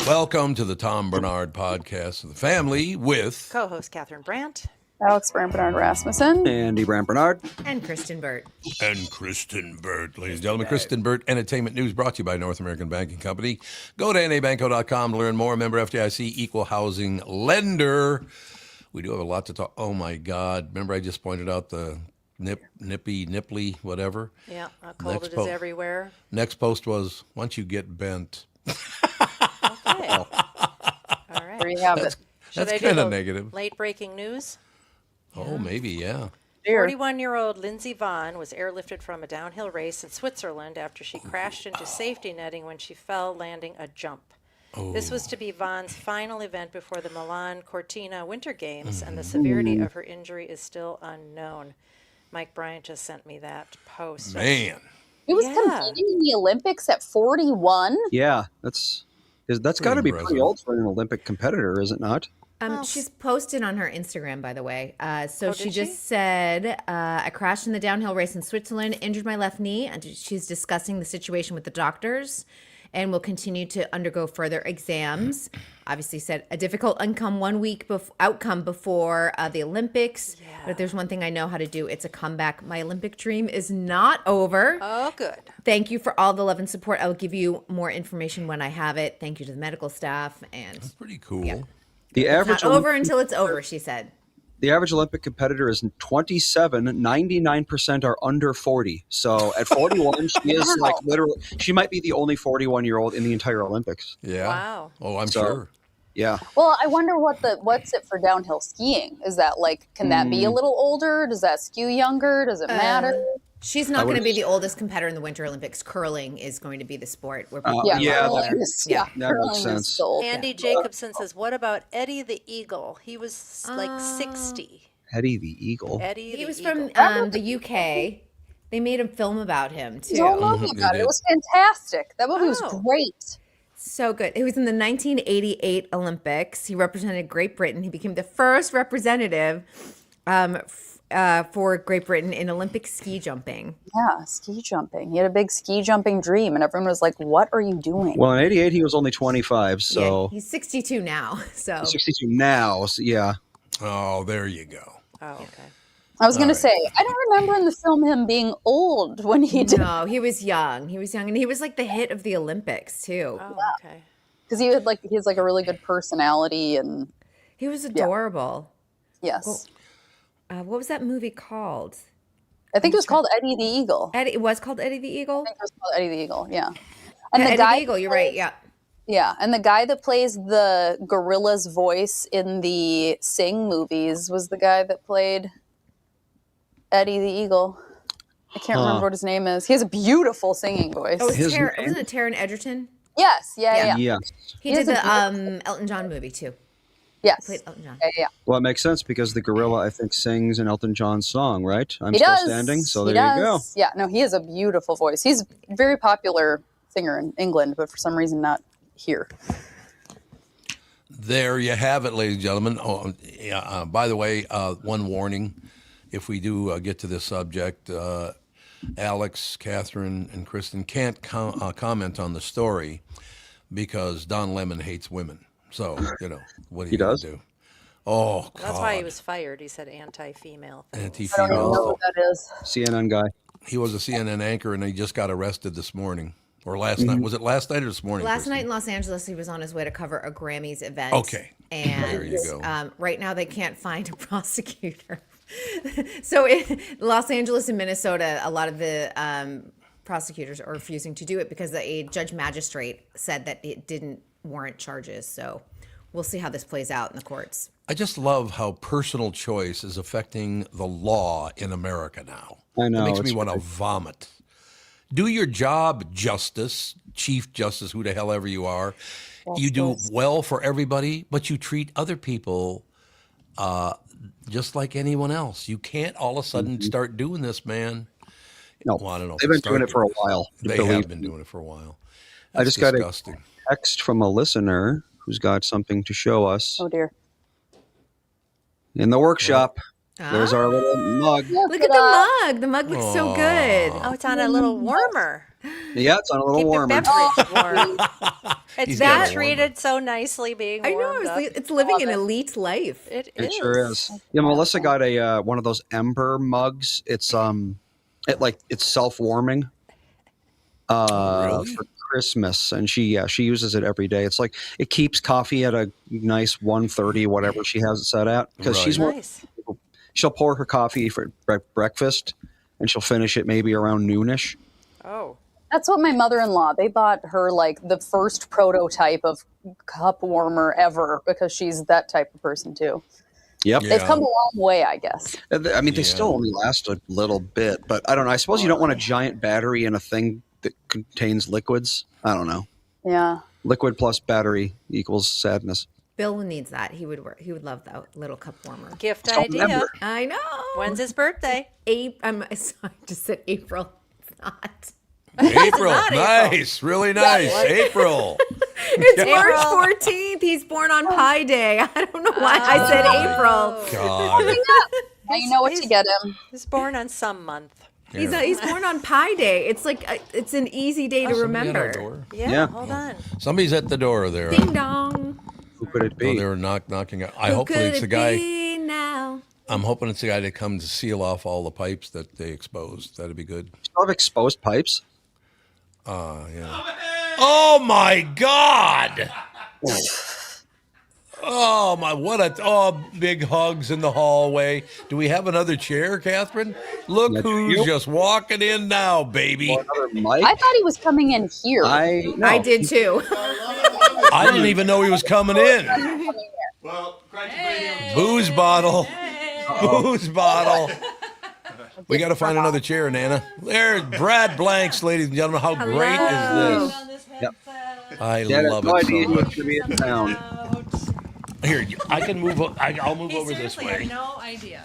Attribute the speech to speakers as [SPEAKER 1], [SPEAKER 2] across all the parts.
[SPEAKER 1] Welcome to the Tom Barnard podcast of the family with
[SPEAKER 2] co-host Catherine Brandt,
[SPEAKER 3] Alex Barnard Rasmussen,
[SPEAKER 4] Andy Barnard,
[SPEAKER 5] and Kristen Burt.
[SPEAKER 1] Ladies and gentlemen. Kristen Burt, Entertainment News brought to you by North American Banking Company. Go to nabanco.com to learn more. Member FDIC, equal housing lender. We do have a lot to talk. Oh my God! Remember, I just pointed out the nipply, whatever.
[SPEAKER 2] Yeah, how cold it is everywhere.
[SPEAKER 1] Next post was once you get bent.
[SPEAKER 2] Okay. All right.
[SPEAKER 3] there you have it.
[SPEAKER 1] That's kind of negative.
[SPEAKER 2] Late breaking news.
[SPEAKER 1] Oh, maybe, yeah.
[SPEAKER 2] 41-year-old Lindsey Vonn was airlifted from a downhill race in Switzerland after she crashed into safety netting when she fell, landing a jump.
[SPEAKER 1] Oh.
[SPEAKER 2] This was to be Vonn's final event before the Milan Cortina Winter Games, and the severity of her injury is still unknown. Mike Bryant just sent me that post.
[SPEAKER 1] Man.
[SPEAKER 3] He was competing in the Olympics at 41.
[SPEAKER 4] Yeah, that's got to be pretty old for an Olympic competitor, is it not?
[SPEAKER 5] She's posted on her Instagram, by the way. She just
[SPEAKER 2] she?
[SPEAKER 5] said, I crashed in the downhill race in Switzerland, injured my left knee, and she's discussing the situation with the doctors and will continue to undergo further exams. Obviously said a difficult outcome 1 week outcome before the Olympics. Yeah. But if there's one thing I know how to do, it's a comeback. My Olympic dream is not over.
[SPEAKER 2] Oh, good.
[SPEAKER 5] Thank you for all the love and support. I will give you more information when I have it. Thank you to the medical staff. And
[SPEAKER 1] That's pretty cool.
[SPEAKER 5] Yeah.
[SPEAKER 4] The average
[SPEAKER 5] It's not over until it's over, she said.
[SPEAKER 4] The average Olympic competitor is 27. 99% are under 40. So at 41, she is like literally. She might be the only 41-year-old in the entire Olympics.
[SPEAKER 1] Yeah.
[SPEAKER 2] Wow.
[SPEAKER 1] Oh, I'm sure.
[SPEAKER 4] Yeah.
[SPEAKER 3] Well, I wonder what's it for downhill skiing? Is that can that be a little older? Does that skew younger? Does it matter?
[SPEAKER 5] She's not going to be the oldest competitor in the Winter Olympics. Curling is going to be the sport where people
[SPEAKER 4] that
[SPEAKER 3] curling
[SPEAKER 4] makes sense.
[SPEAKER 3] is so
[SPEAKER 2] Andy Jacobson says, what about Eddie the Eagle? He was like 60.
[SPEAKER 4] Eddie the Eagle.
[SPEAKER 5] He was from the UK. They made a film about him, too.
[SPEAKER 3] There's a movie about it. It was fantastic. That movie was great.
[SPEAKER 5] So good. It was in the 1988 Olympics. He represented Great Britain. He became the first representative for Great Britain in Olympic ski jumping.
[SPEAKER 3] Yeah, ski jumping. He had a big ski jumping dream, and everyone was like, what are you doing?
[SPEAKER 4] Well, in 88, he was only 25, so...
[SPEAKER 5] Yeah, he's 62 now, so...
[SPEAKER 4] He's 62 now, so yeah.
[SPEAKER 1] Oh, there you go.
[SPEAKER 2] Oh, okay.
[SPEAKER 3] I was going to say, I don't remember in the film him being old when he did.
[SPEAKER 5] No, he was young. He was young, and he was like the hit of the Olympics, too.
[SPEAKER 2] Oh, okay.
[SPEAKER 3] Because he has a really good personality, and...
[SPEAKER 5] He was adorable.
[SPEAKER 3] Yes.
[SPEAKER 5] Well, what was that movie called?
[SPEAKER 3] I think it was called Eddie the Eagle.
[SPEAKER 5] It was called Eddie the Eagle?
[SPEAKER 3] I think it was called Eddie the Eagle, yeah. And
[SPEAKER 5] Eddie the Eagle, you're right, yeah.
[SPEAKER 3] Yeah, and the guy that plays the gorilla's voice in the Sing movies was the guy that played Eddie the Eagle. I can't remember what his name is. He has a beautiful singing voice.
[SPEAKER 5] Oh, wasn't it Taron Egerton?
[SPEAKER 3] Yes, yeah.
[SPEAKER 5] He did the Elton John movie, too.
[SPEAKER 3] Yes.
[SPEAKER 5] He played Elton John.
[SPEAKER 3] Yeah.
[SPEAKER 4] Well, it makes sense because the gorilla, I think, sings an Elton John song, right? I'm
[SPEAKER 3] He
[SPEAKER 4] Still
[SPEAKER 3] does.
[SPEAKER 4] Standing, so
[SPEAKER 3] He
[SPEAKER 4] there you go.
[SPEAKER 3] does. Yeah, no, he has a beautiful voice. He's a very popular singer in England, but for some reason not here.
[SPEAKER 1] There you have it, ladies and gentlemen. Oh, by the way, one warning. If we do get to this subject, Alex, Catherine, and Kristen can't comment on the story because Don Lemon hates women. So, what he does do? Oh, God.
[SPEAKER 2] That's why he was fired. He said anti-female things.
[SPEAKER 1] Anti-female.
[SPEAKER 3] I don't even know what that is.
[SPEAKER 4] CNN guy.
[SPEAKER 1] He was a CNN anchor, and he just got arrested this morning. Or last night. Was it last night or this morning?
[SPEAKER 5] Last night in Los Angeles, he was on his way to cover a Grammys event.
[SPEAKER 1] Okay.
[SPEAKER 5] And
[SPEAKER 1] there you go.
[SPEAKER 5] Right now, they can't find a prosecutor. So in Los Angeles and Minnesota, a lot of the prosecutors are refusing to do it because a judge magistrate said that it didn't warrant charges. So we'll see how this plays out in the courts.
[SPEAKER 1] I just love how personal choice is affecting the law in America now.
[SPEAKER 4] I know.
[SPEAKER 1] It makes me want to vomit. Do your job, Justice, Chief Justice, who the hell ever you are. You do well for everybody, but you treat other people just like anyone else. You can't all of a sudden start doing this, man.
[SPEAKER 4] No,
[SPEAKER 1] well, I don't know.
[SPEAKER 4] They've been doing it for a while.
[SPEAKER 1] They have been doing it for a while. That's
[SPEAKER 4] I just
[SPEAKER 1] disgusting.
[SPEAKER 4] got a text from a listener who's got something to show us.
[SPEAKER 3] Oh, dear.
[SPEAKER 4] In the workshop, there's our little mug.
[SPEAKER 5] Look at the mug. The mug looks so good.
[SPEAKER 2] Oh, it's on a little warmer.
[SPEAKER 4] Yeah, it's on a little
[SPEAKER 2] Keep your
[SPEAKER 4] warmer.
[SPEAKER 2] beverage warm. It's
[SPEAKER 1] He's
[SPEAKER 2] been
[SPEAKER 1] got it
[SPEAKER 2] treated so nicely being
[SPEAKER 5] I know
[SPEAKER 2] warmed up.
[SPEAKER 5] it's living an elite life.
[SPEAKER 2] It
[SPEAKER 4] It sure is. Yeah, Melissa got a one of those ember mugs. It's it's self-warming
[SPEAKER 1] Really?
[SPEAKER 4] for Christmas, and she uses it every day. It's like it keeps coffee at a nice 1:30, whatever she has it set at, because she's
[SPEAKER 1] Right.
[SPEAKER 4] one.
[SPEAKER 2] Nice.
[SPEAKER 4] She'll pour her coffee for breakfast, and she'll finish it maybe around noonish.
[SPEAKER 2] Oh.
[SPEAKER 3] That's what my mother-in-law, they bought her like the first prototype of cup warmer ever because she's that type of person too.
[SPEAKER 4] Yep.
[SPEAKER 1] Yeah.
[SPEAKER 3] They've come a long way, I guess.
[SPEAKER 4] I mean, they
[SPEAKER 1] Yeah.
[SPEAKER 4] still only last a little bit, but I don't know. I suppose you don't want a giant battery in a thing that contains liquids. I don't know.
[SPEAKER 3] Yeah.
[SPEAKER 4] Liquid plus battery equals sadness.
[SPEAKER 5] Bill needs that. He would love that little cup warmer.
[SPEAKER 2] Gift
[SPEAKER 4] So
[SPEAKER 2] idea.
[SPEAKER 4] remember-
[SPEAKER 5] I know.
[SPEAKER 2] When's his birthday?
[SPEAKER 5] I just said April. It's not.
[SPEAKER 1] April,
[SPEAKER 2] not April.
[SPEAKER 1] nice, really nice. April.
[SPEAKER 5] It's
[SPEAKER 2] April.
[SPEAKER 5] March 14th. He's born on Pi Day. I don't know why I said April.
[SPEAKER 1] God.
[SPEAKER 3] Now you know what to get him.
[SPEAKER 2] He's born on some month.
[SPEAKER 5] He's born on Pi Day. It's like it's an easy day to
[SPEAKER 1] Somebody at our
[SPEAKER 5] remember.
[SPEAKER 1] door?
[SPEAKER 2] Yeah,
[SPEAKER 4] Yeah.
[SPEAKER 2] hold on.
[SPEAKER 1] Somebody's at the door there.
[SPEAKER 5] Ding dong.
[SPEAKER 4] Who could it
[SPEAKER 1] Oh,
[SPEAKER 4] be?
[SPEAKER 1] they're knocking.
[SPEAKER 5] Who
[SPEAKER 1] Hopefully
[SPEAKER 5] could
[SPEAKER 1] it's the
[SPEAKER 5] it
[SPEAKER 1] guy.
[SPEAKER 5] be now?
[SPEAKER 1] I'm hoping it's the guy that comes to seal off all the pipes that they exposed. That'd be good.
[SPEAKER 4] Still have exposed pipes?
[SPEAKER 1] Yeah. Oh my God! Oh my! Big hugs in the hallway. Do we have another chair, Catherine? Look
[SPEAKER 4] Yeah,
[SPEAKER 1] who's
[SPEAKER 4] you-
[SPEAKER 1] just walking in now, baby.
[SPEAKER 4] Another mic?
[SPEAKER 3] I thought he was coming in here.
[SPEAKER 5] I did too.
[SPEAKER 1] I didn't even know he was coming in.
[SPEAKER 6] Well, great to be here.
[SPEAKER 1] Booze bottle. Booze bottle. We got to find another chair, Nana. There's Brad Blanks, ladies and gentlemen. How great is this?
[SPEAKER 4] Yep.
[SPEAKER 1] I
[SPEAKER 4] Yeah,
[SPEAKER 1] love
[SPEAKER 4] no
[SPEAKER 1] it
[SPEAKER 4] idea
[SPEAKER 1] so
[SPEAKER 4] who was
[SPEAKER 1] much.
[SPEAKER 4] going to be in town.
[SPEAKER 1] Here, I can move. I'll move over this
[SPEAKER 7] Seriously,
[SPEAKER 1] way.
[SPEAKER 7] had no idea.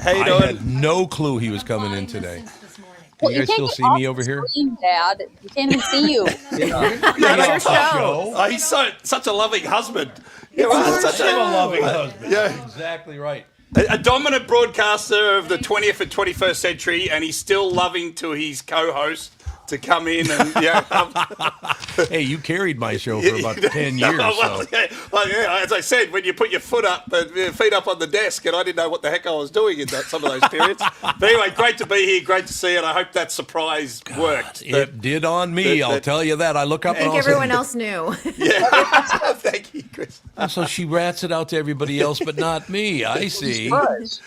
[SPEAKER 6] How you
[SPEAKER 1] I
[SPEAKER 6] doing?
[SPEAKER 1] had no clue he was coming in
[SPEAKER 7] Plotting this
[SPEAKER 1] today.
[SPEAKER 7] since this morning.
[SPEAKER 1] Can you guys
[SPEAKER 3] can't
[SPEAKER 1] still
[SPEAKER 3] get
[SPEAKER 1] see
[SPEAKER 3] off
[SPEAKER 1] me
[SPEAKER 3] the
[SPEAKER 1] over here?
[SPEAKER 3] screen, Dad. You can't even see you.
[SPEAKER 6] Yeah,
[SPEAKER 1] show.
[SPEAKER 6] Oh, he's such a loving husband. You are such
[SPEAKER 1] I'm a
[SPEAKER 6] a
[SPEAKER 1] loving husband.
[SPEAKER 6] Yeah.
[SPEAKER 1] Exactly right.
[SPEAKER 6] A dominant broadcaster of the 20th and 21st century, and he's still loving to his co-host to come in and
[SPEAKER 1] Hey, you carried my show for about 10 years.
[SPEAKER 6] Well,
[SPEAKER 1] So.
[SPEAKER 6] yeah, as I said, when you put your feet up on the desk, and I didn't know what the heck I was doing in some of those periods. But anyway, great to be here, great to see it. I hope that surprise worked.
[SPEAKER 1] It did on me, I'll tell you that. I look up
[SPEAKER 5] I
[SPEAKER 1] and
[SPEAKER 5] think
[SPEAKER 1] all of a
[SPEAKER 5] everyone
[SPEAKER 1] sudden-
[SPEAKER 5] else knew.
[SPEAKER 6] Thank you, Chris.
[SPEAKER 1] So she rats it out to everybody else, but not me. I see.
[SPEAKER 4] Surprise.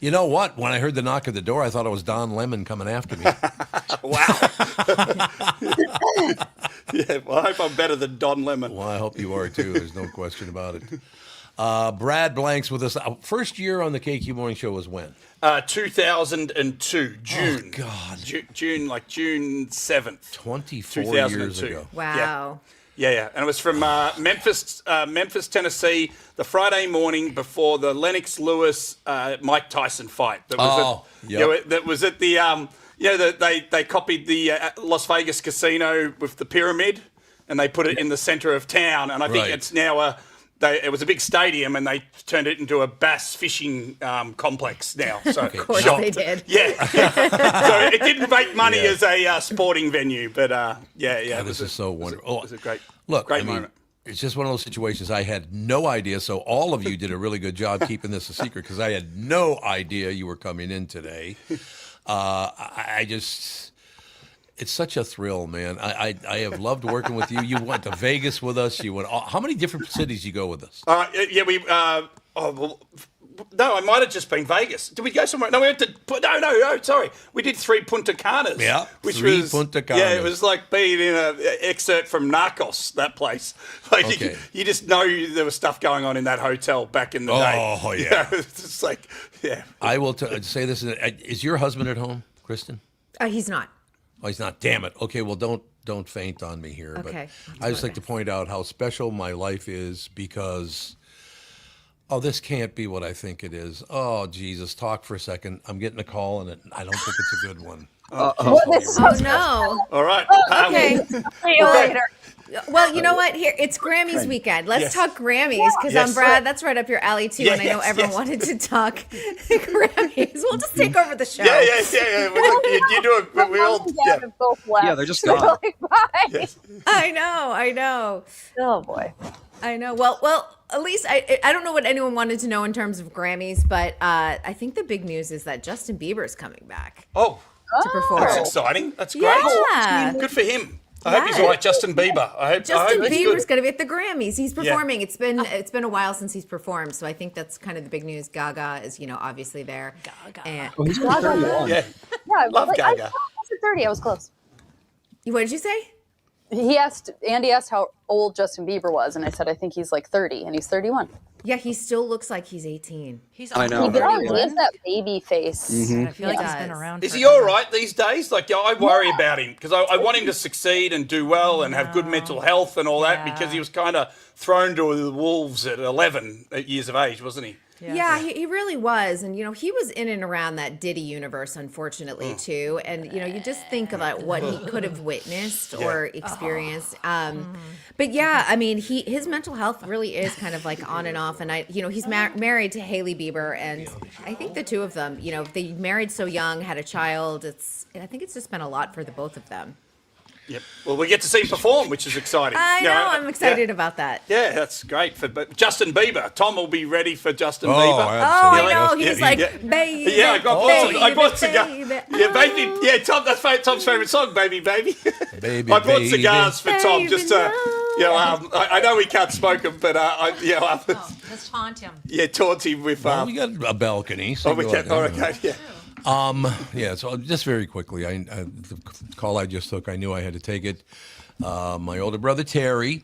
[SPEAKER 1] You know what? When I heard the knock at the door, I thought it was Don Lemon coming after me.
[SPEAKER 6] Wow. Yeah, well, I hope I'm better than Don Lemon.
[SPEAKER 1] Well, I hope you are too. There's no question about it. Brad Blanks with us. First year on the KQ Morning Show was when?
[SPEAKER 6] 2002, June.
[SPEAKER 1] Oh, God.
[SPEAKER 6] June 7th.
[SPEAKER 1] 24 years
[SPEAKER 6] 2002.
[SPEAKER 1] ago.
[SPEAKER 5] Wow.
[SPEAKER 6] Yeah. And it was from Memphis, Tennessee, the Friday morning before the Lennox Lewis Mike Tyson fight. That was that was at the they copied the Las Vegas casino with the pyramid, and they put it in the center of town. And I think
[SPEAKER 1] Right.
[SPEAKER 6] it's now it was a big stadium, and they turned it into a bass fishing complex now. So
[SPEAKER 5] Of course they did.
[SPEAKER 6] Yeah. So it didn't make money
[SPEAKER 1] Yeah.
[SPEAKER 6] as a sporting venue, but yeah.
[SPEAKER 1] God, this is so wonderful.
[SPEAKER 6] It was a great,
[SPEAKER 1] Look,
[SPEAKER 6] great
[SPEAKER 1] I mean,
[SPEAKER 6] moment.
[SPEAKER 1] it's just one of those situations I had no idea. So all of you did a really good job keeping this a secret because I had no idea you were coming in today. I just, it's such a thrill, man. I have loved working with you. You went to Vegas with us. You went. How many different cities you go with us?
[SPEAKER 6] No, I might have just been Vegas. Did we go somewhere? No, we went to. No, sorry. We did 3 Punta Canas.
[SPEAKER 1] Yeah,
[SPEAKER 6] which
[SPEAKER 1] 3
[SPEAKER 6] was
[SPEAKER 1] Punta
[SPEAKER 6] Yeah, it
[SPEAKER 1] Canas.
[SPEAKER 6] was like being in an excerpt from Narcos. That place, like
[SPEAKER 1] Okay.
[SPEAKER 6] you just know there was stuff going on in that hotel back in the day.
[SPEAKER 1] Oh, yeah.
[SPEAKER 6] You know, it's just like
[SPEAKER 1] I will say this: is your husband at home, Kristen?
[SPEAKER 5] He's not.
[SPEAKER 1] Oh, he's not. Damn it. Okay, well, don't faint on me here.
[SPEAKER 5] Okay.
[SPEAKER 1] But I just like to point out how special my life is because, this can't be what I think it is. Oh, Jesus, talk for a second. I'm getting a call, and I don't think it's a good one.
[SPEAKER 5] Oh no.
[SPEAKER 6] all right.
[SPEAKER 3] See you later.
[SPEAKER 5] Well, you know what? Here, it's Grammys weekend. Let's talk Grammys because Brad, that's right up your alley too. And I know everyone wanted to talk Grammys. We'll just take over the show.
[SPEAKER 6] Yeah. You do it. We all.
[SPEAKER 3] Dad have both left.
[SPEAKER 4] Yeah, they're just gone.
[SPEAKER 3] Like, bye.
[SPEAKER 6] Yes.
[SPEAKER 5] I know.
[SPEAKER 3] Oh boy.
[SPEAKER 5] I know. Well. At least I don't know what anyone wanted to know in terms of Grammys, but I think the big news is that Justin Bieber is coming back
[SPEAKER 6] Oh,
[SPEAKER 5] to perform.
[SPEAKER 6] that's exciting. That's great.
[SPEAKER 5] Yeah.
[SPEAKER 6] Good for him. I hope he's all right, Justin Bieber. I hope
[SPEAKER 5] Justin
[SPEAKER 6] he's
[SPEAKER 5] Bieber's
[SPEAKER 6] good.
[SPEAKER 5] going to be at the Grammys. He's performing. It's been a while since he's performed, so I think that's kind of the big news. Gaga is obviously there.
[SPEAKER 2] Gaga.
[SPEAKER 5] And,
[SPEAKER 4] He's been 31.
[SPEAKER 6] Yeah.
[SPEAKER 3] Yeah,
[SPEAKER 6] Love
[SPEAKER 3] I
[SPEAKER 6] Gaga.
[SPEAKER 3] was at 30. I was close.
[SPEAKER 5] what did you say?
[SPEAKER 3] Andy asked how old Justin Bieber was, and I said I think he's like 30, and he's 31.
[SPEAKER 5] Yeah, he still looks like he's 18.
[SPEAKER 2] He's
[SPEAKER 4] I know.
[SPEAKER 3] He does. He
[SPEAKER 2] 31.
[SPEAKER 3] has that baby face.
[SPEAKER 2] I feel like
[SPEAKER 5] He
[SPEAKER 2] he's been
[SPEAKER 5] does.
[SPEAKER 2] around.
[SPEAKER 6] Is he
[SPEAKER 2] forever.
[SPEAKER 6] all right these days? Like, I worry about him because I want him to succeed and do well and have good mental health and all that because he was kind of thrown to the wolves at 11 years of age, wasn't he?
[SPEAKER 5] Yeah, he really was. And, he was in and around that Diddy universe, unfortunately, too. And, you just think about what he could have witnessed or experienced. But, yeah, I mean, his mental health really is kind of like on and off. And, he's married to Hailey Bieber. And I think the two of them, they married so young, had a child. I think it's just been a lot for the both of them.
[SPEAKER 6] Yep. Well, we get to see him perform, which is exciting.
[SPEAKER 5] I know.
[SPEAKER 6] Yeah,
[SPEAKER 5] I'm excited about that.
[SPEAKER 6] Yeah, that's great. But Justin Bieber, Tom will be ready for Justin
[SPEAKER 1] Oh,
[SPEAKER 6] Bieber.
[SPEAKER 5] Oh, I know.
[SPEAKER 1] absolutely.
[SPEAKER 5] He's like,
[SPEAKER 6] Yeah.
[SPEAKER 5] baby.
[SPEAKER 6] Yeah, I bought cigars.
[SPEAKER 5] baby.
[SPEAKER 6] Yeah, baby. Yeah, Tom. That's Tom's favorite song, baby, baby.
[SPEAKER 1] Baby,
[SPEAKER 6] I bought
[SPEAKER 1] baby.
[SPEAKER 6] cigars for Tom
[SPEAKER 5] Baby,
[SPEAKER 6] just to, I know we can't smoke them, but
[SPEAKER 2] Let's taunt him.
[SPEAKER 6] taunt him with.
[SPEAKER 1] Well, we got a balcony. So
[SPEAKER 6] we
[SPEAKER 1] go
[SPEAKER 6] can.
[SPEAKER 1] ahead.
[SPEAKER 6] Okay, yeah.
[SPEAKER 1] Yeah, so just very quickly, the call I just took, I knew I had to take it. My older brother, Terry,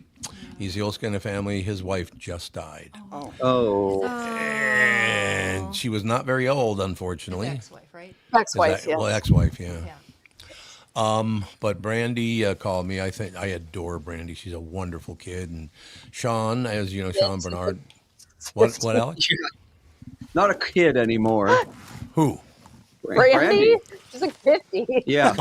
[SPEAKER 1] he's the oldest in the family. His wife just died.
[SPEAKER 4] Oh.
[SPEAKER 1] And she was not very old, unfortunately.
[SPEAKER 2] Ex-wife, right?
[SPEAKER 3] Ex-wife, yeah.
[SPEAKER 1] Well, ex-wife, yeah.
[SPEAKER 2] Yeah.
[SPEAKER 1] But Brandy called me. I adore Brandy. She's a wonderful kid. And Sean, as you know, Sean Barnard. What, Alex?
[SPEAKER 4] Not a kid anymore.
[SPEAKER 1] Who?
[SPEAKER 3] Brandy? She's like 50.
[SPEAKER 4] Yeah.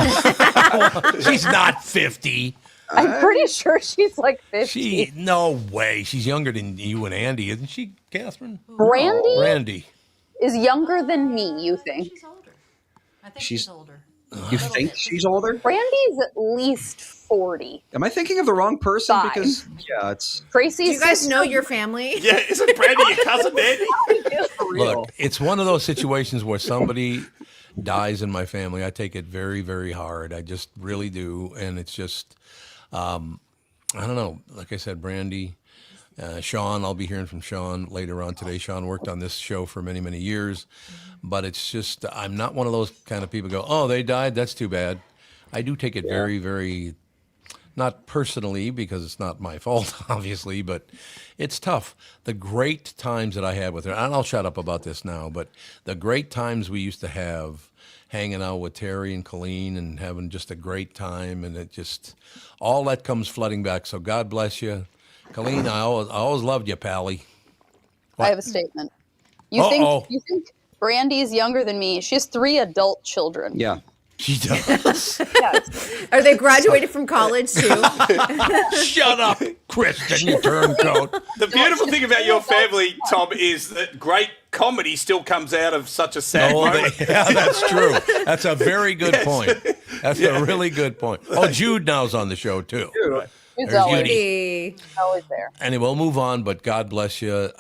[SPEAKER 1] She's not 50.
[SPEAKER 3] I'm pretty sure she's like 50.
[SPEAKER 1] No way. She's younger than you and Andy, isn't she, Catherine?
[SPEAKER 3] Brandy
[SPEAKER 1] Brandy.
[SPEAKER 3] is younger than me, you think?
[SPEAKER 2] She's older. I think she's older.
[SPEAKER 4] You think she's older?
[SPEAKER 3] Brandy's at least 40.
[SPEAKER 4] Am I thinking of the wrong person?
[SPEAKER 3] Fine.
[SPEAKER 4] Because, yeah, it's
[SPEAKER 3] Tracy's
[SPEAKER 5] Do you guys
[SPEAKER 3] sister-
[SPEAKER 5] know your family?
[SPEAKER 6] Yeah, isn't Brandy your cousin, Andy?
[SPEAKER 1] Look, it's one of those situations where somebody dies in my family. I take it very, very hard. I just really do. And it's just, I don't know. Like I said, Brandy, Sean, I'll be hearing from Sean later on today. Sean worked on this show for many, many years. But it's just, I'm not one of those kind of people who go, oh, they died. That's too bad. I do take it very, very, not personally because it's not my fault, obviously, but it's tough. The great times that I had with her, and I'll shut up about this now, but the great times we used to have hanging out with Terry and Colleen and having just a great time, and it just, all that comes flooding back. So God bless you. Colleen, I always loved you, Pally.
[SPEAKER 3] I have a statement. You think Brandy's younger than me? She has 3 adult children.
[SPEAKER 4] yeah.
[SPEAKER 1] She does.
[SPEAKER 3] Yes.
[SPEAKER 5] Are they graduated from college too?
[SPEAKER 1] Shut up, Kristen, you turncoat.
[SPEAKER 6] The beautiful thing about your family, Tom, is that great comedy still comes out of such a sad moment.
[SPEAKER 1] Yeah, that's true. That's a very good point. That's a really good point. Oh, Jude now's on the show, too.
[SPEAKER 3] She's
[SPEAKER 1] There's
[SPEAKER 3] always,
[SPEAKER 1] Judy.
[SPEAKER 3] always there.
[SPEAKER 1] Anyway, we'll move on, but God bless you.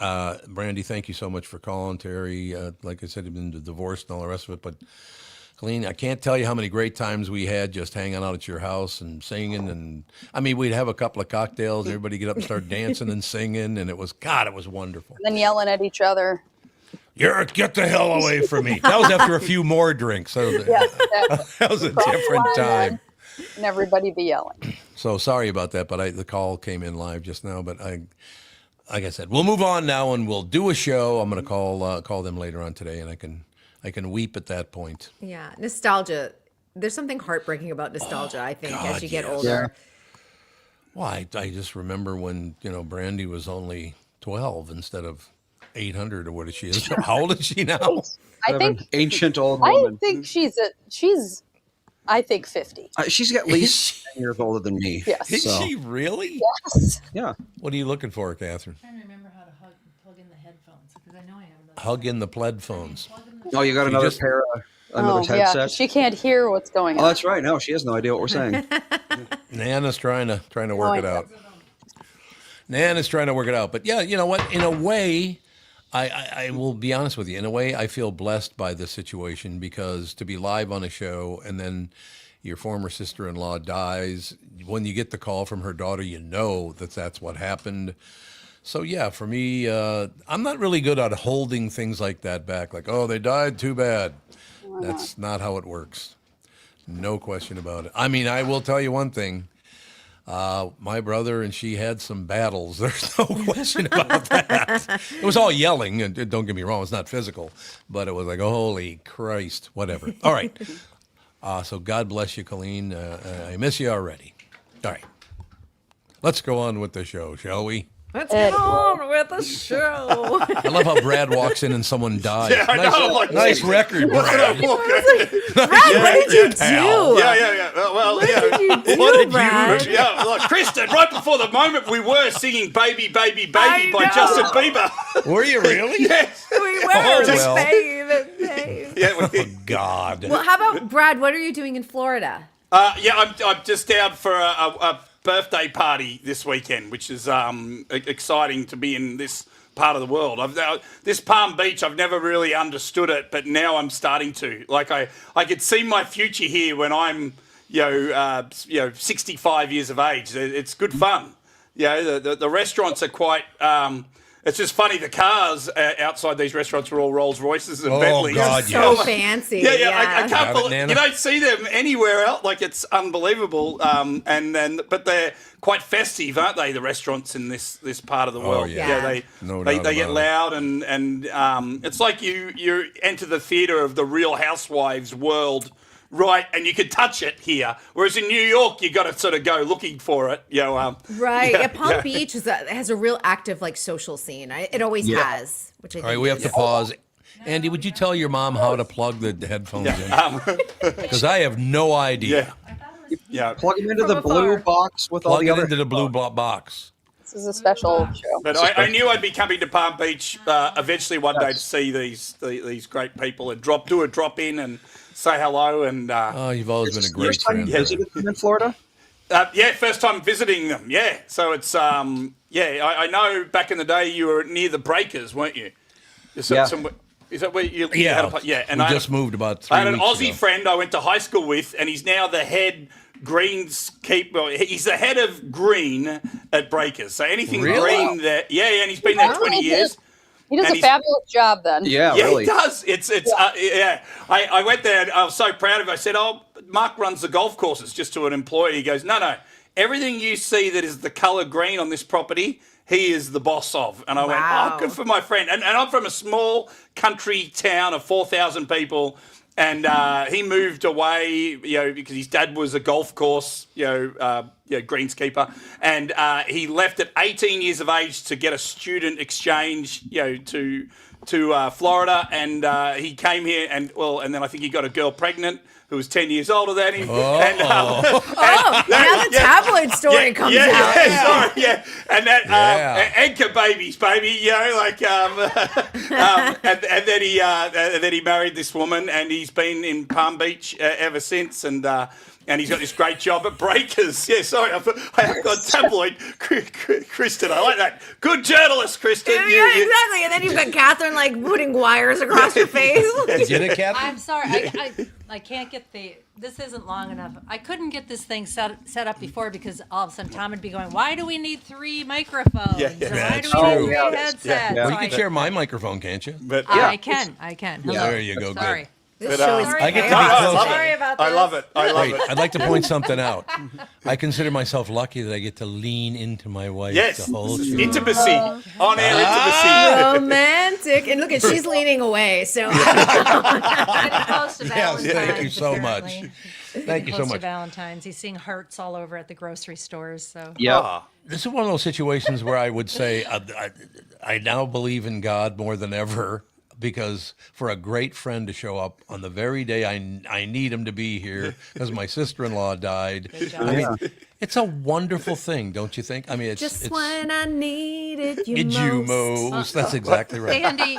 [SPEAKER 1] Brandy, thank you so much for calling. Terry, like I said, you've been divorced and all the rest of it, but Colleen, I can't tell you how many great times we had just hanging out at your house and singing. And I mean, we'd have a couple of cocktails, everybody get up and start dancing and singing, and it was wonderful.
[SPEAKER 3] And then yelling at each other.
[SPEAKER 1] Get the hell away from me. That was after a few more drinks. That was,
[SPEAKER 3] Yeah, exactly.
[SPEAKER 1] that was a different time.
[SPEAKER 3] And everybody be yelling.
[SPEAKER 1] So sorry about that, but the call came in live just now. But like I said, we'll move on now and we'll do a show. I'm going to call them later on today, and I can weep at that point.
[SPEAKER 5] Yeah, nostalgia. There's something heartbreaking about nostalgia, I think, as
[SPEAKER 1] God,
[SPEAKER 5] you get
[SPEAKER 1] yes.
[SPEAKER 5] older.
[SPEAKER 1] Well, I just remember when Brandy was only 12 instead of 800 or what is she? How old is she now?
[SPEAKER 3] I think
[SPEAKER 4] Ancient old
[SPEAKER 3] I
[SPEAKER 4] woman.
[SPEAKER 3] think I think 50.
[SPEAKER 4] She's at least 10 years older than me.
[SPEAKER 3] Yes.
[SPEAKER 1] Is
[SPEAKER 4] So,
[SPEAKER 1] she really?
[SPEAKER 3] Yes.
[SPEAKER 4] yeah.
[SPEAKER 1] What are you looking for, Catherine?
[SPEAKER 7] I'm trying to remember how to plug in the headphones because I know I have those.
[SPEAKER 1] Hug in the pled phones.
[SPEAKER 4] Oh, you got another
[SPEAKER 1] just-
[SPEAKER 4] pair of another
[SPEAKER 3] Yeah,
[SPEAKER 4] headset?
[SPEAKER 3] she can't hear what's going on.
[SPEAKER 4] Oh, that's right. No, she has no idea what we're saying.
[SPEAKER 1] Nana's trying to work it out. Nana's trying to work it out. But yeah, you know what? In a way, I will be honest with you. In a way, I feel blessed by this situation because to be live on a show and then your former sister-in-law dies, when you get the call from her daughter, you know that that's what happened. So yeah, for me, I'm not really good at holding things like that back. Like, oh, they died, too bad. That's not how it works. No question about it. I mean, I will tell you one thing. My brother and she had some battles. There's no question about that. It was all yelling, and don't get me wrong, it's not physical, but it was like, holy Christ, whatever. All right. So God bless you, Colleen. I miss you already. All right. Let's go on with the show, shall we?
[SPEAKER 5] Let's get on with the show.
[SPEAKER 1] I love how Brad walks in and someone dies.
[SPEAKER 6] Yeah, I
[SPEAKER 1] nice,
[SPEAKER 6] know, like,
[SPEAKER 1] nice record, Brad.
[SPEAKER 5] Brad, what did you do?
[SPEAKER 6] Yeah. Well,
[SPEAKER 5] What
[SPEAKER 6] yeah.
[SPEAKER 5] did you do,
[SPEAKER 1] What did you
[SPEAKER 5] Brad?
[SPEAKER 1] do?
[SPEAKER 6] Yeah, like Kristen, right before the moment we were singing Baby, Baby, Baby
[SPEAKER 5] I
[SPEAKER 6] by
[SPEAKER 5] know.
[SPEAKER 6] Justin Bieber.
[SPEAKER 1] Were you really?
[SPEAKER 6] Yes.
[SPEAKER 5] We were.
[SPEAKER 1] Oh, well.
[SPEAKER 5] Baby.
[SPEAKER 6] Yeah,
[SPEAKER 1] Oh, God.
[SPEAKER 5] Well, how about Brad? What are you doing in Florida?
[SPEAKER 6] yeah, I'm just down for a birthday party this weekend, which is exciting to be in this part of the world. This Palm Beach, I've never really understood it, but now I'm starting to. Like I could see my future here when I'm 65 years of age. It's good fun. The restaurants are quite. It's just funny. The cars outside these restaurants are all Rolls Royces and Bentleys.
[SPEAKER 1] God,
[SPEAKER 5] So
[SPEAKER 1] yes.
[SPEAKER 5] fancy.
[SPEAKER 6] Yeah. I can't
[SPEAKER 1] Got it,
[SPEAKER 6] believe
[SPEAKER 1] Nana.
[SPEAKER 6] you don't see them anywhere else. Like it's unbelievable. But they're quite festive, aren't they? The restaurants in this part of the world.
[SPEAKER 1] yeah.
[SPEAKER 6] They
[SPEAKER 1] No
[SPEAKER 6] they
[SPEAKER 1] doubt
[SPEAKER 6] get
[SPEAKER 1] about it.
[SPEAKER 6] loud and it's like you enter the theater of the Real Housewives world. Right, and you could touch it here. Whereas in New York, you got to sort of go looking for it.
[SPEAKER 5] Right. Yeah, Palm Beach has a real active social scene. It always has. Which I think
[SPEAKER 1] All right, we have
[SPEAKER 5] is-
[SPEAKER 1] to pause. Andy, would you tell your mom how to plug the headphones in? Because I have no idea.
[SPEAKER 6] Yeah.
[SPEAKER 4] Plug them into the blue box with all
[SPEAKER 1] Plug
[SPEAKER 4] the
[SPEAKER 1] it
[SPEAKER 4] other
[SPEAKER 1] into the blue box.
[SPEAKER 3] This is a special show.
[SPEAKER 6] But I knew I'd be coming to Palm Beach eventually one day to see these great people and do a drop in and say hello and
[SPEAKER 1] Oh, you've always been a great
[SPEAKER 4] First time
[SPEAKER 1] friend.
[SPEAKER 4] you visited them in Florida?
[SPEAKER 6] first time visiting them. Yeah, so it's I know back in the day you were near the Breakers, weren't you? Is that where you had a, and
[SPEAKER 1] we
[SPEAKER 6] I
[SPEAKER 1] just moved about 3
[SPEAKER 6] I had
[SPEAKER 1] weeks
[SPEAKER 6] an Aussie
[SPEAKER 1] ago.
[SPEAKER 6] friend I went to high school with, and he's now the head greenskeeper. He's the head of green at Breakers. So anything
[SPEAKER 1] Really?
[SPEAKER 6] green there, and he's been there 20 years.
[SPEAKER 3] He does
[SPEAKER 6] And
[SPEAKER 3] a
[SPEAKER 6] he's-
[SPEAKER 3] fabulous job then.
[SPEAKER 4] Yeah,
[SPEAKER 6] Yeah,
[SPEAKER 4] really.
[SPEAKER 6] he does. I went there and I was so proud of him. I said, "Oh, Mark runs the golf courses," just to an employee. He goes, "No. Everything you see that is the colour green on this property, he is the boss of." And I went,
[SPEAKER 5] Wow.
[SPEAKER 6] "Oh, good for my friend." And I'm from a small country town of 4,000 people. And he moved away, because his dad was a golf course, greenskeeper, and he left at 18 years of age to get a student exchange, to Florida, and he came here, and then I think he got a girl pregnant who was 10 years older than him. And,
[SPEAKER 5] now the tabloid story comes out.
[SPEAKER 6] And that anchor babies, baby, and then he married this woman, and he's been in Palm Beach ever since, and he's got this great job at Breakers. Yeah, sorry, I got tabloid, Kristen. I like that. Good journalist, Kristen.
[SPEAKER 5] Yeah, exactly. And then you've got Catherine putting wires across her face.
[SPEAKER 1] Get it, Captain?
[SPEAKER 7] I'm sorry, I can't get this isn't long enough. I couldn't get this thing set up before because all of a sudden Tom would be going, "Why do we need 3 microphones?
[SPEAKER 6] Yeah,
[SPEAKER 7] Or why
[SPEAKER 1] that's
[SPEAKER 7] do we
[SPEAKER 1] true.
[SPEAKER 7] need 3 headsets?"
[SPEAKER 4] Yeah.
[SPEAKER 1] Well,
[SPEAKER 7] So
[SPEAKER 1] you can share my microphone, can't you?
[SPEAKER 6] But
[SPEAKER 7] I can. Hello.
[SPEAKER 1] There you go.
[SPEAKER 7] Sorry.
[SPEAKER 1] Good.
[SPEAKER 5] This show is
[SPEAKER 7] Sorry.
[SPEAKER 1] I get to be
[SPEAKER 6] I
[SPEAKER 1] close.
[SPEAKER 6] love
[SPEAKER 7] Sorry
[SPEAKER 6] it.
[SPEAKER 7] about this.
[SPEAKER 6] I love it. I love
[SPEAKER 1] Wait,
[SPEAKER 6] it.
[SPEAKER 1] I'd like to point something out. I consider myself lucky that I get to lean into my wife
[SPEAKER 6] Yes,
[SPEAKER 1] the whole
[SPEAKER 6] this is
[SPEAKER 1] show.
[SPEAKER 6] intimacy, on-air
[SPEAKER 1] Ah!
[SPEAKER 6] intimacy.
[SPEAKER 5] Romantic. And look, she's leaning away. So
[SPEAKER 7] Getting close to
[SPEAKER 1] Yes,
[SPEAKER 7] Valentine's.
[SPEAKER 1] thank you so much.
[SPEAKER 7] apparently.
[SPEAKER 1] Thank you so
[SPEAKER 7] Close to
[SPEAKER 1] much.
[SPEAKER 7] Valentine's. He's seeing hearts all over at the grocery stores. So
[SPEAKER 4] Yeah.
[SPEAKER 1] This is one of those situations where I would say I now believe in God more than ever, because for a great friend to show up on the very day I need him to be here because my sister-in-law died. I mean, it's a wonderful thing, don't you think? I mean, it's
[SPEAKER 5] when I needed you
[SPEAKER 1] you
[SPEAKER 5] most.
[SPEAKER 1] most. That's exactly right.
[SPEAKER 7] Andy,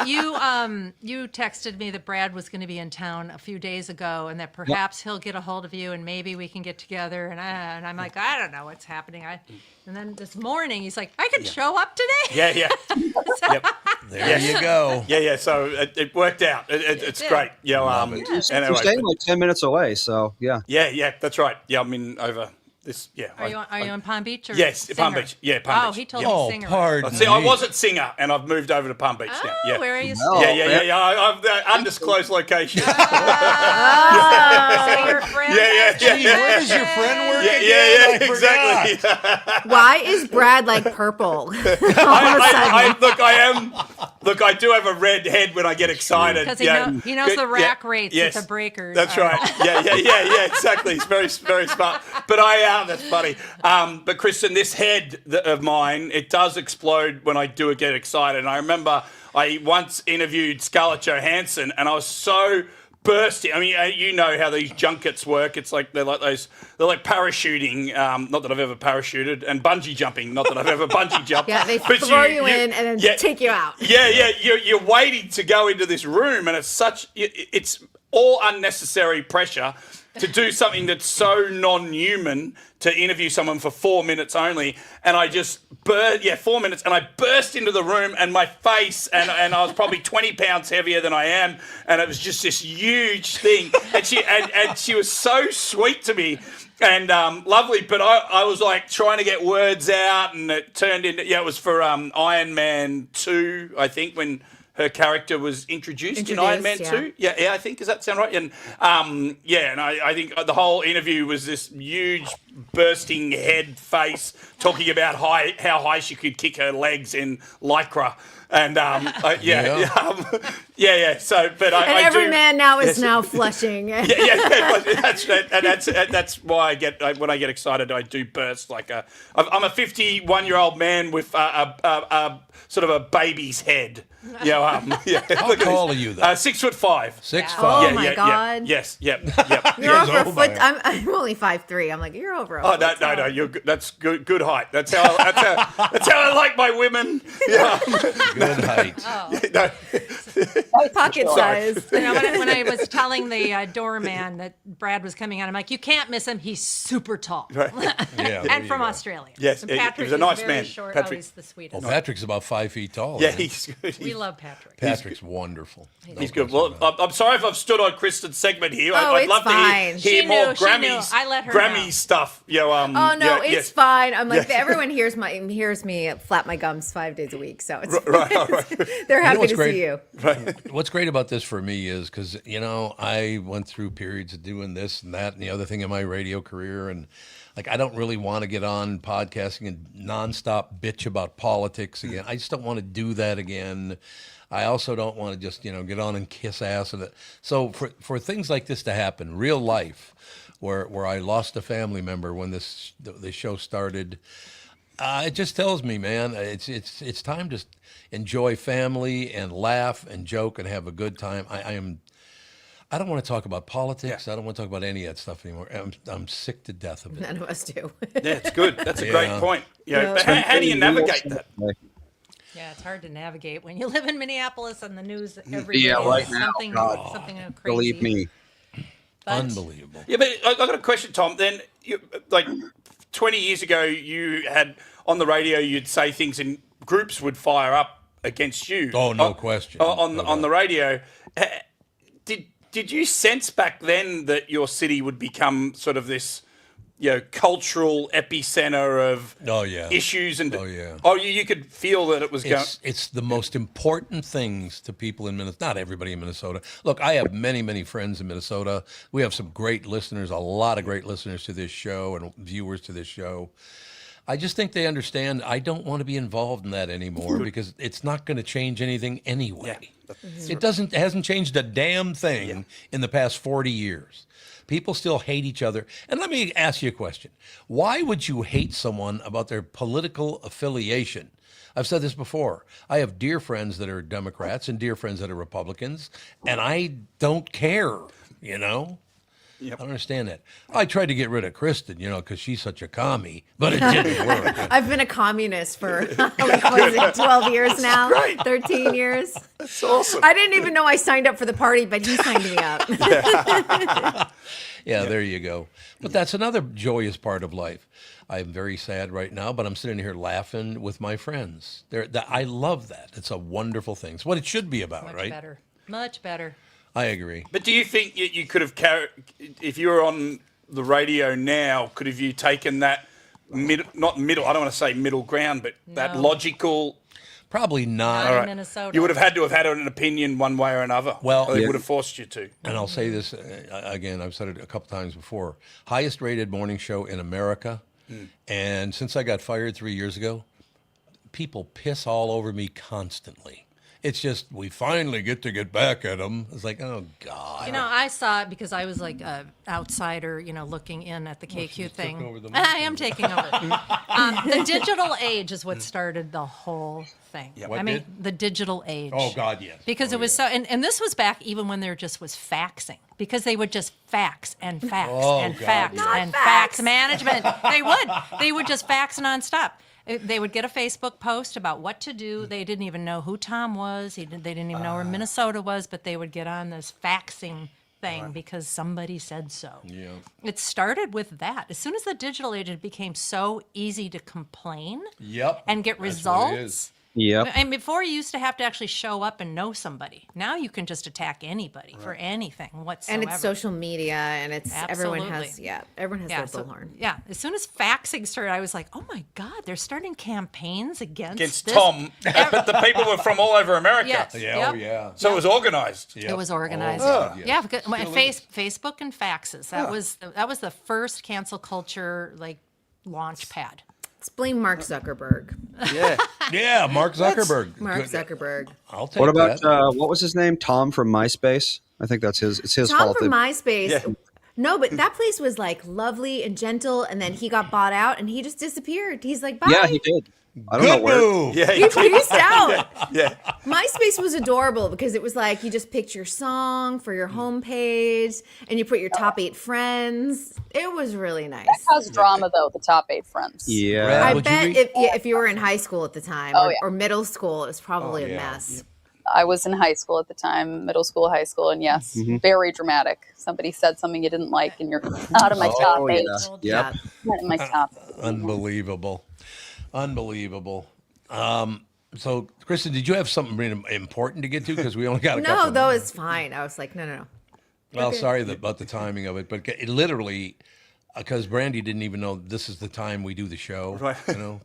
[SPEAKER 7] you texted me that Brad was going to be in town a few days ago, and that perhaps he'll get a hold of you, and maybe we can get together. And I'm like, I don't know what's happening. And then this morning, he's like, I can show up today.
[SPEAKER 6] Yeah. Yep.
[SPEAKER 1] There you go.
[SPEAKER 6] Yeah. So it worked out. It's great. Anyway.
[SPEAKER 4] We're staying like 10 minutes away, so yeah.
[SPEAKER 6] Yeah. That's right. Yeah, I'm in over this. Yeah.
[SPEAKER 7] Are you in Palm Beach? Or
[SPEAKER 6] Yes, Palm
[SPEAKER 7] Singer?
[SPEAKER 6] Beach. Yeah, Palm Beach.
[SPEAKER 7] Oh, he told
[SPEAKER 1] Oh,
[SPEAKER 7] me Singer.
[SPEAKER 1] pardon
[SPEAKER 6] See, I
[SPEAKER 1] me.
[SPEAKER 6] was at Singer, and I've moved over to Palm Beach now.
[SPEAKER 7] Oh,
[SPEAKER 6] Yeah.
[SPEAKER 7] where are you?
[SPEAKER 4] No.
[SPEAKER 6] Yeah. I've undisclosed location.
[SPEAKER 7] So your friend?
[SPEAKER 1] Gee, where does your friend work again?
[SPEAKER 6] Yeah,
[SPEAKER 1] I forgot.
[SPEAKER 6] exactly.
[SPEAKER 5] Why is Brad like purple?
[SPEAKER 6] Look, I do have a red head when I get excited.
[SPEAKER 7] Because
[SPEAKER 6] Yeah.
[SPEAKER 7] he knows the rack rates
[SPEAKER 6] Yes.
[SPEAKER 7] at the breakers.
[SPEAKER 6] That's right. Yeah, exactly. He's very, very smart. But that's funny. But Kristen, this head of mine, it does explode when I do get excited. And I remember I once interviewed Scarlett Johansson, and I was so bursting. I mean, you know how these junkets work. It's like they're like parachuting. Not that I've ever parachuted, and bungee jumping. Not that I've ever bungee jumped.
[SPEAKER 5] Yeah, they
[SPEAKER 6] But
[SPEAKER 5] throw you in and then take you out.
[SPEAKER 6] Yeah. You're waiting to go into this room, and it's all unnecessary pressure to do something that's so non-human, to interview someone for 4 minutes only. And I just 4 minutes, and I burst into the room, and my face, and I was probably 20 pounds heavier than I am, and it was just this huge thing. And she was so sweet to me and lovely, but I was like trying to get words out, and it turned into, it was for Iron Man 2, I think, when her character was introduced in Iron Man 2. Yeah, I think. Does that sound right? And and I think the whole interview was this huge bursting head face talking about how high she could kick her legs in Lycra. And So, but
[SPEAKER 5] And every man now is now flushing.
[SPEAKER 6] That's why I get when I get excited, I do burst like I'm a 51-year-old man with a sort of a baby's head.
[SPEAKER 1] How tall are you, though?
[SPEAKER 6] 6'5".
[SPEAKER 1] 6'5".
[SPEAKER 5] Oh my God.
[SPEAKER 6] Yes. Yep.
[SPEAKER 5] You're over a
[SPEAKER 1] over
[SPEAKER 5] foot.
[SPEAKER 1] it.
[SPEAKER 5] I'm only 5'3". I'm like, you're over a
[SPEAKER 6] Oh
[SPEAKER 5] foot.
[SPEAKER 6] no! You're good. That's good height. That's how I like my women. Yeah.
[SPEAKER 1] Good height.
[SPEAKER 5] Pocket size.
[SPEAKER 7] When I was telling the doorman that Brad was coming out, I'm like, you can't miss him. He's super tall.
[SPEAKER 6] Right.
[SPEAKER 1] Yeah, there
[SPEAKER 7] And
[SPEAKER 1] you
[SPEAKER 7] from
[SPEAKER 1] go.
[SPEAKER 7] Australia.
[SPEAKER 6] Yes,
[SPEAKER 7] And
[SPEAKER 6] he
[SPEAKER 7] Patrick
[SPEAKER 6] was a
[SPEAKER 7] is
[SPEAKER 6] nice
[SPEAKER 7] very
[SPEAKER 6] man.
[SPEAKER 7] short.
[SPEAKER 6] Patrick.
[SPEAKER 7] Oh, he's the sweetest.
[SPEAKER 1] Well, Patrick's about 5 feet tall.
[SPEAKER 6] Yeah,
[SPEAKER 1] isn't he?
[SPEAKER 6] he's good.
[SPEAKER 7] We love Patrick.
[SPEAKER 1] Patrick's wonderful.
[SPEAKER 6] He's good. Well, I'm sorry if I've stood on Kristen's segment here.
[SPEAKER 5] Oh,
[SPEAKER 6] I'd
[SPEAKER 5] it's
[SPEAKER 6] love
[SPEAKER 5] fine.
[SPEAKER 6] to
[SPEAKER 7] She
[SPEAKER 6] hear more
[SPEAKER 7] knew, she knew.
[SPEAKER 6] Grammys.
[SPEAKER 7] I let her
[SPEAKER 6] Grammy
[SPEAKER 7] know.
[SPEAKER 6] stuff.
[SPEAKER 5] Oh no,
[SPEAKER 6] yeah,
[SPEAKER 5] it's
[SPEAKER 6] yes.
[SPEAKER 5] fine. I'm like, everyone hears me flap my gums 5 days a week, so it's
[SPEAKER 6] Right.
[SPEAKER 5] they're happy
[SPEAKER 1] what's
[SPEAKER 5] to
[SPEAKER 1] great?
[SPEAKER 5] see you.
[SPEAKER 1] What's great about this for me is because, I went through periods of doing this and that and the other thing in my radio career. And like, I don't really want to get on podcasting and nonstop bitch about politics again. I just don't want to do that again. I also don't want to just, get on and kiss ass. So for things like this to happen, real life, where I lost a family member when the show started, it just tells me, man, it's time to enjoy family and laugh and joke and have a good time. I don't want to talk about politics. I don't want to talk about any of that stuff anymore. I'm sick to death of it.
[SPEAKER 5] None of us do.
[SPEAKER 6] Yeah, it's good. That's a great
[SPEAKER 1] Yeah.
[SPEAKER 6] point. But how do you navigate that?
[SPEAKER 7] Yeah, it's hard to navigate when you live in Minneapolis and the news every day.
[SPEAKER 4] Yeah, right
[SPEAKER 7] is
[SPEAKER 4] now,
[SPEAKER 7] something,
[SPEAKER 4] God.
[SPEAKER 7] something crazy.
[SPEAKER 4] Believe me.
[SPEAKER 7] But
[SPEAKER 1] Unbelievable.
[SPEAKER 6] Yeah, but I got a question, Tom. Then, like 20 years ago, you had on the radio, you'd say things and groups would fire up against you.
[SPEAKER 1] Oh, no question.
[SPEAKER 6] On the radio. Did you sense back then that your city would become sort of this, cultural epicenter of issues and you could feel that it was going.
[SPEAKER 1] It's the most important things to people in Minnesota. Not everybody in Minnesota. Look, I have many, many friends in Minnesota. We have some great listeners, a lot of great listeners to this show and viewers to this show. I just think they understand I don't want to be involved in that anymore because it's not going to change anything anyway. It hasn't changed a damn thing in the past 40 years. People still hate each other. And let me ask you a question. Why would you hate someone about their political affiliation? I've said this before. I have dear friends that are Democrats and dear friends that are Republicans, and I don't care, you know?
[SPEAKER 6] Yep.
[SPEAKER 1] I don't understand that. I tried to get rid of Kristen, you know, because she's such a commie, but it didn't work.
[SPEAKER 5] I've been a communist for like, what is it, 12 years now?
[SPEAKER 6] great.
[SPEAKER 5] 13 years.
[SPEAKER 6] That's awesome.
[SPEAKER 5] I didn't even know I signed up for the party, but he signed me up.
[SPEAKER 1] Yeah, there you go. But that's another joyous part of life. I'm very sad right now, but I'm sitting here laughing with my friends. I love that. It's a wonderful thing. It's what it should be about,
[SPEAKER 7] Much
[SPEAKER 1] right?
[SPEAKER 7] better. Much better.
[SPEAKER 1] I agree.
[SPEAKER 6] But do you think you could have carried, if you were on the radio now, could have you taken that not middle, I don't want to say middle ground, but that
[SPEAKER 7] No.
[SPEAKER 6] logical?
[SPEAKER 1] Probably not.
[SPEAKER 7] Not in
[SPEAKER 6] right.
[SPEAKER 7] Minnesota.
[SPEAKER 6] You would have had to have had an opinion one way or another.
[SPEAKER 1] Well,
[SPEAKER 6] or they
[SPEAKER 1] yeah.
[SPEAKER 6] would have forced you to.
[SPEAKER 1] And I'll say this again, I've said it a couple times before. Highest rated morning show in America. And since I got fired 3 years ago, people piss all over me constantly. It's just, we finally get back at them. It's like, oh, God.
[SPEAKER 7] You know, I saw it because I was like an outsider, you know, looking in at the KQ thing.
[SPEAKER 1] over the
[SPEAKER 7] I am taking over. The digital age is what started the whole thing.
[SPEAKER 1] What
[SPEAKER 7] I mean,
[SPEAKER 1] did?
[SPEAKER 7] the digital age.
[SPEAKER 1] Oh, God, yes.
[SPEAKER 7] Because
[SPEAKER 1] Oh,
[SPEAKER 7] it was
[SPEAKER 1] yeah.
[SPEAKER 7] so, and this was back even when there just was faxing, because they would just fax and fax
[SPEAKER 1] Oh,
[SPEAKER 7] and
[SPEAKER 1] God,
[SPEAKER 7] fax
[SPEAKER 1] yeah.
[SPEAKER 7] and fax management. They would just fax nonstop. They would get a Facebook post about what to do. They didn't even know who Tom was. They didn't even know where Minnesota was, but they would get on this faxing thing because somebody said so.
[SPEAKER 1] Yeah.
[SPEAKER 7] It started with that. As soon as the digital age, it became so easy to complain
[SPEAKER 1] Yep.
[SPEAKER 7] and get
[SPEAKER 1] That's what it is.
[SPEAKER 7] results.
[SPEAKER 4] Yep.
[SPEAKER 7] And before you used to have to actually show up and know somebody. Now you can just attack anybody for anything whatsoever.
[SPEAKER 5] And it's social media, and it's everyone has
[SPEAKER 7] Absolutely.
[SPEAKER 5] everyone has their
[SPEAKER 7] so,
[SPEAKER 5] bullhorn.
[SPEAKER 7] yeah. As soon as faxing started, I was like, "Oh my God, they're starting campaigns against this.
[SPEAKER 6] Tom, but the people were from all over America.
[SPEAKER 7] Yes.
[SPEAKER 1] Yeah, oh,
[SPEAKER 7] Yep.
[SPEAKER 1] yeah.
[SPEAKER 6] So it was organised.
[SPEAKER 1] Yep.
[SPEAKER 7] It was organized.
[SPEAKER 1] Oh, God,
[SPEAKER 7] Yeah, because Facebook and faxes. That was the first cancel culture like launch pad.
[SPEAKER 5] Let's blame Mark Zuckerberg.
[SPEAKER 6] Yeah.
[SPEAKER 1] Yeah, Mark Zuckerberg.
[SPEAKER 5] Mark
[SPEAKER 1] Good.
[SPEAKER 5] Zuckerberg.
[SPEAKER 1] I'll take
[SPEAKER 4] What about
[SPEAKER 1] that.
[SPEAKER 4] what was his name? Tom from MySpace. I think that's his. It's his
[SPEAKER 5] Tom
[SPEAKER 4] fault.
[SPEAKER 5] from
[SPEAKER 4] that-
[SPEAKER 5] MySpace.
[SPEAKER 6] Yeah.
[SPEAKER 5] No, but that place was like lovely and gentle, and then he got bought out, and he just disappeared. He's like, bye.
[SPEAKER 4] Yeah, he did. I don't know
[SPEAKER 1] Good
[SPEAKER 4] where.
[SPEAKER 1] move.
[SPEAKER 6] Yeah.
[SPEAKER 5] He peaced out.
[SPEAKER 6] Yeah.
[SPEAKER 5] MySpace was adorable because it was like you just picked your song for your homepage and you put your top 8 friends. It was really nice.
[SPEAKER 3] Cause drama though, the top 8 friends.
[SPEAKER 4] Yeah.
[SPEAKER 1] Brad,
[SPEAKER 5] I
[SPEAKER 1] would you
[SPEAKER 5] bet
[SPEAKER 1] read-
[SPEAKER 5] if you were in high school at the time
[SPEAKER 3] Oh, yeah.
[SPEAKER 5] or middle school, it was probably
[SPEAKER 1] Oh,
[SPEAKER 5] a
[SPEAKER 1] yeah.
[SPEAKER 5] mess.
[SPEAKER 3] I was in high school at the time, middle school, high school, and yes, very dramatic. Somebody said something you didn't like, and you're out of my top
[SPEAKER 4] Oh,
[SPEAKER 3] 8.
[SPEAKER 4] yeah. Yep.
[SPEAKER 3] Not in my top 8.
[SPEAKER 1] Unbelievable. Unbelievable. So, Kristen, did you have something really important to get to? Because we only got a couple.
[SPEAKER 5] No, though, it's fine. I was like, no.
[SPEAKER 1] Well, sorry about the timing of it, but it literally, because Brandy didn't even know this is the time we do the show.
[SPEAKER 6] Right.
[SPEAKER 1] You know,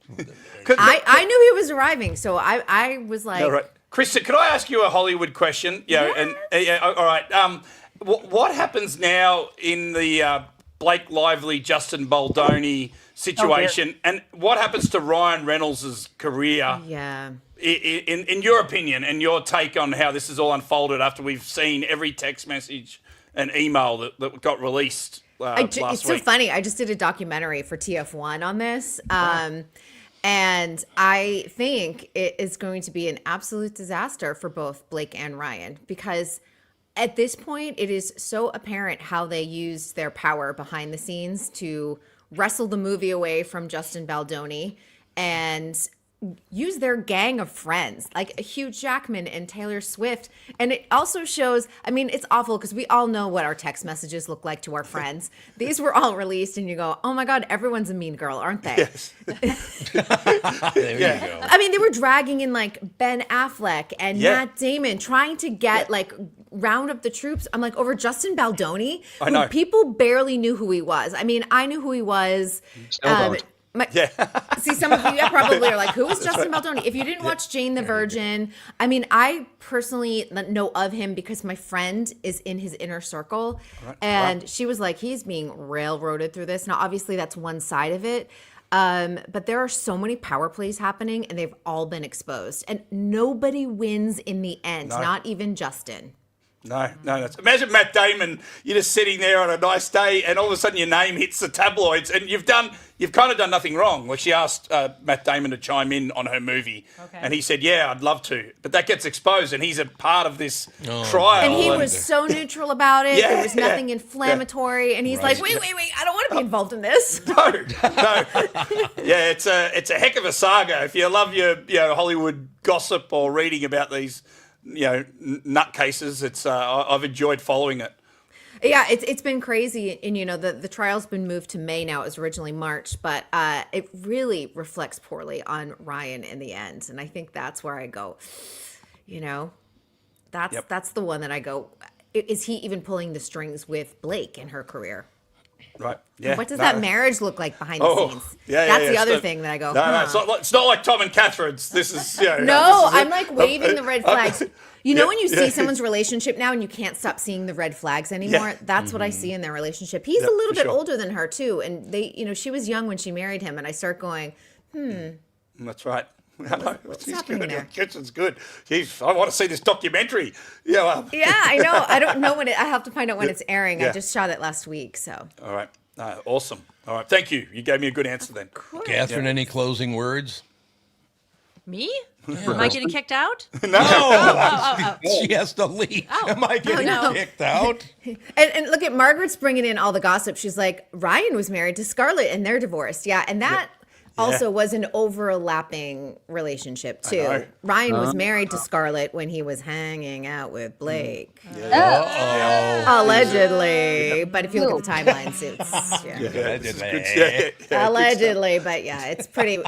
[SPEAKER 5] I knew he was arriving, so I was like,
[SPEAKER 6] All right. Kristen, could I ask you a Hollywood question? Yeah. And all right. What happens now in the Blake Lively, Justin Baldoni situation, and what happens to Ryan Reynolds' career?
[SPEAKER 5] yeah.
[SPEAKER 6] In your opinion and your take on how this is all unfolded after we've seen every text message and email that got released last
[SPEAKER 5] It's so
[SPEAKER 6] week?
[SPEAKER 5] funny. I just did a documentary for TF1 on this. And I think it is going to be an absolute disaster for both Blake and Ryan because at this point, it is so apparent how they used their power behind the scenes to wrestle the movie away from Justin Baldoni and use their gang of friends like Hugh Jackman and Taylor Swift. And it also shows, I mean, it's awful because we all know what our text messages look like to our friends. These were all released and you go, oh my God, everyone's a mean girl, aren't they?
[SPEAKER 6] Yes.
[SPEAKER 1] there you go.
[SPEAKER 5] I mean, they were dragging in like Ben Affleck and
[SPEAKER 6] Yeah.
[SPEAKER 5] Matt Damon trying to get like round up the troops. I'm like over Justin Baldoni,
[SPEAKER 6] I know.
[SPEAKER 5] who people barely knew who he was. I mean, I knew who he was.
[SPEAKER 4] Still don't.
[SPEAKER 5] See, some of you probably are like, who is Justin Baldoni? If you didn't watch Jane the Virgin, I mean, I personally know of him because my friend is in his inner circle. And she was like, he's being railroaded through this. Now, obviously, that's one side of it. But there are so many power plays happening and they've all been exposed. And nobody wins in the end, not even Justin.
[SPEAKER 6] No. Imagine Matt Damon. You're just sitting there on a nice day, and all of a sudden your name hits the tabloids, and you've kind of done nothing wrong. Like she asked Matt Damon to chime in on her movie, and he said, "Yeah, I'd love to," but that gets exposed, and he's a part of this trial.
[SPEAKER 5] And he was so neutral about it.
[SPEAKER 6] Yeah,
[SPEAKER 5] there was nothing inflammatory, and he's like, "Wait! I don't want to be involved in this."
[SPEAKER 6] No. Yeah, it's a heck of a saga. If you love your Hollywood gossip or reading about these nutcases, it's I've enjoyed following it.
[SPEAKER 5] Yeah, it's been crazy, and the trial's been moved to May now. It was originally March, but it really reflects poorly on Ryan in the end, and I think that's where I go. That's the one that I go. Is he even pulling the strings with Blake in her career?
[SPEAKER 6] Right. Yeah.
[SPEAKER 5] What does that marriage look like behind the scenes? That's the other thing that I go.
[SPEAKER 6] It's not like Tom and Catherine's. This is
[SPEAKER 5] No, I'm like waving the red flags. When you see someone's relationship now and you can't stop seeing the red flags anymore, that's what I see in their relationship. He's a little bit older than her too, and she was young when she married him, and I start going,
[SPEAKER 6] That's right.
[SPEAKER 5] What's happening there?
[SPEAKER 6] Kitchen's good. Jeez, I want to see this documentary.
[SPEAKER 5] Yeah, I know. I don't know when I have to find out when it's airing. I just shot it last week, so.
[SPEAKER 6] All right. Awesome. All right. Thank you. You gave me a good answer then.
[SPEAKER 1] Catherine, any closing words?
[SPEAKER 7] Me? Am I getting kicked out?
[SPEAKER 6] No.
[SPEAKER 1] She has to leave. Am I getting kicked out?
[SPEAKER 5] And look at Margaret's bringing in all the gossip. She's like, Ryan was married to Scarlett and they're divorced. Yeah, and that also was an overlapping relationship too. Ryan was married to Scarlett when he was hanging out with Blake. Allegedly. But if you look at the timelines, it's allegedly. But it's pretty.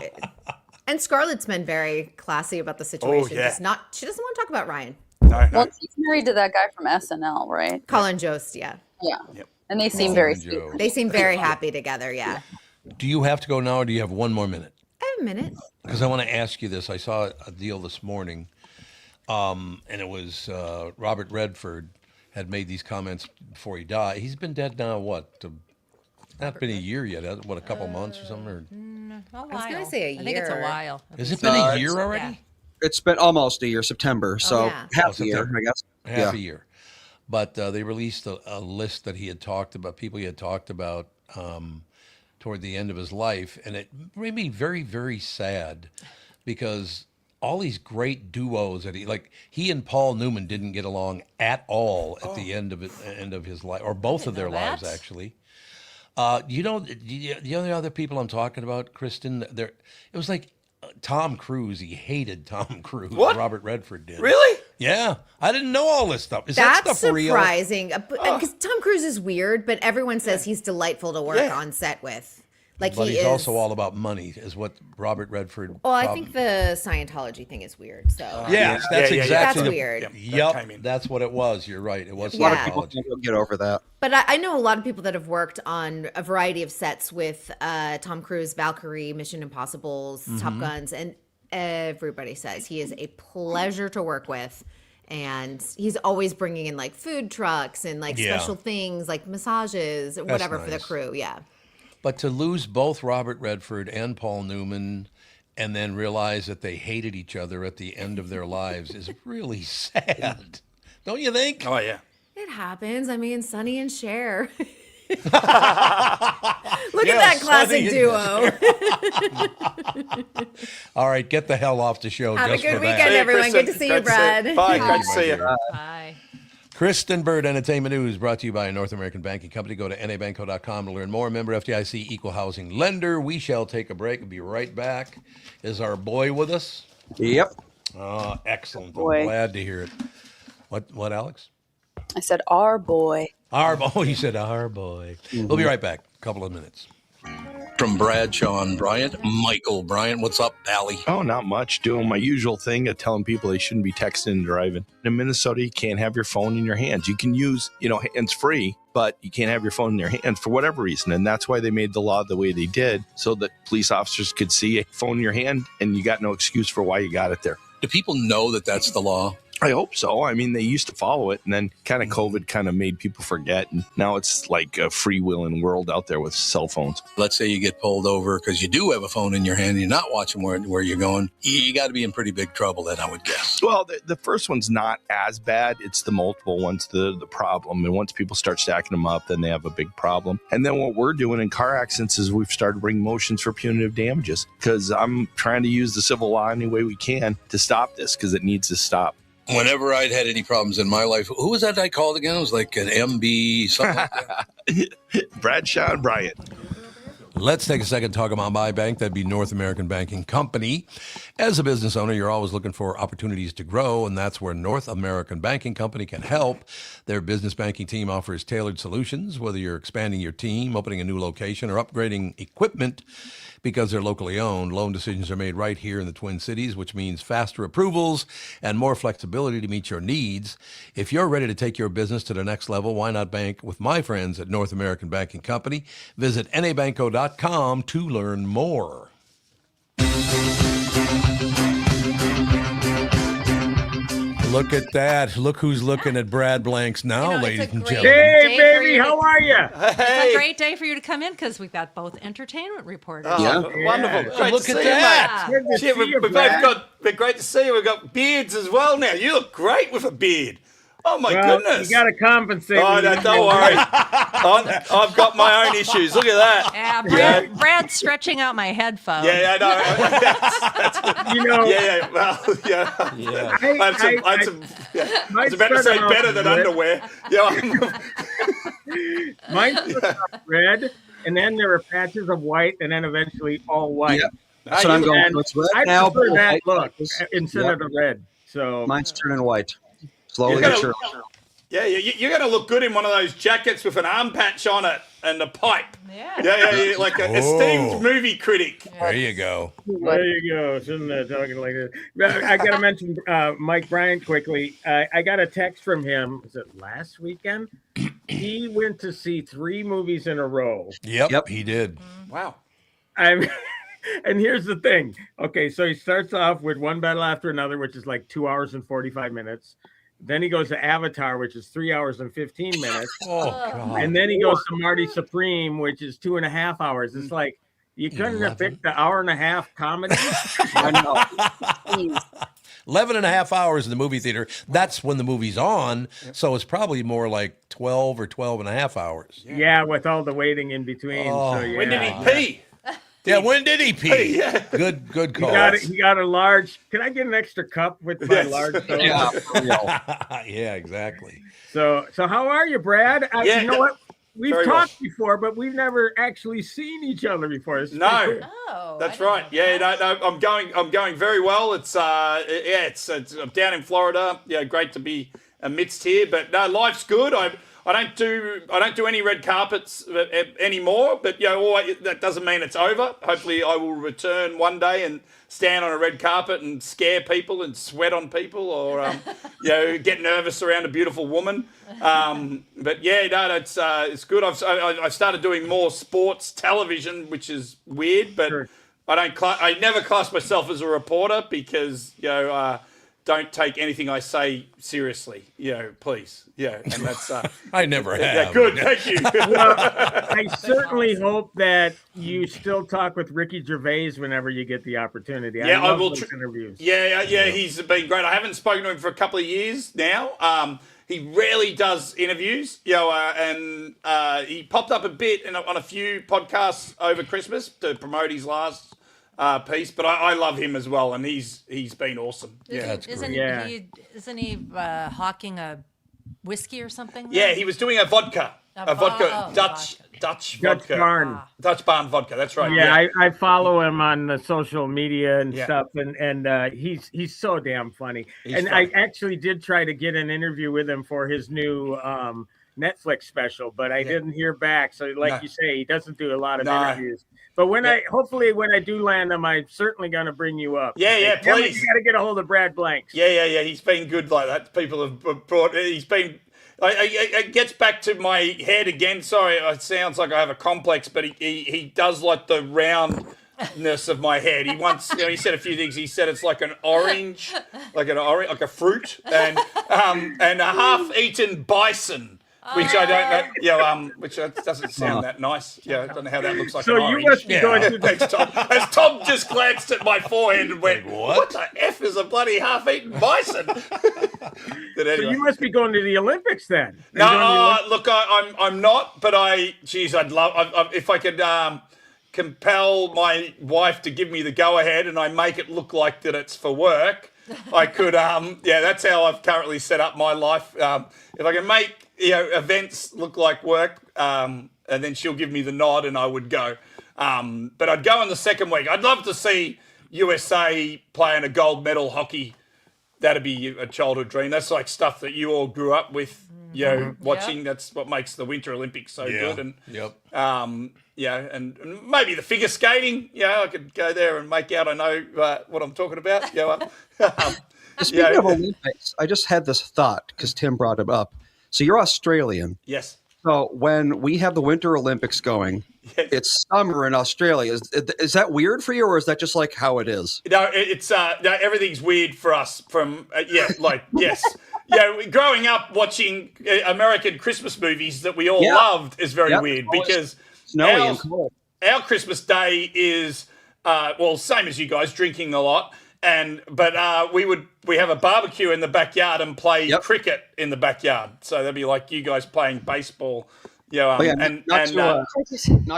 [SPEAKER 5] And Scarlett's been very classy about the situation. She doesn't want to talk about Ryan.
[SPEAKER 6] No.
[SPEAKER 3] Well, she's married to that guy from SNL, right?
[SPEAKER 5] Colin Jost, yeah.
[SPEAKER 3] Yep. And they seem very sweet.
[SPEAKER 5] They seem very happy together, yeah.
[SPEAKER 1] Do you have to go now, or do you have one more minute?
[SPEAKER 5] I have a minute.
[SPEAKER 1] Because I want to ask you this. I saw a deal this morning, and it was Robert Redford had made these comments before he died. He's been dead now, not been a year yet, a couple months or something? Or?
[SPEAKER 7] A while.
[SPEAKER 5] I was going to say a year.
[SPEAKER 7] I think it's a while.
[SPEAKER 1] Has it been a year already?
[SPEAKER 7] Yeah.
[SPEAKER 4] It's been almost a year, September. So half a year, I guess.
[SPEAKER 1] Half a year. But they released a list that he had talked about, people he had talked about toward the end of his life. And it made me very, very sad because all these great duos that he and Paul Newman didn't get along at all at the end of his life, or both of their lives, actually. The only other people I'm talking about, Kristen, it was like Tom Cruise. He hated Tom Cruise.
[SPEAKER 6] What?
[SPEAKER 1] Robert Redford did.
[SPEAKER 6] Really?
[SPEAKER 1] Yeah. I didn't know all this stuff. Is that
[SPEAKER 5] That's
[SPEAKER 1] stuff real?
[SPEAKER 5] surprising. Because Tom Cruise is weird, but everyone says he's delightful to work on set with.
[SPEAKER 1] But he's also all about money, is what Robert Redford.
[SPEAKER 5] Well, I think the Scientology thing is weird. So
[SPEAKER 1] that's exactly.
[SPEAKER 5] That's weird.
[SPEAKER 1] That's what it was. You're right. It was
[SPEAKER 4] A lot of people
[SPEAKER 1] Scientology.
[SPEAKER 4] can't get over that.
[SPEAKER 5] But I know a lot of people that have worked on a variety of sets with Tom Cruise, Valkyrie, Mission Impossibles, Top Guns, and everybody says he is a pleasure to work with. And he's always bringing in like food trucks and like special things like massages or whatever for the crew. Yeah.
[SPEAKER 1] But to lose both Robert Redford and Paul Newman and then realize that they hated each other at the end of their lives is really sad. Don't you think?
[SPEAKER 6] Oh, yeah.
[SPEAKER 5] It happens. I mean, Sonny and Cher. Look at that classic duo.
[SPEAKER 1] All right, get the hell off the show.
[SPEAKER 5] Have
[SPEAKER 1] just
[SPEAKER 5] a good
[SPEAKER 1] for
[SPEAKER 5] weekend,
[SPEAKER 1] that.
[SPEAKER 5] everyone. Good to see you, Brad.
[SPEAKER 6] Bye. Great to see you.
[SPEAKER 7] Bye.
[SPEAKER 1] Kristen Bird Entertainment News brought to you by North American Banking Company. Go to nabanco.com to learn more. Member FDIC, equal housing lender. We shall take a break. We'll be right back. Is our boy with us?
[SPEAKER 4] Yep.
[SPEAKER 1] Oh, excellent.
[SPEAKER 3] Boy.
[SPEAKER 1] I'm glad to hear it. What, Alex?
[SPEAKER 3] I said, our boy.
[SPEAKER 1] Our boy. Oh, you said our boy. We'll be right back. A couple of minutes. From Bradshaw and Bryant, Michael Bryant. What's up, Allie?
[SPEAKER 8] Oh, not much. Doing my usual thing of telling people they shouldn't be texting and driving. In Minnesota, you can't have your phone in your hands. You can use, hands-free, but you can't have your phone in your hands for whatever reason. And that's why they made the law the way they did, so that police officers could see a phone in your hand and you got no excuse for why you got it there.
[SPEAKER 1] Do people know that that's the law?
[SPEAKER 8] I hope so. I mean, they used to follow it, and then kind of COVID kind of made people forget. And now it's like a freewheeling world out there with cell phones.
[SPEAKER 1] Let's say you get pulled over because you do have a phone in your hand and you're not watching where you're going. You got to be in pretty big trouble then, I would guess.
[SPEAKER 8] Well, the first one's not as bad. It's the multiple ones, the problem. And once people start stacking them up, then they have a big problem. And then what we're doing in car accidents is we've started bringing motions for punitive damages, because I'm trying to use the civil law any way we can to stop this, because it needs to stop.
[SPEAKER 1] Whenever I'd had any problems in my life, who was that I called again? It was like an MB, something like that.
[SPEAKER 8] Bradshaw and Bryant.
[SPEAKER 1] Let's take a second to talk about my bank. That'd be North American Banking Company. As a business owner, you're always looking for opportunities to grow, and that's where North American Banking Company can help. Their business banking team offers tailored solutions, whether you're expanding your team, opening a new location, or upgrading equipment. Because they're locally owned, loan decisions are made right here in the Twin Cities, which means faster approvals and more flexibility to meet your needs. If you're ready to take your business to the next level, why not bank with my friends at North American Banking Company? Visit nabanco.com to learn more. Look at that. Look who's looking at Brad Blanks now,
[SPEAKER 7] You know,
[SPEAKER 1] ladies
[SPEAKER 7] it's a
[SPEAKER 1] and
[SPEAKER 7] great
[SPEAKER 1] gentlemen.
[SPEAKER 7] day
[SPEAKER 9] Hey,
[SPEAKER 7] for
[SPEAKER 9] baby,
[SPEAKER 7] you to-
[SPEAKER 9] how are you?
[SPEAKER 7] It's a great day for you to come in because we've got both entertainment reporters.
[SPEAKER 4] Yeah.
[SPEAKER 6] Wonderful. Great
[SPEAKER 1] Look
[SPEAKER 6] to
[SPEAKER 1] at
[SPEAKER 6] see you,
[SPEAKER 1] that.
[SPEAKER 6] mate.
[SPEAKER 9] Good to
[SPEAKER 6] Shit,
[SPEAKER 9] see
[SPEAKER 6] we've
[SPEAKER 9] you,
[SPEAKER 6] both
[SPEAKER 9] Brad.
[SPEAKER 6] got great to see you. We've got beards as well now. You look great with a beard. Oh my
[SPEAKER 9] Well,
[SPEAKER 6] goodness.
[SPEAKER 9] you got to compensate.
[SPEAKER 6] Oh,
[SPEAKER 9] me.
[SPEAKER 6] no, don't worry. I've got my own issues. Look at that.
[SPEAKER 7] Yeah, Brad's stretching out my headphones.
[SPEAKER 6] Yeah, I know.
[SPEAKER 9] You know,
[SPEAKER 6] Yeah. Well, yeah. I was about to say better than underwear. Yeah.
[SPEAKER 9] Mine started off red, and then there were patches of white, and then eventually all white.
[SPEAKER 4] Yeah. That's what I'm going
[SPEAKER 9] And
[SPEAKER 4] for. It's red
[SPEAKER 9] I
[SPEAKER 4] now.
[SPEAKER 9] prefer
[SPEAKER 4] but
[SPEAKER 9] that
[SPEAKER 4] white
[SPEAKER 9] look
[SPEAKER 4] patches.
[SPEAKER 9] instead
[SPEAKER 4] Yep.
[SPEAKER 9] of the red. So
[SPEAKER 4] Mine's turning white. Slowly
[SPEAKER 6] You're
[SPEAKER 4] but
[SPEAKER 6] gonna-
[SPEAKER 4] surely.
[SPEAKER 6] Yeah, you're going to look good in one of those jackets with an arm patch on it and a pipe.
[SPEAKER 7] Yeah.
[SPEAKER 6] Yeah, like an esteemed movie critic.
[SPEAKER 1] There you go.
[SPEAKER 9] there you go. Shouldn't have talking like this. I got to mention Mike Bryant quickly. I got a text from him. Was it last weekend? He went to see 3 movies in a row.
[SPEAKER 1] Yep, he did.
[SPEAKER 6] Wow.
[SPEAKER 9] And here's the thing. Okay, so he starts off with One Battle After Another, which is like 2 hours and 45 minutes. Then he goes to Avatar, which is 3 hours and 15 minutes.
[SPEAKER 1] Oh, God.
[SPEAKER 9] And then he goes to Marty Supreme, which is 2.5 hours. It's like you couldn't have picked the hour and a half comedy.
[SPEAKER 4] I know.
[SPEAKER 1] 11 and a half hours in the movie theater. That's when the movie's on. So it's probably more like 12 or 12 and a half hours.
[SPEAKER 9] Yeah, with all the waiting in between.
[SPEAKER 1] Oh.
[SPEAKER 9] So, yeah.
[SPEAKER 6] When did he pee?
[SPEAKER 1] Yeah, when did he pee?
[SPEAKER 6] Yeah.
[SPEAKER 1] Good
[SPEAKER 9] He
[SPEAKER 1] call.
[SPEAKER 9] got a large. Can I get an extra cup with my
[SPEAKER 6] Yes.
[SPEAKER 9] large soda?
[SPEAKER 4] Yeah, for real.
[SPEAKER 1] Yeah, exactly.
[SPEAKER 9] So how are you, Brad?
[SPEAKER 6] Yeah,
[SPEAKER 9] You know what? We've
[SPEAKER 6] very
[SPEAKER 9] talked before, but we've never actually seen each other before. This is
[SPEAKER 6] No.
[SPEAKER 9] pretty cool.
[SPEAKER 7] Oh,
[SPEAKER 6] That's
[SPEAKER 7] I didn't
[SPEAKER 6] right.
[SPEAKER 7] know
[SPEAKER 6] Yeah,
[SPEAKER 7] that.
[SPEAKER 6] no, I'm going very well. It's I'm down in Florida. Yeah, great to be amidst here. But no, life's good. I don't do any red carpets anymore. But that doesn't mean it's over. Hopefully, I will return one day and stand on a red carpet and scare people and sweat on people, or get nervous around a beautiful woman. But yeah, no, it's good. I've started doing more sports television, which is weird, but
[SPEAKER 9] Sure.
[SPEAKER 6] I never class myself as a reporter because don't take anything I say seriously. Please. Yeah, and that's
[SPEAKER 1] I never have.
[SPEAKER 6] yeah, good. Thank you.
[SPEAKER 9] Well, I certainly hope that you still talk with Ricky Gervais whenever you get the opportunity.
[SPEAKER 6] Yeah, I
[SPEAKER 9] love
[SPEAKER 6] will
[SPEAKER 9] those interviews.
[SPEAKER 6] Yeah, he's been great. I haven't spoken to him for a couple of years now. He rarely does interviews, and he popped up a bit on a few podcasts over Christmas to promote his last piece. But I love him as well, and he's been awesome. Yeah,
[SPEAKER 1] That's
[SPEAKER 7] Isn't
[SPEAKER 1] great.
[SPEAKER 7] isn't he hawking a whiskey or something?
[SPEAKER 6] yeah. He was doing a vodka, Dutch vodka,
[SPEAKER 9] Barn.
[SPEAKER 6] Dutch Barn vodka. That's right.
[SPEAKER 9] Yeah, I follow him on the social media and
[SPEAKER 6] Yeah.
[SPEAKER 9] stuff, and he's so damn funny.
[SPEAKER 6] He's
[SPEAKER 9] and
[SPEAKER 6] funny.
[SPEAKER 9] I actually did try to get an interview with him for his new Netflix special, but I didn't hear back. So, like
[SPEAKER 6] No.
[SPEAKER 9] you say, he doesn't do a lot of
[SPEAKER 6] No.
[SPEAKER 9] interviews. But when hopefully when I do land him, I'm certainly going to bring you up.
[SPEAKER 6] Yeah,
[SPEAKER 9] Damn it,
[SPEAKER 6] please.
[SPEAKER 9] you got to get a hold of Brad Blanks.
[SPEAKER 6] Yeah. He's been good like that. People have brought. He's been. It gets back to my head again. Sorry, it sounds like I have a complex, but he does like the round of my head. He once, he said a few things. He said it's like an orange, like a fruit, and a half-eaten bison. Which I don't know, which doesn't sound that nice. Yeah, I don't know how that looks like
[SPEAKER 9] So
[SPEAKER 6] an
[SPEAKER 9] you
[SPEAKER 6] orange.
[SPEAKER 9] must be going through
[SPEAKER 6] Thanks, Tom. As Tom just glanced at my forehead and went, "What the f is a bloody half-eaten bison?" But
[SPEAKER 9] So
[SPEAKER 6] anyway.
[SPEAKER 9] you must be going to the Olympics then.
[SPEAKER 6] No, look, I'm not, but I'd love if I could compel my wife to give me the go-ahead and I make it look like that it's for work. I could, that's how I've currently set up my life. If I can make events look like work, and then she'll give me the nod, and I would go. But I'd go in the second week. I'd love to see USA playing a gold medal hockey. That'd be a childhood dream. That's like stuff that you all grew up with, watching. Yep. That's what makes the Winter Olympics so good. And and maybe the figure skating. I could go there and make out I know what I'm talking about.
[SPEAKER 4] Speaking of Olympics, I just had this thought because Tim brought it up. So you're Australian.
[SPEAKER 6] Yes.
[SPEAKER 4] So when we have the Winter Olympics going, it's summer in Australia. Is that weird for you, or is that just like how it is?
[SPEAKER 6] No, it's everything's weird for us. Yes. Growing up watching American Christmas movies that we all loved is very weird because
[SPEAKER 4] snowy and cold.
[SPEAKER 6] Our Christmas Day is same as you guys, drinking a lot. But we have a barbecue in the backyard and play cricket in the backyard. So that'd be like you guys playing baseball. Not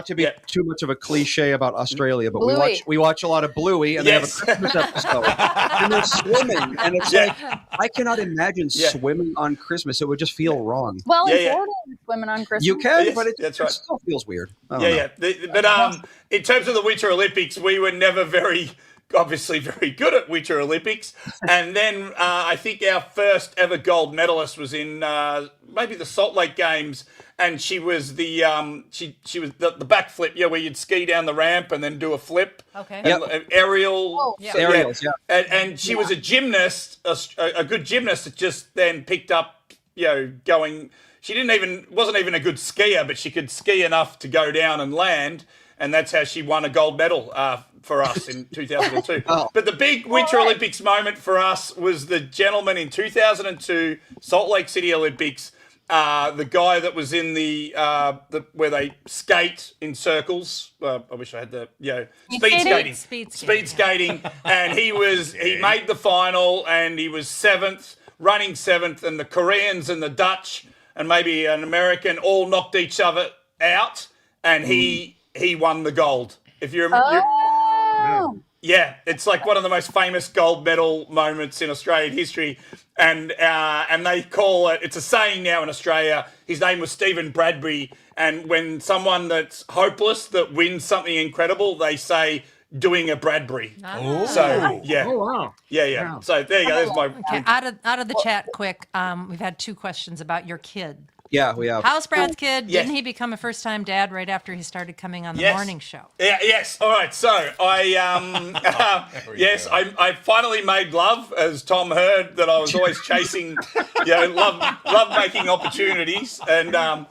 [SPEAKER 6] to be too much of a cliche about Australia, but we watch a lot of Bluey, and they have a Christmas episode, and they're swimming, and it's like I cannot imagine swimming on Christmas. It would just feel wrong.
[SPEAKER 3] Well, in Florida, swimming on Christmas,
[SPEAKER 4] you can, but it still feels weird.
[SPEAKER 6] But in terms of the Winter Olympics, we were never obviously very good at Winter Olympics. And then I think our first ever gold medalist was in maybe the Salt Lake Games, and she was the she was the backflip, where you'd ski down the ramp and then do a flip.
[SPEAKER 7] Okay.
[SPEAKER 6] And, airials, and she was a gymnast, a good gymnast that just then picked up, going. She wasn't even a good skier, but she could ski enough to go down and land, and that's how she won a gold medal for us in 2002. But the big Winter Olympics moment for us was the gentleman in 2002 Salt Lake City Olympics, the guy that was in the where they skate in circles. I wish I had the speed skating, and he made the final, and he was running seventh, and the Koreans and the Dutch and maybe an American all knocked each other out, and he won the gold. If you remember. It's like one of the most famous gold medal moments in Australian history, and they call it. It's a saying now in Australia. His name was Stephen Bradbury, and when someone that's hopeless that wins something incredible, they say doing a Bradbury.
[SPEAKER 7] Oh.
[SPEAKER 6] So
[SPEAKER 9] Oh wow.
[SPEAKER 6] Wow. So there you go. There's my.
[SPEAKER 7] Okay, out of the chat, quick. We've had two questions about your kid.
[SPEAKER 4] Yeah, we have.
[SPEAKER 7] How's Brad's kid?
[SPEAKER 6] Yes.
[SPEAKER 7] Didn't he become a first-time dad right after he started coming on the morning show?
[SPEAKER 6] Yes. All right. So I finally made love, as Tom heard that I was always chasing, love making opportunities, and and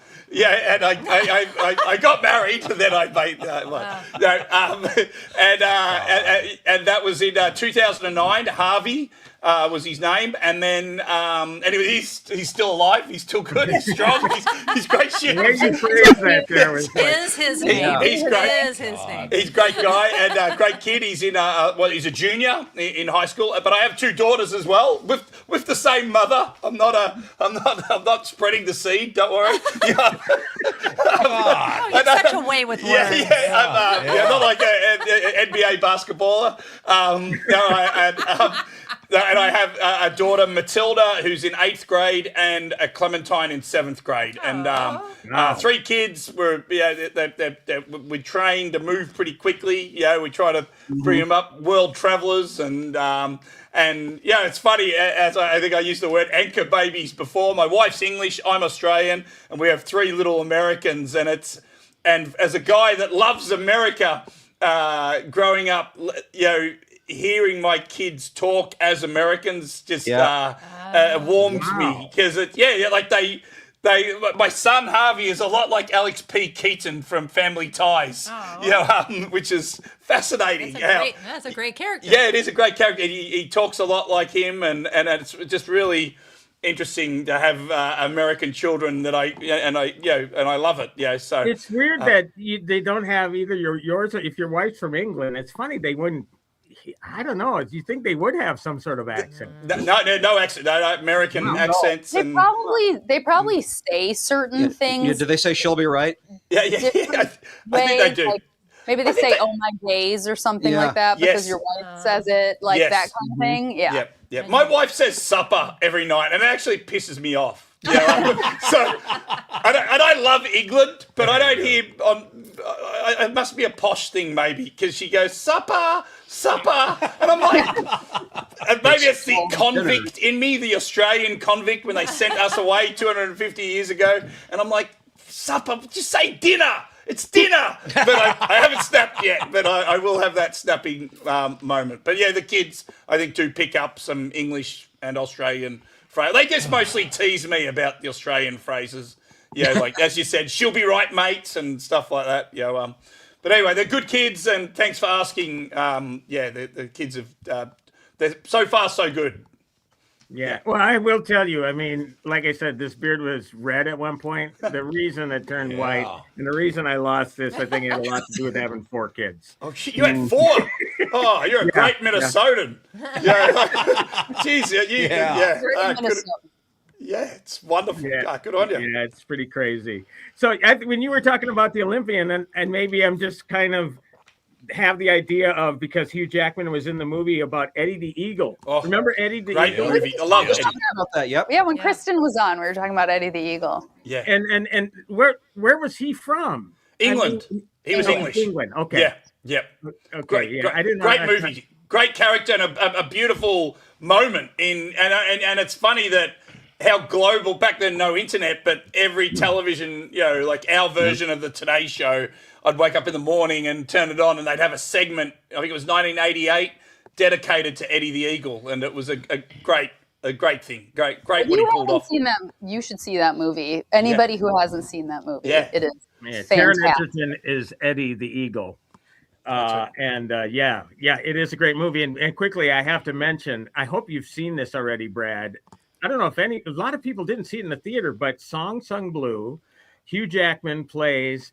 [SPEAKER 6] I got married. And then I made and that was in 2009. Harvey was his name, and then anyway, he's still alive. He's still good. He's strong. He's great shit.
[SPEAKER 9] Where you phrase that there was
[SPEAKER 7] Is his name?
[SPEAKER 6] He's great.
[SPEAKER 7] Is his name?
[SPEAKER 6] He's a great guy and great kid. He's in he's a junior in high school. But I have two daughters as well with the same mother. I'm not spreading the seed. Don't worry.
[SPEAKER 7] Oh, you're such a way with words.
[SPEAKER 6] I'm not like an NBA basketballer. And I have a daughter, Matilda, who's in 8th grade, and a Clementine in 7th grade. And three kids. We train to move pretty quickly. We try to bring them up, world travelers, and it's funny. As I think I used the word anchor babies before. My wife's English, I'm Australian, and we have three little Americans. And as a guy that loves America, growing up, hearing my kids talk as Americans just warms me, because My son Harvey is a lot like Alex P. Keaton from Family Ties, which is fascinating.
[SPEAKER 7] That's a great character.
[SPEAKER 6] Yeah, it is a great character. He talks a lot like him, and it's just really interesting to have American children that I love it. Yeah, so
[SPEAKER 9] it's weird that they don't have either yours or if your wife's from England. It's funny they wouldn't. I don't know. Do you think they would have some sort of accent?
[SPEAKER 6] No accent. No American accents.
[SPEAKER 3] They probably say certain things.
[SPEAKER 4] Yeah, do they say she'll be right?
[SPEAKER 6] Yeah. I think they do.
[SPEAKER 3] Like, maybe they say "oh my days" or something like that because your wife says it, like that kind of thing. Yeah.
[SPEAKER 6] Yeah. My wife says supper every night, and it actually pisses me off. I love England, but I don't hear. It must be a posh thing, maybe, because she goes supper, and I'm like, and maybe it's the convict in me, the Australian convict when they sent us away 250 years ago, and I'm like, supper, just say dinner. It's dinner, but I haven't snapped yet. But I will have that snapping moment. But yeah, the kids I think do pick up some English and Australian phrases. They just mostly tease me about the Australian phrases. Like as you said, she'll be right, mates, and stuff like that. But anyway, they're good kids, and thanks for asking. The kids have they're so far so good.
[SPEAKER 9] Yeah. Well, I will tell you, I mean, like I said, this beard was red at one point. The reason it turned white and the reason I lost this, I think it had a lot to do with having 4 kids.
[SPEAKER 6] Oh, shit, you had 4? Oh, you're a great Minnesotan. Jeez, it's wonderful. Good on you.
[SPEAKER 9] Yeah, it's pretty crazy. So when you were talking about the Olympian, and maybe I'm just kind of have the idea of, because Hugh Jackman was in the movie about Eddie the Eagle. Remember Eddie the
[SPEAKER 6] Eagle?
[SPEAKER 9] Movie?
[SPEAKER 6] I love it.
[SPEAKER 4] About that, yep.
[SPEAKER 3] Yeah, when Kristen was on, we were talking about Eddie the Eagle.
[SPEAKER 6] Yeah.
[SPEAKER 9] And where was he from?
[SPEAKER 6] England. He was English.
[SPEAKER 9] England. Okay.
[SPEAKER 6] Yeah.
[SPEAKER 9] Okay.
[SPEAKER 6] Great,
[SPEAKER 9] I didn't know.
[SPEAKER 6] Great movie. Great character and a beautiful moment and it's funny that how global, back then no internet, but every television, like our version of the Today Show, I'd wake up in the morning and turn it on and they'd have a segment, I think it was 1988, dedicated to Eddie the Eagle. And it was a great thing. Great what he pulled off.
[SPEAKER 3] You should see that movie. Anybody who hasn't seen that movie, it is
[SPEAKER 9] Taron
[SPEAKER 3] fantastic.
[SPEAKER 9] Egerton is Eddie the Eagle. It is a great movie. And quickly, I have to mention, I hope you've seen this already, Brad. I don't know if a lot of people didn't see it in the theater, but Song Sung Blue, Hugh Jackman plays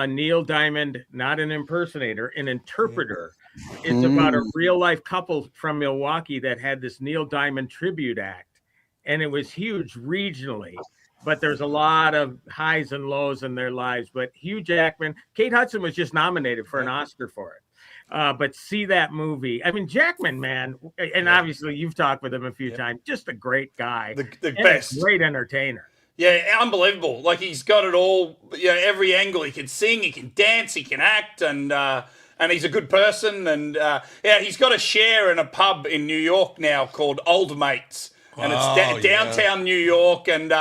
[SPEAKER 9] Neil Diamond, not an impersonator, an interpreter. It's about a real life couple from Milwaukee that had this Neil Diamond tribute act. And it was huge regionally, but there's a lot of highs and lows in their lives. But Hugh Jackman, Kate Hudson was just nominated for an Oscar for it. But see that movie. I mean, Jackman, man, and obviously you've talked with him a few times, just a great guy.
[SPEAKER 6] The best.
[SPEAKER 9] A great entertainer.
[SPEAKER 6] Yeah, unbelievable. Like he's got it all, every angle. He can sing, he can dance, he can act, and he's a good person. And he's got a share in a pub in New York now called Old Mates. And it's downtown New York, and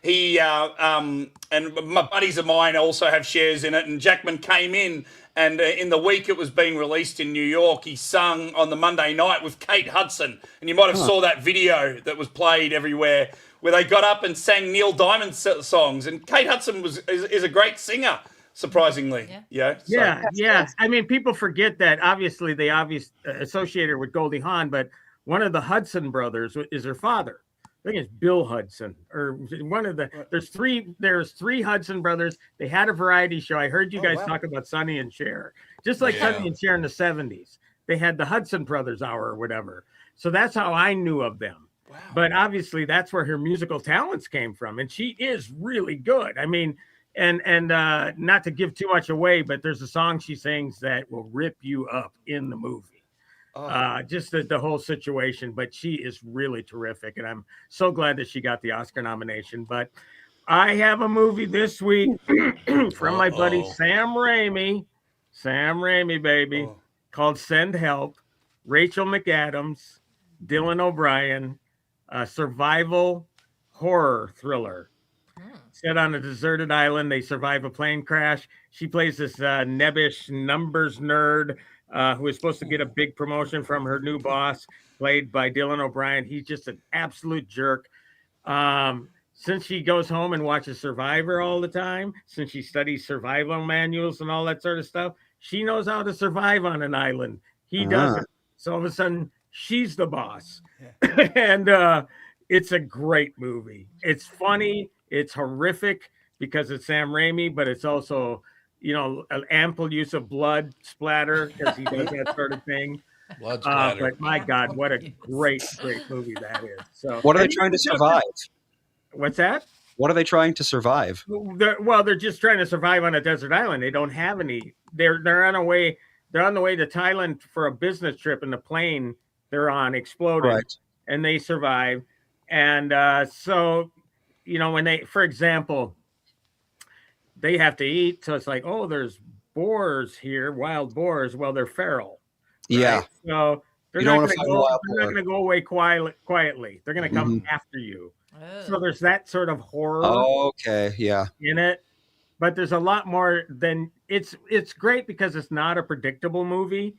[SPEAKER 6] he and my buddies of mine also have shares in it. And Jackman came in, and in the week it was being released in New York, he sung on the Monday night with Kate Hudson. And you might have saw that video that was played everywhere, where they got up and sang Neil Diamond songs. And Kate Hudson is a great singer, surprisingly.
[SPEAKER 9] Yeah. I mean, people forget that. Obviously, they associate her with Goldie Hawn, but one of the Hudson brothers is her father. I think it's Bill Hudson, or one of the. There's three Hudson brothers. They had a variety show. I heard you guys talk about Sonny and Cher, just like Sonny and Cher in the '70s. They had the Hudson Brothers Hour or whatever. So that's how I knew of them. Wow. But obviously, that's where her musical talents came from, and she is really good. I mean, and not to give too much away, but there's a song she sings that will rip you up in the movie. Just the whole situation, but she is really terrific, and I'm so glad that she got the Oscar nomination. But I have a movie this week from my buddy Sam Raimi, baby, called Send Help. Rachel McAdams, Dylan O'Brien, a survival horror thriller. Set on a deserted island, they survive a plane crash. She plays this nebbish numbers nerd who is supposed to get a big promotion from her new boss, played by Dylan O'Brien. He's just an absolute jerk. since she goes home and watches Survivor all the time, since she studies survival manuals and all that sort of stuff, she knows how to survive on an island. He doesn't. So all of a sudden, she's the boss. And it's a great movie. It's funny. It's horrific because it's Sam Raimi, but it's also, an ample use of blood splatter because he does that sort of thing.
[SPEAKER 1] Blood splatter.
[SPEAKER 9] But my God, what a great movie that is. So,
[SPEAKER 4] What are they trying to survive?
[SPEAKER 9] What's that?
[SPEAKER 4] What are they trying to survive?
[SPEAKER 9] They're just trying to survive on a desert island. They don't have any. They're on a way. They're on the way to Thailand for a business trip, and the plane they're on exploded,
[SPEAKER 4] Right.
[SPEAKER 9] and they survive. And so, when they, for example, they have to eat, so it's like, oh, there's boars here, wild boars. Well, they're feral. Right?
[SPEAKER 4] Yeah.
[SPEAKER 9] So they're
[SPEAKER 4] You don't
[SPEAKER 9] not
[SPEAKER 4] wanna find a wild boar.
[SPEAKER 9] going to go away quietly. They're going to come after you. So there's that sort of horror
[SPEAKER 4] Okay. Yeah.
[SPEAKER 9] in it, but there's a lot more than it's great because it's not a predictable movie.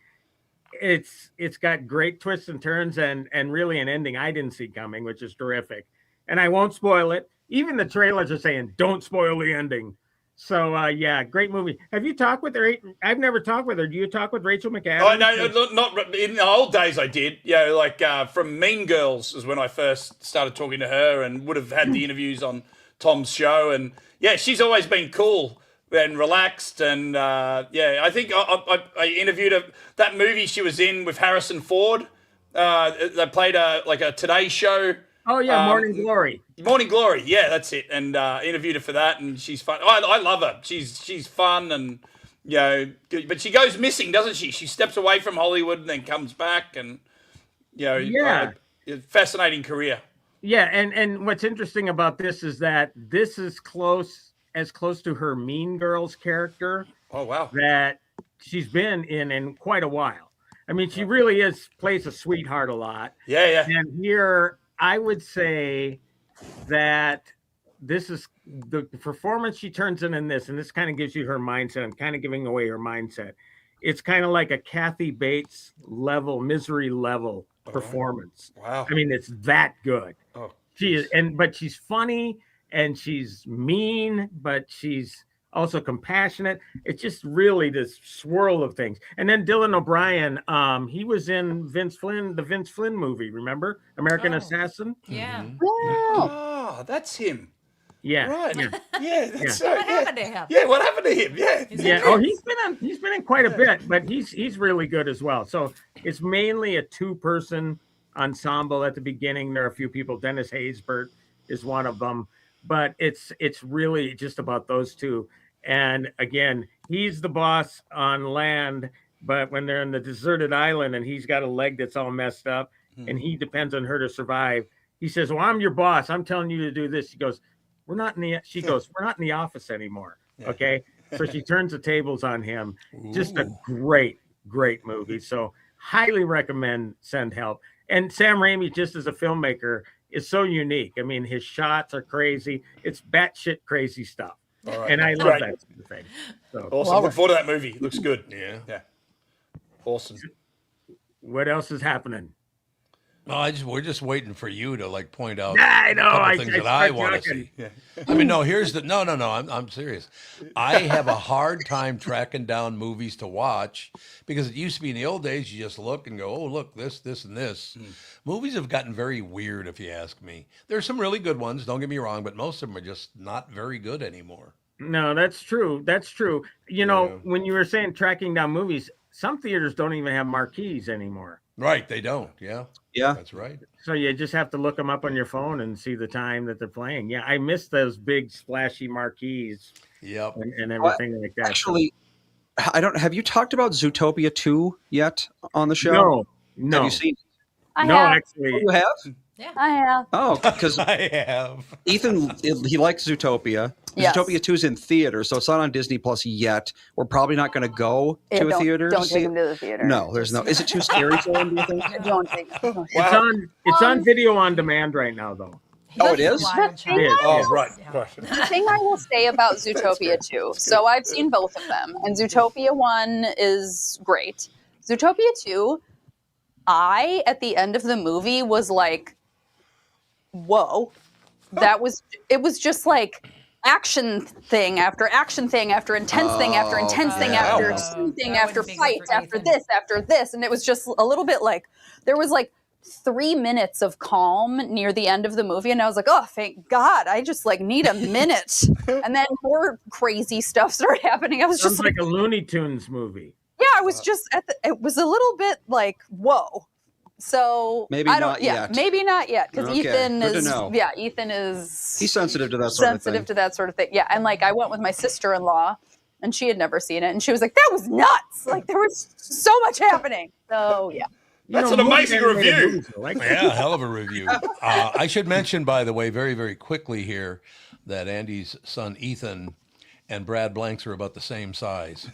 [SPEAKER 9] It's got great twists and turns and really an ending I didn't see coming, which is terrific. And I won't spoil it. Even the trailers are saying don't spoil the ending. So yeah, great movie. Have you talked with her? I've never talked with her. Do you talk with Rachel McAdams?
[SPEAKER 6] Oh no, not in the old days. I did. Like from Mean Girls is when I first started talking to her, and would have had the interviews on Tom's show. And yeah, she's always been cool and relaxed. And I think I interviewed her. That movie she was in with Harrison Ford. They played a Today Show.
[SPEAKER 9] Oh yeah, Morning Glory.
[SPEAKER 6] Morning Glory, yeah, that's it. And interviewed her for that, and she's fun. I love her. She's fun, and but she goes missing, doesn't she? She steps away from Hollywood and then comes back, and fascinating career.
[SPEAKER 9] Yeah, and what's interesting about this is that this is close to her Mean Girls character.
[SPEAKER 6] Oh wow,
[SPEAKER 9] that she's been in quite a while. I mean, she really plays a sweetheart a lot.
[SPEAKER 6] Yeah.
[SPEAKER 9] And here, I would say that this is the performance she turns in this, and this kind of gives you her mindset. I'm kind of giving away her mindset. It's kind of like a Kathy Bates level, Misery level performance.
[SPEAKER 6] Wow.
[SPEAKER 9] I mean, it's that good.
[SPEAKER 6] Oh,
[SPEAKER 9] she is, but she's funny and she's mean, but she's also compassionate. It's just really this swirl of things. And then Dylan O'Brien, he was in the Vince Flynn movie, remember? American Assassin?
[SPEAKER 7] Yeah.
[SPEAKER 6] Oh, that's him.
[SPEAKER 9] Yeah.
[SPEAKER 6] Right.
[SPEAKER 9] Yeah.
[SPEAKER 6] That's
[SPEAKER 7] What happened to him?
[SPEAKER 6] Yeah, what happened to him? Yeah.
[SPEAKER 9] Yeah. Oh, he's been in quite a bit, but he's really good as well. So it's mainly a 2-person ensemble at the beginning. There are a few people. Dennis Haysbert is one of them, but it's really just about those two. And again, he's the boss on land, but when they're in the deserted island and he's got a leg that's all messed up and he depends on her to survive, he says, well, I'm your boss. I'm telling you to do this. She goes, we're not in the office anymore. Yeah. Okay. So she turns the tables on him. Just a great movie. So highly recommend Send Help. And Sam Raimi, just as a filmmaker, is so unique. I mean, his shots are crazy. It's batshit crazy stuff. Right. And I love that sort of thing. So,
[SPEAKER 6] awesome. Look forward to that movie. It looks good. Yeah. Awesome.
[SPEAKER 9] What else is happening?
[SPEAKER 1] No, we're just waiting for you to point out
[SPEAKER 9] I know.
[SPEAKER 1] a couple things that I want to see.
[SPEAKER 6] Yeah.
[SPEAKER 1] I mean, no. I'm serious. I have a hard time tracking down movies to watch because it used to be in the old days you just look and go, oh, look, this, and this. Movies have gotten very weird, if you ask me. There's some really good ones, don't get me wrong, but most of them are just not very good anymore.
[SPEAKER 9] No, that's true. When you were saying tracking down movies, some theaters don't even have marquees anymore.
[SPEAKER 1] Right, they don't. Yeah, that's right.
[SPEAKER 9] So you just have to look them up on your phone and see the time that they're playing. Yeah, I miss those big splashy marquees.
[SPEAKER 1] Yep,
[SPEAKER 9] and everything like that.
[SPEAKER 4] Actually, I don't. Have you talked about Zootopia 2 yet on the show?
[SPEAKER 9] No.
[SPEAKER 4] Have you seen?
[SPEAKER 9] Actually,
[SPEAKER 4] you have.
[SPEAKER 7] Yeah.
[SPEAKER 3] I have.
[SPEAKER 4] Oh, because
[SPEAKER 1] I have.
[SPEAKER 4] Ethan, he likes Zootopia.
[SPEAKER 3] Yes.
[SPEAKER 4] Zootopia 2 is in theater, so it's not on Disney Plus yet. We're probably not going to go to a theater.
[SPEAKER 3] Don't take him to the theater.
[SPEAKER 4] No, there's no. Is it too scary for him? Do you think?
[SPEAKER 3] Don't take him.
[SPEAKER 9] It's on video on demand right now, though.
[SPEAKER 4] Oh, it is?
[SPEAKER 6] Oh, right.
[SPEAKER 3] The thing I will say about Zootopia 2, so I've seen both of them, and Zootopia 1 is great. Zootopia 2, at the end of the movie, was like, whoa, it was just like action thing after action thing after intense thing after intense thing after extreme thing
[SPEAKER 7] That
[SPEAKER 3] after
[SPEAKER 7] wouldn't be good
[SPEAKER 3] fight
[SPEAKER 7] for
[SPEAKER 3] after
[SPEAKER 7] Ethan.
[SPEAKER 3] this, and it was just a little bit like there was like 3 minutes of calm near the end of the movie, and I was like, oh, thank God, I just like need a minute. And then more crazy stuff started happening. I was
[SPEAKER 9] Sounds
[SPEAKER 3] just
[SPEAKER 9] like a Looney Tunes movie.
[SPEAKER 3] yeah, I was just it was a little bit like, whoa. So
[SPEAKER 4] Maybe
[SPEAKER 3] I don't,
[SPEAKER 4] not
[SPEAKER 3] yeah,
[SPEAKER 4] yet.
[SPEAKER 3] maybe not yet, because
[SPEAKER 4] Okay,
[SPEAKER 3] Ethan
[SPEAKER 4] good to
[SPEAKER 3] is,
[SPEAKER 4] know.
[SPEAKER 3] yeah, Ethan is
[SPEAKER 4] He's sensitive to that sort of thing.
[SPEAKER 3] sensitive to that sort of thing. Yeah, and like I went with my sister-in-law, and she had never seen it, and she was like, "That was nuts! Like there was so much happening." So yeah,
[SPEAKER 6] That's an amazing review.
[SPEAKER 1] Yeah, hell of a review. I should mention, by the way, very, very quickly here, that Andy's son Ethan and Brad Blanks are about the same size.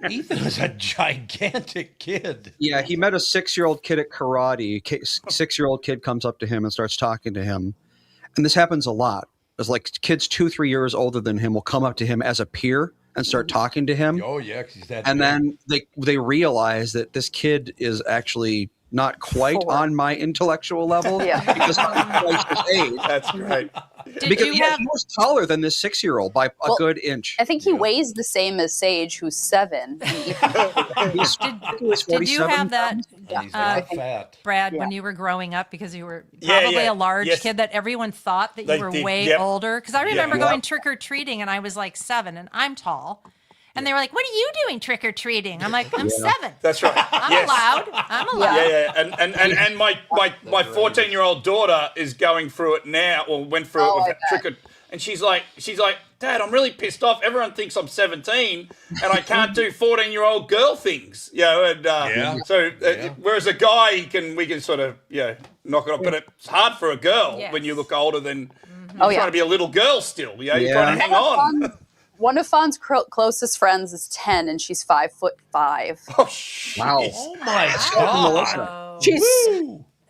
[SPEAKER 1] Ethan is a gigantic kid.
[SPEAKER 4] Yeah, he met a 6-year-old kid at karate. 6-year-old kid comes up to him and starts talking to him. And this happens a lot. It's like kids 2-3 years older than him will come up to him as a peer and start talking to him.
[SPEAKER 1] Oh, yeah, 'cause he's that
[SPEAKER 4] And
[SPEAKER 1] big.
[SPEAKER 4] then they realize that this kid is actually not quite
[SPEAKER 3] 4.
[SPEAKER 4] on my intellectual level
[SPEAKER 3] Yeah.
[SPEAKER 4] because I'm twice his age.
[SPEAKER 6] That's great.
[SPEAKER 4] Because he was taller than this 6-year-old by a good inch.
[SPEAKER 3] I think he weighs the same as Sage, who's 7.
[SPEAKER 4] He's
[SPEAKER 7] Did you have that,
[SPEAKER 1] And he's not fat.
[SPEAKER 7] Brad,
[SPEAKER 3] Yeah.
[SPEAKER 7] when you were growing up, because you were
[SPEAKER 6] Yeah,
[SPEAKER 7] probably
[SPEAKER 6] yeah,
[SPEAKER 7] a large
[SPEAKER 6] yes.
[SPEAKER 7] kid, that everyone thought that
[SPEAKER 6] They
[SPEAKER 7] you were
[SPEAKER 6] did,
[SPEAKER 7] way
[SPEAKER 6] yep.
[SPEAKER 7] older? Because I remember
[SPEAKER 6] Yeah.
[SPEAKER 7] going trick-or-treating, and I was like 7, and I'm tall. And they were like, "What are you doing trick-or-treating?" I'm like, "I'm 7.
[SPEAKER 6] That's right.
[SPEAKER 7] I'm
[SPEAKER 6] Yes.
[SPEAKER 7] allowed. I'm allowed."
[SPEAKER 6] Yeah. And my 14-year-old daughter is going through it now, or went through
[SPEAKER 3] Oh,
[SPEAKER 6] it with trick, and she's like, Dad, I'm really pissed off. Everyone thinks I'm 17, and I can't do 14-year-old girl things. You know, and
[SPEAKER 1] Yeah.
[SPEAKER 6] so whereas a guy we can sort of knock it off, but it's hard for a girl
[SPEAKER 7] Yes.
[SPEAKER 6] when you look older than
[SPEAKER 3] Oh,
[SPEAKER 6] trying
[SPEAKER 3] yeah.
[SPEAKER 6] to be a little girl still. You know, you're
[SPEAKER 4] Yeah.
[SPEAKER 6] trying to hang on.
[SPEAKER 3] One of Fawn's closest friends is 10, and she's 5'5".
[SPEAKER 6] Oh, shit.
[SPEAKER 4] Wow.
[SPEAKER 1] Oh, my God.
[SPEAKER 7] Oh.
[SPEAKER 3] She's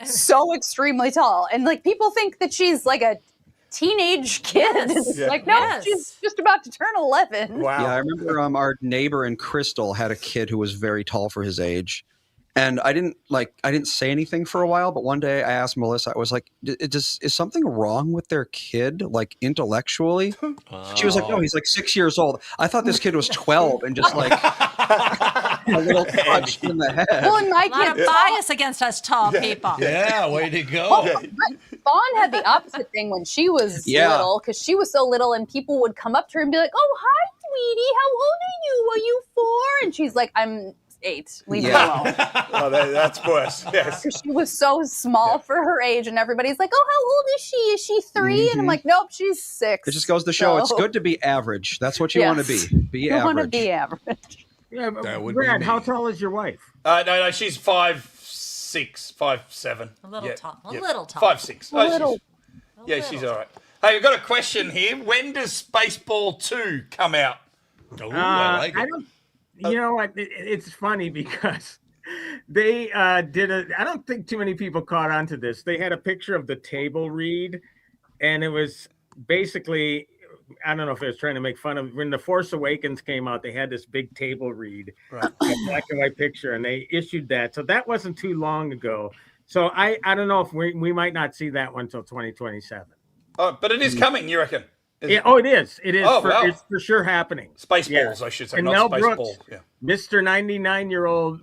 [SPEAKER 3] so extremely tall, and like people think that she's like a teenage kid.
[SPEAKER 7] Yes.
[SPEAKER 3] It's
[SPEAKER 6] Yeah.
[SPEAKER 3] like, no,
[SPEAKER 7] Yes.
[SPEAKER 3] she's just about to turn 11.
[SPEAKER 6] Wow.
[SPEAKER 4] Yeah, I remember our neighbor in Crystal had a kid who was very tall for his age. And I didn't say anything for a while, but one day I asked Melissa, I was like, is something wrong with their kid, like intellectually? She was like, no, he's like 6 years old. I thought this kid was 12 and just like a little touch in the head.
[SPEAKER 3] Well, and my
[SPEAKER 7] A lot
[SPEAKER 3] kid,
[SPEAKER 7] of bias against us tall people.
[SPEAKER 1] Yeah, way to go.
[SPEAKER 3] Fawn had the opposite thing when she was little, because she was so little, and people would come up to her and be like, "Oh, hi, sweetie, how old are you? Are you 4?" And she's like, "I'm 8. Leave me alone."
[SPEAKER 6] Oh, that's worse. Yes.
[SPEAKER 3] Because she was so small for her age, and everybody's like, "Oh, how old is she? Is she 3?" And I'm like, "Nope, she's 6."
[SPEAKER 4] It just goes to show it's
[SPEAKER 3] So-
[SPEAKER 4] good to be average. That's what you want to be. Be
[SPEAKER 3] You want to
[SPEAKER 4] average.
[SPEAKER 3] be average.
[SPEAKER 9] Yeah,
[SPEAKER 1] That would be
[SPEAKER 9] Brad,
[SPEAKER 1] me.
[SPEAKER 9] how tall is your wife?
[SPEAKER 6] No, she's 5'6", 5'7".
[SPEAKER 7] A little tall. A
[SPEAKER 6] Yeah.
[SPEAKER 7] little tall.
[SPEAKER 6] 5'6". Oh,
[SPEAKER 3] Little.
[SPEAKER 6] she's all right. Hey, we've got a question here. When does Spaceball 2 come out?
[SPEAKER 1] Oh, I like
[SPEAKER 9] I
[SPEAKER 1] it.
[SPEAKER 9] don't. You know what? It's funny because they did a. I don't think too many people caught on to this. They had a picture of the table read, and it was basically. I don't know if it was trying to make fun of when The Force Awakens came out. They had this big table read, a black and white picture, and they issued that. So that wasn't too long ago. So I don't know if we might not see that one until 2027.
[SPEAKER 6] Oh, but it is coming, you reckon?
[SPEAKER 9] Yeah, oh, it is. It is.
[SPEAKER 6] Oh, wow.
[SPEAKER 9] It's for sure happening.
[SPEAKER 6] Spaceballs, I should say,
[SPEAKER 9] And
[SPEAKER 6] not
[SPEAKER 9] Mel
[SPEAKER 6] Spaceball.
[SPEAKER 9] Brooks,
[SPEAKER 6] Yeah.
[SPEAKER 9] Mr. 99-year-old.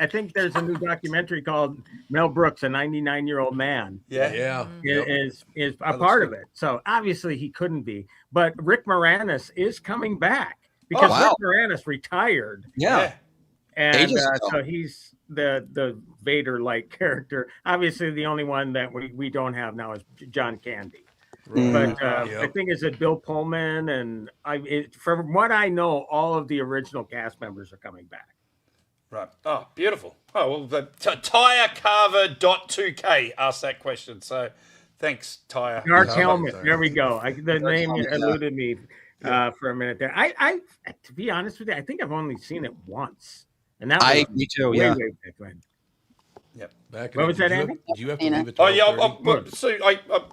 [SPEAKER 9] I think there's a new documentary called Mel Brooks, a 99-year-old man,
[SPEAKER 1] Yeah.
[SPEAKER 9] is a part of it. So obviously he couldn't be. But Rick Moranis is coming back because
[SPEAKER 4] wow.
[SPEAKER 9] Rick Moranis retired,
[SPEAKER 4] Yeah.
[SPEAKER 9] and
[SPEAKER 4] Ages ago.
[SPEAKER 9] so he's the Vader-like character. Obviously, the only one that we don't have now is John Candy. But I think it's Bill Pullman, and from what I know, all of the original cast members are coming back.
[SPEAKER 6] Right. Oh, beautiful. Oh, well, TyreCarver.2K asked that question. So thanks, Tyre.
[SPEAKER 9] Dark
[SPEAKER 1] Yeah,
[SPEAKER 9] Helmet.
[SPEAKER 1] sorry.
[SPEAKER 9] There we go. The name
[SPEAKER 4] Helmet, yeah.
[SPEAKER 9] eluded me for a minute there. I to be honest with you, I think I've only seen it once, and that was
[SPEAKER 4] Me too.
[SPEAKER 9] way,
[SPEAKER 4] Yeah.
[SPEAKER 9] way back when.
[SPEAKER 1] Back
[SPEAKER 9] What was that,
[SPEAKER 1] did you
[SPEAKER 9] Andy?
[SPEAKER 1] have- Did you have to
[SPEAKER 3] Seen
[SPEAKER 1] leave
[SPEAKER 3] it.
[SPEAKER 1] it?
[SPEAKER 6] Oh, yeah.
[SPEAKER 1] 12:30?
[SPEAKER 6] So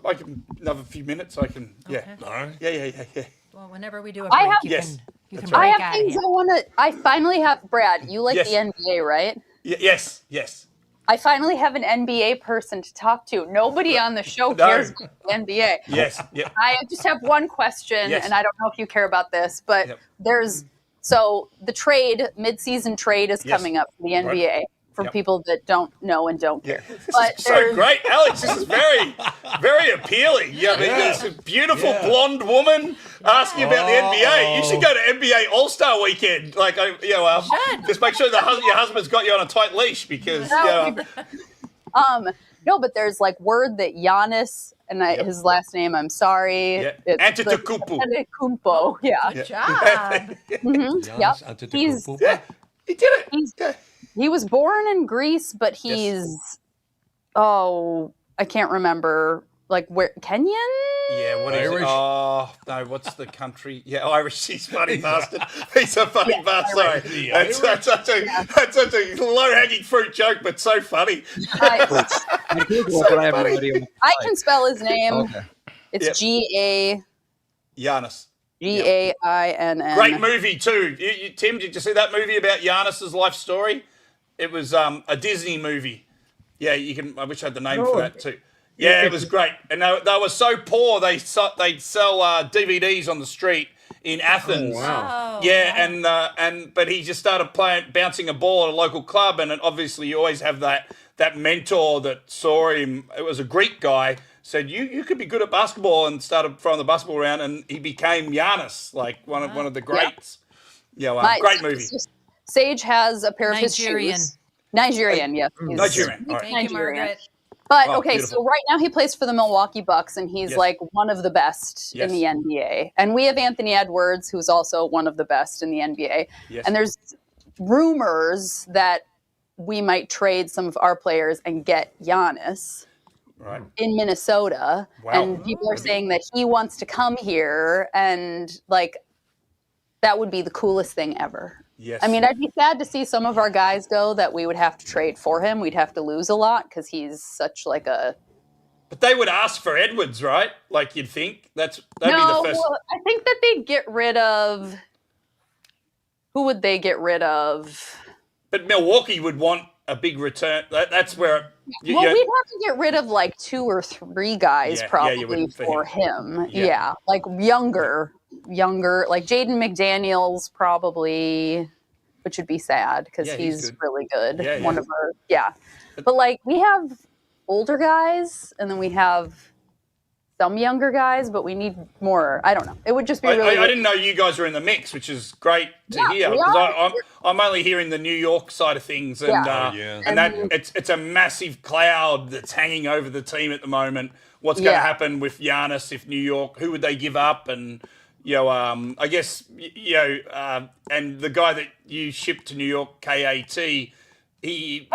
[SPEAKER 6] I can another few minutes. I can. Yeah.
[SPEAKER 7] Okay.
[SPEAKER 1] All right.
[SPEAKER 6] Yeah.
[SPEAKER 7] Well, whenever we do a
[SPEAKER 3] I
[SPEAKER 7] break,
[SPEAKER 3] have-
[SPEAKER 7] you
[SPEAKER 6] Yes,
[SPEAKER 7] can
[SPEAKER 6] that's
[SPEAKER 7] break
[SPEAKER 3] I
[SPEAKER 6] right.
[SPEAKER 3] have
[SPEAKER 7] out of
[SPEAKER 3] things
[SPEAKER 7] here.
[SPEAKER 3] I want to. I finally have Brad. You like
[SPEAKER 6] Yes.
[SPEAKER 3] the NBA, right?
[SPEAKER 6] Yes.
[SPEAKER 3] I I finally have an NBA person to talk to. Nobody on the show cares about the NBA.
[SPEAKER 6] Yes. Yep.
[SPEAKER 3] I just have one question,
[SPEAKER 6] Yes.
[SPEAKER 3] and I don't know if you care about this, but
[SPEAKER 6] Yep.
[SPEAKER 3] so the mid-season trade is
[SPEAKER 6] Yes.
[SPEAKER 3] coming up for the NBA for
[SPEAKER 6] Yep.
[SPEAKER 3] people that don't know and don't care.
[SPEAKER 6] This
[SPEAKER 3] But
[SPEAKER 6] is so
[SPEAKER 3] there's-
[SPEAKER 6] great, Alex. This is very, very appealing. Yeah, I mean, there's a beautiful blonde woman asking about the NBA. You should go to NBA All-Star Weekend. Like, just make sure your husband's got you on a tight leash because,
[SPEAKER 3] no, but there's like word that Giannis and his last name, I'm sorry,
[SPEAKER 6] Yeah.
[SPEAKER 3] it's
[SPEAKER 6] Antetokounmpo.
[SPEAKER 3] Antetokounmpo. Yeah.
[SPEAKER 5] Good job.
[SPEAKER 3] Mhm. Yep.
[SPEAKER 1] Antetokounmpo.
[SPEAKER 6] He did it.
[SPEAKER 3] He was born in Greece, but he's I can't remember where Kenyan?
[SPEAKER 6] Yeah, what is
[SPEAKER 1] Irish?
[SPEAKER 6] it? Oh, no, what's the country? Yeah, Irish. He's a funny bastard. He's a funny bastard. Sorry. That's such a low-hanging fruit joke, but so funny.
[SPEAKER 4] I Google it, but I have no idea.
[SPEAKER 3] I can spell his name.
[SPEAKER 4] Okay.
[SPEAKER 3] It's
[SPEAKER 6] Giannis.
[SPEAKER 3] Gainin.
[SPEAKER 6] Great movie, too. Tim, did you see that movie about Giannis's life story? It was a Disney movie. Yeah, you can. I wish I had the name for that, too. Yeah, it was great. And they were so poor, they'd sell DVDs on the street in Athens.
[SPEAKER 9] Oh, wow.
[SPEAKER 6] Yeah, but he just started bouncing a ball at a local club, and obviously you always have that mentor that saw him. It was a Greek guy. Said you could be good at basketball, and started throwing the basketball around, and he became Giannis, like one of the greats. Yeah, great movie.
[SPEAKER 3] Sage has a pair of
[SPEAKER 7] Nigerian.
[SPEAKER 3] his shoes. Nigerian, yes.
[SPEAKER 6] Nigerian. All right.
[SPEAKER 7] Thank you, Margaret.
[SPEAKER 3] But
[SPEAKER 6] Oh,
[SPEAKER 3] okay,
[SPEAKER 6] beautiful.
[SPEAKER 3] so right now he plays for the Milwaukee Bucks, and he's
[SPEAKER 6] Yes.
[SPEAKER 3] like one of the best in
[SPEAKER 6] Yes.
[SPEAKER 3] the NBA. And we have Anthony Edwards, who's also one of the best in the NBA.
[SPEAKER 6] Yes.
[SPEAKER 3] And there's rumors that we might trade some of our players and get Giannis
[SPEAKER 6] Right.
[SPEAKER 3] in Minnesota.
[SPEAKER 6] Wow.
[SPEAKER 3] And people are saying that he wants to come here, and that would be the coolest thing ever.
[SPEAKER 6] Yes.
[SPEAKER 3] I mean, I'd be sad to see some of our guys go that we would have to trade for him. We'd have to lose a lot because he's such a.
[SPEAKER 6] But they would ask for Edwards, right? Like you'd think that'd be the first.
[SPEAKER 3] Well, I think that they'd get rid of. Who would they get rid of?
[SPEAKER 6] But Milwaukee would want a big return. That's where.
[SPEAKER 3] We'd have to get rid of 2 or 3 guys
[SPEAKER 6] Yeah,
[SPEAKER 3] probably
[SPEAKER 6] you would
[SPEAKER 3] for him.
[SPEAKER 6] Yeah.
[SPEAKER 3] Younger, like Jaden McDaniels probably, which would be sad because
[SPEAKER 6] Yeah, he's
[SPEAKER 3] he's
[SPEAKER 6] good.
[SPEAKER 3] really good.
[SPEAKER 6] Yeah,
[SPEAKER 3] One
[SPEAKER 6] yeah.
[SPEAKER 3] of our, But we have older guys, and then we have some younger guys, but we need more. I don't know. It would just be really.
[SPEAKER 6] I didn't know you guys were in the mix, which is great to hear
[SPEAKER 3] we
[SPEAKER 6] because
[SPEAKER 3] are.
[SPEAKER 6] I'm only hearing the New York side of things, and
[SPEAKER 3] Yeah.
[SPEAKER 6] and that it's a massive cloud that's hanging over the team at the moment. What's going to happen with Giannis if New York? Who would they give up? And I guess and the guy that you shipped to New York, KAT. He's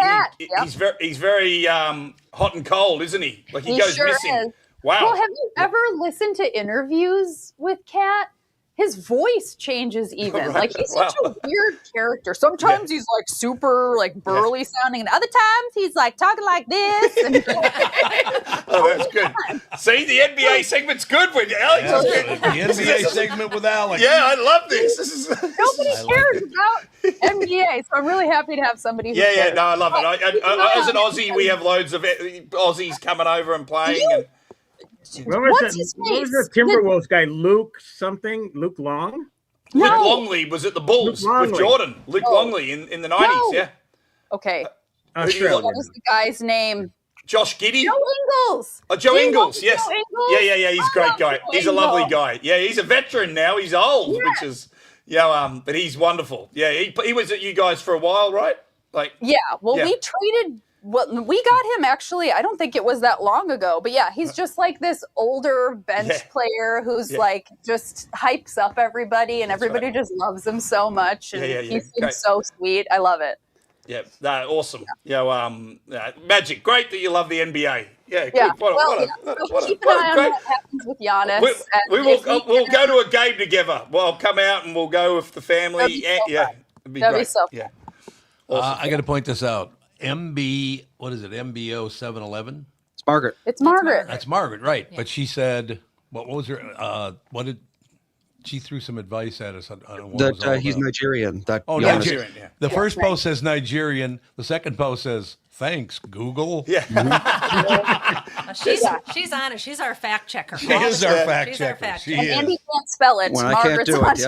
[SPEAKER 6] very hot and cold, isn't he? Like he goes
[SPEAKER 3] sure
[SPEAKER 6] missing.
[SPEAKER 3] is.
[SPEAKER 6] Wow.
[SPEAKER 3] Well, have you ever listened to interviews with Kat? His voice changes even.
[SPEAKER 6] Right.
[SPEAKER 3] He's such a weird character. Sometimes he's super burly sounding, and other times he's talking like this. And
[SPEAKER 6] Oh, that's good. See, the NBA segment's good with Alex.
[SPEAKER 1] Yeah,
[SPEAKER 6] is
[SPEAKER 1] the
[SPEAKER 6] good.
[SPEAKER 1] NBA segment with Alex.
[SPEAKER 6] Yeah, I love this. This is
[SPEAKER 3] nobody cares about NBA, so I'm really happy to have somebody who
[SPEAKER 6] yeah.
[SPEAKER 3] cares.
[SPEAKER 6] No, I love it. As an Aussie, we have loads of Aussies coming over and playing. And
[SPEAKER 3] What's his
[SPEAKER 9] What was
[SPEAKER 3] face?
[SPEAKER 9] the Timberwolves guy? Luke Long?
[SPEAKER 6] Luke
[SPEAKER 3] No.
[SPEAKER 6] Longley was at the Bulls
[SPEAKER 9] Luke
[SPEAKER 6] with
[SPEAKER 9] Longley.
[SPEAKER 6] Jordan. Luke
[SPEAKER 3] Oh.
[SPEAKER 6] Longley in the 90s.
[SPEAKER 3] No.
[SPEAKER 6] Yeah,
[SPEAKER 3] Okay,
[SPEAKER 9] Australian.
[SPEAKER 3] what was the guy's name?
[SPEAKER 6] Josh Giddey.
[SPEAKER 3] Joe Ingles.
[SPEAKER 6] Joe
[SPEAKER 3] Do you
[SPEAKER 6] Ingles.
[SPEAKER 3] love
[SPEAKER 6] Yes.
[SPEAKER 3] Joe Ingles?
[SPEAKER 6] Yeah. He's a
[SPEAKER 3] I
[SPEAKER 6] great
[SPEAKER 3] love
[SPEAKER 6] guy.
[SPEAKER 3] Joe
[SPEAKER 6] He's a lovely
[SPEAKER 3] Ingles.
[SPEAKER 6] guy. Yeah, he's a veteran now. He's old, which is but he's wonderful. Yeah, he was at you guys for a while, right?
[SPEAKER 3] Yeah, well,
[SPEAKER 6] Yeah.
[SPEAKER 3] we traded. Well, we got him actually. I don't think it was that long ago, but yeah, he's just this older bench player who's just hypes up everybody, and everybody just loves him so much. And
[SPEAKER 6] Yeah.
[SPEAKER 3] he seems
[SPEAKER 6] Great.
[SPEAKER 3] so sweet. I love it.
[SPEAKER 6] Yeah, awesome. Magic. Great that you love the NBA. Yeah,
[SPEAKER 3] Yeah.
[SPEAKER 6] good.
[SPEAKER 3] So keep an eye on
[SPEAKER 6] great.
[SPEAKER 3] what happens with Giannis.
[SPEAKER 6] We
[SPEAKER 3] and
[SPEAKER 6] will.
[SPEAKER 3] if we
[SPEAKER 6] We'll
[SPEAKER 3] can-
[SPEAKER 6] go to a game together. Well, I'll come out and we'll go with the family.
[SPEAKER 3] That'd be so
[SPEAKER 6] Yeah,
[SPEAKER 3] fun.
[SPEAKER 6] it'd be
[SPEAKER 3] That'd be
[SPEAKER 6] great.
[SPEAKER 3] so
[SPEAKER 6] Yeah.
[SPEAKER 1] I got to point this out. What is it? MBO 711.
[SPEAKER 4] It's Margaret.
[SPEAKER 3] It's Margaret.
[SPEAKER 1] That's Margaret, right? But she said, what was her? What did she threw some advice at us on what it was all
[SPEAKER 4] He's
[SPEAKER 1] about.
[SPEAKER 4] Nigerian.
[SPEAKER 1] Oh,
[SPEAKER 4] Giannis-
[SPEAKER 6] Nigerian. Yeah.
[SPEAKER 1] The first post says Nigerian. The second post says Thanks, Google.
[SPEAKER 6] Yeah.
[SPEAKER 7] She's on it. She's our fact checker.
[SPEAKER 1] She is our fact
[SPEAKER 7] She's our
[SPEAKER 1] checker.
[SPEAKER 7] fact
[SPEAKER 1] She
[SPEAKER 7] checker.
[SPEAKER 3] And
[SPEAKER 1] is.
[SPEAKER 3] Andy can't spell it.
[SPEAKER 4] When I can't
[SPEAKER 3] Margaret's
[SPEAKER 4] do
[SPEAKER 3] on
[SPEAKER 4] it,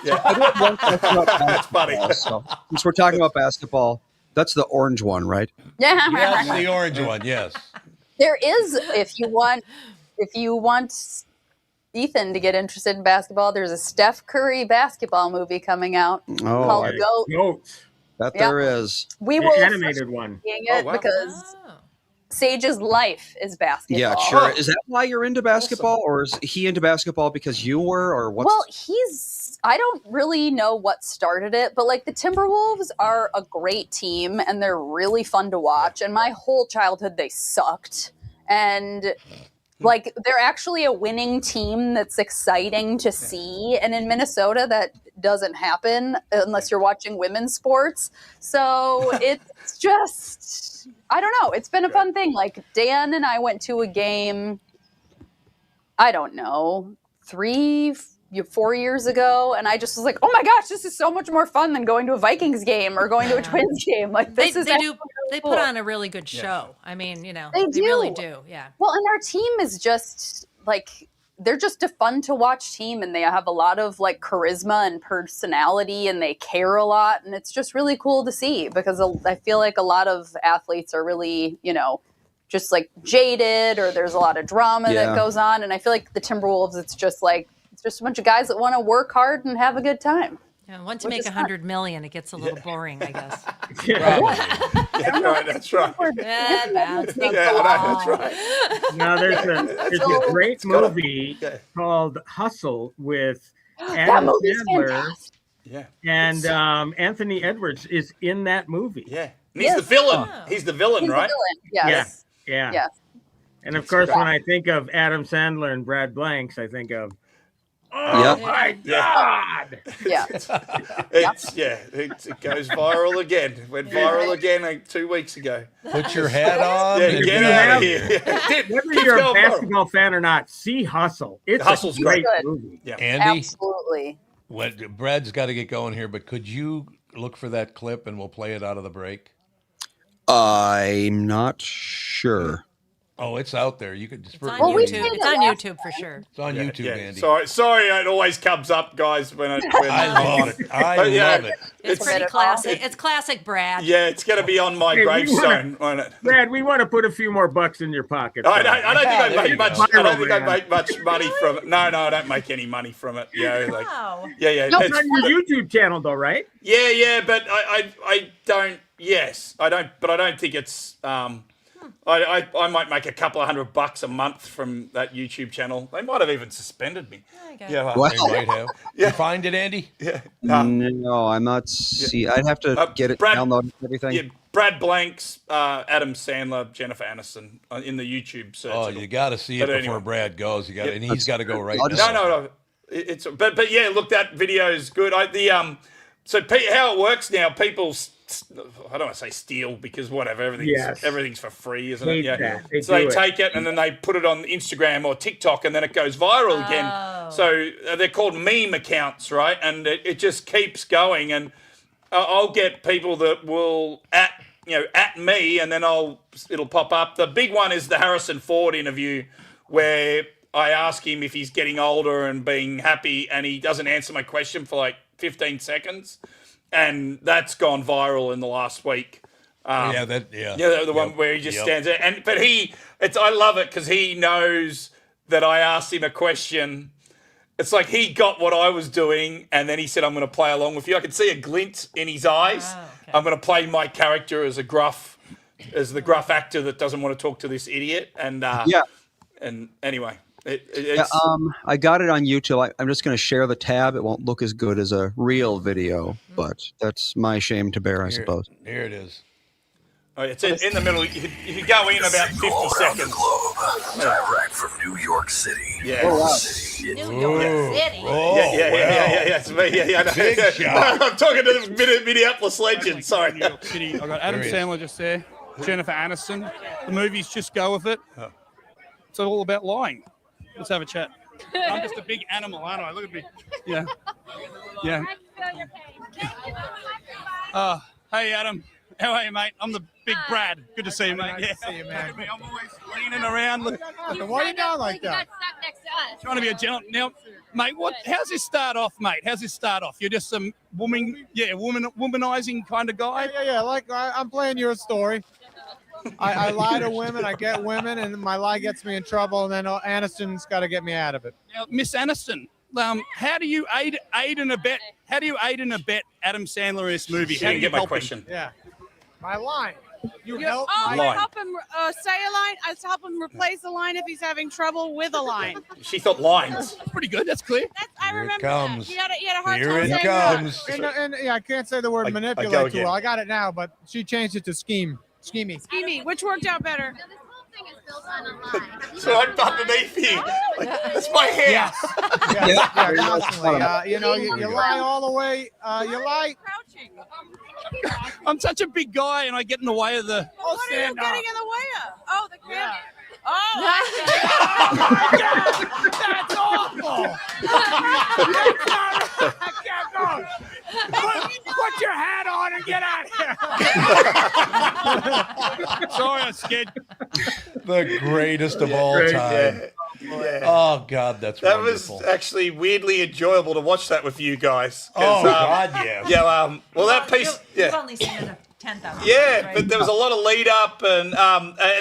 [SPEAKER 4] yeah.
[SPEAKER 3] top.
[SPEAKER 4] I got one question about
[SPEAKER 6] That's funny.
[SPEAKER 4] basketball, so, since we're talking about basketball, that's the orange one, right?
[SPEAKER 3] Yeah.
[SPEAKER 1] That's the orange one, yes.
[SPEAKER 3] There is, if you want Ethan to get interested in basketball, there's a Steph Curry basketball movie coming out
[SPEAKER 4] Oh,
[SPEAKER 3] called
[SPEAKER 4] I-
[SPEAKER 3] Go.
[SPEAKER 9] Goats.
[SPEAKER 4] that
[SPEAKER 3] Yeah.
[SPEAKER 4] there is.
[SPEAKER 3] We
[SPEAKER 9] The
[SPEAKER 3] will
[SPEAKER 9] animated one.
[SPEAKER 3] seeing it
[SPEAKER 6] wow.
[SPEAKER 3] because
[SPEAKER 7] Oh.
[SPEAKER 3] Sage's life is basketball.
[SPEAKER 4] Yeah, sure. Is that why you're into basketball, or is he into basketball because you were, or what's?
[SPEAKER 3] Well, I don't really know what started it, but like the Timberwolves are a great team and they're really fun to watch. And my whole childhood, they sucked. And like they're actually a winning team that's exciting to see. And in Minnesota, that doesn't happen unless you're watching women's sports. So it's just, I don't know. It's been a fun thing. Like Dan and I went to a game, I don't know, 4 years ago, and I just was like, oh my gosh, this is so much more fun than going to a Vikings game or going to a Twins game. Like
[SPEAKER 7] They,
[SPEAKER 3] this is
[SPEAKER 7] they
[SPEAKER 3] actually
[SPEAKER 7] do.
[SPEAKER 3] really
[SPEAKER 7] They
[SPEAKER 3] cool.
[SPEAKER 7] put on a really good show. I mean, you know,
[SPEAKER 3] They
[SPEAKER 7] really
[SPEAKER 3] do.
[SPEAKER 7] do. Yeah.
[SPEAKER 3] Well, and our team is just like, they're just a fun to watch team, and they have a lot of like charisma and personality, and they care a lot, and it's just really cool to see because I feel like a lot of athletes are really, just like jaded, or there's a lot of drama
[SPEAKER 4] Yeah.
[SPEAKER 3] that goes on, and I feel like the Timberwolves, it's just a bunch of guys that want to work hard and have a good time.
[SPEAKER 7] Yeah, once you
[SPEAKER 3] Which
[SPEAKER 7] make
[SPEAKER 3] is fun.
[SPEAKER 7] 100 million, it gets a little boring, I guess.
[SPEAKER 6] Yeah, right, that's right.
[SPEAKER 7] Yeah, that's the
[SPEAKER 6] Yeah,
[SPEAKER 7] ball.
[SPEAKER 6] that's right.
[SPEAKER 9] Now there's a great movie
[SPEAKER 6] Yeah.
[SPEAKER 9] called Hustle with
[SPEAKER 3] That
[SPEAKER 9] Adam
[SPEAKER 3] movie's
[SPEAKER 9] Sandler,
[SPEAKER 3] fantastic.
[SPEAKER 6] Yeah.
[SPEAKER 9] and Anthony Edwards is in that movie.
[SPEAKER 6] Yeah. And he's
[SPEAKER 3] Yes.
[SPEAKER 6] the villain.
[SPEAKER 7] Oh.
[SPEAKER 6] He's the villain,
[SPEAKER 3] He's the
[SPEAKER 6] right?
[SPEAKER 3] villain. Yes.
[SPEAKER 9] Yeah.
[SPEAKER 3] Yes.
[SPEAKER 9] And of course, when I think of Adam Sandler and Brad Blanks, I think of,
[SPEAKER 4] Yep.
[SPEAKER 9] my
[SPEAKER 6] Yeah.
[SPEAKER 9] God!
[SPEAKER 3] Yeah.
[SPEAKER 6] It goes viral again. Went viral again 2 weeks ago.
[SPEAKER 1] Put your hat on.
[SPEAKER 6] Yeah,
[SPEAKER 1] and
[SPEAKER 6] get
[SPEAKER 1] be
[SPEAKER 6] out of
[SPEAKER 1] ready.
[SPEAKER 6] here. Dude,
[SPEAKER 9] Whether
[SPEAKER 6] keeps
[SPEAKER 9] you're a
[SPEAKER 6] going viral.
[SPEAKER 9] basketball fan or not, see Hustle. It's
[SPEAKER 6] Hustle's
[SPEAKER 9] a great
[SPEAKER 3] great.
[SPEAKER 9] movie.
[SPEAKER 6] Yeah.
[SPEAKER 1] Andy,
[SPEAKER 3] Absolutely.
[SPEAKER 1] Brad's got to get going here, but could you look for that clip and we'll play it out of the break?
[SPEAKER 4] I'm not sure.
[SPEAKER 1] Oh, it's out there. You could just.
[SPEAKER 7] It's on
[SPEAKER 3] Well, we
[SPEAKER 7] YouTube.
[SPEAKER 3] played
[SPEAKER 7] It's
[SPEAKER 3] it
[SPEAKER 7] on
[SPEAKER 3] last
[SPEAKER 7] YouTube for sure.
[SPEAKER 1] It's on YouTube,
[SPEAKER 6] Yeah.
[SPEAKER 1] Andy.
[SPEAKER 6] Sorry, it always comes up, guys, when
[SPEAKER 1] I
[SPEAKER 6] I'm
[SPEAKER 1] love
[SPEAKER 6] on
[SPEAKER 1] it. I
[SPEAKER 6] But yeah,
[SPEAKER 1] love it.
[SPEAKER 7] It's pretty
[SPEAKER 3] It's-
[SPEAKER 7] classic. It's classic Brad.
[SPEAKER 6] Yeah, it's going to be on my
[SPEAKER 9] Hey, we
[SPEAKER 6] gravestone, won't it?
[SPEAKER 9] Brad, we want to put a few more bucks in your pocket.
[SPEAKER 6] I don't think I
[SPEAKER 1] there you
[SPEAKER 6] make much.
[SPEAKER 1] go.
[SPEAKER 6] I don't think I
[SPEAKER 9] Viral,
[SPEAKER 6] make much money from it. No, I don't make any money from it.
[SPEAKER 7] Wow.
[SPEAKER 6] Yeah.
[SPEAKER 3] No,
[SPEAKER 9] It's on your YouTube channel, though, right?
[SPEAKER 6] Yeah, but I don't. Yes, I don't. But I don't think it's. I might make a couple of $100 a month from that YouTube channel. They might have even suspended me.
[SPEAKER 7] Okay.
[SPEAKER 6] Yeah.
[SPEAKER 4] Wow.
[SPEAKER 1] They might have. You find it, Andy?
[SPEAKER 6] Yeah.
[SPEAKER 4] No, I'm not. I'd have to get it
[SPEAKER 6] Brad-
[SPEAKER 4] downloaded and everything.
[SPEAKER 6] Yeah, Brad Blanks, Adam Sandler, Jennifer Aniston in the YouTube search.
[SPEAKER 1] Oh, you got to see it
[SPEAKER 6] But
[SPEAKER 1] before
[SPEAKER 6] anyway.
[SPEAKER 1] Brad goes. You got, and he's got to go right
[SPEAKER 4] I'll
[SPEAKER 1] now.
[SPEAKER 4] just-
[SPEAKER 6] No. It's but yeah, look, that video is good. So how it works now, people. I don't want to say steal because whatever, everything's for free, isn't it?
[SPEAKER 9] Hate
[SPEAKER 6] Yeah.
[SPEAKER 9] that. They
[SPEAKER 6] So they
[SPEAKER 9] do it.
[SPEAKER 6] take it and then they put it on Instagram or TikTok and then it goes viral again. So they're called meme accounts, right? And it just keeps going. And I'll get people that will at me and then it'll pop up. The big one is the Harrison Ford interview where I ask him if he's getting older and being happy and he doesn't answer my question for like 15 seconds. And that's gone viral in the last week.
[SPEAKER 1] Yeah,
[SPEAKER 6] The one where he just stands there. I love it because he knows that I asked him a question. It's like he got what I was doing, and then he said, I'm going to play along with you. I could see a glint in his eyes.
[SPEAKER 7] Oh, okay.
[SPEAKER 6] I'm going to play my character as the gruff actor that doesn't want to talk to this idiot. And and anyway, it's
[SPEAKER 4] I got it on YouTube. I'm just going to share the tab. It won't look as good as a real video, but that's my shame to bear, I suppose.
[SPEAKER 1] Here it is.
[SPEAKER 6] it's in the middle. You could go in about 50 seconds.
[SPEAKER 10] Direct from New York City.
[SPEAKER 6] Yeah.
[SPEAKER 7] New York City.
[SPEAKER 1] Oh,
[SPEAKER 6] Yeah, it's me. Yeah.
[SPEAKER 1] Big shot.
[SPEAKER 6] I'm talking to the Minneapolis legend. Sorry.
[SPEAKER 11] New York City. I got Adam
[SPEAKER 1] There he is.
[SPEAKER 11] Sandler just there, Jennifer Aniston. The movies Just Go With It. It's all about lying. Let's have a chat. I'm just a big animal, aren't I? Look at me. Yeah. Hey, Adam. How are you, mate? I'm the big Brad. Good to see you, mate.
[SPEAKER 12] Nice to see you, man.
[SPEAKER 11] I'm always leaning around. Look,
[SPEAKER 12] Why are you down like that?
[SPEAKER 11] trying to be a gentleman. Now, mate, how's this start off, mate? How's this start off? You're just some womanizing kind of guy?
[SPEAKER 12] Yeah. Like I'm playing your story. I lie to women, I get women, and my lie gets me in trouble, and then Aniston's got to get me out of it.
[SPEAKER 11] Now, Miss Aniston, how do you aid and abet? How do you aid and abet Adam Sandler in this movie? How do you
[SPEAKER 6] get my
[SPEAKER 11] help
[SPEAKER 6] question.
[SPEAKER 12] Yeah. My line. You help
[SPEAKER 13] I
[SPEAKER 6] line.
[SPEAKER 13] help him say a line. I help him replace a line if he's having trouble with a line.
[SPEAKER 6] She thought lines.
[SPEAKER 11] Pretty good. That's clear.
[SPEAKER 13] I remember
[SPEAKER 1] it comes.
[SPEAKER 13] that. He had a hard
[SPEAKER 1] Here
[SPEAKER 13] time
[SPEAKER 1] it
[SPEAKER 13] saying
[SPEAKER 1] comes.
[SPEAKER 12] And yeah, I can't say the word
[SPEAKER 6] I
[SPEAKER 12] manipulate
[SPEAKER 6] go
[SPEAKER 12] too
[SPEAKER 6] again.
[SPEAKER 12] well. I got it now, but she changed it to scheme. Schemey.
[SPEAKER 13] Schemey, which worked out better.
[SPEAKER 6] So I'm underneath you. Like, it's my hair.
[SPEAKER 12] Yes, constantly. You lie all the way. You lie.
[SPEAKER 13] Crouching.
[SPEAKER 11] I'm such a big guy, and I get in the way of the.
[SPEAKER 13] Well, what are you getting in the way of? Oh, the camera. Oh,
[SPEAKER 12] That's awful. I can't go. Put your hat on and get out of here.
[SPEAKER 11] Sorry, I scared.
[SPEAKER 1] The greatest of all time.
[SPEAKER 6] Yeah.
[SPEAKER 1] Oh, God, that's
[SPEAKER 6] That
[SPEAKER 1] wonderful.
[SPEAKER 6] was actually weirdly enjoyable to watch that with you guys.
[SPEAKER 1] Oh, God, yes.
[SPEAKER 6] Yeah, well, that piece.
[SPEAKER 7] You've only seen it 10,000
[SPEAKER 6] Yeah,
[SPEAKER 7] right?
[SPEAKER 6] but there was a lot of lead up, and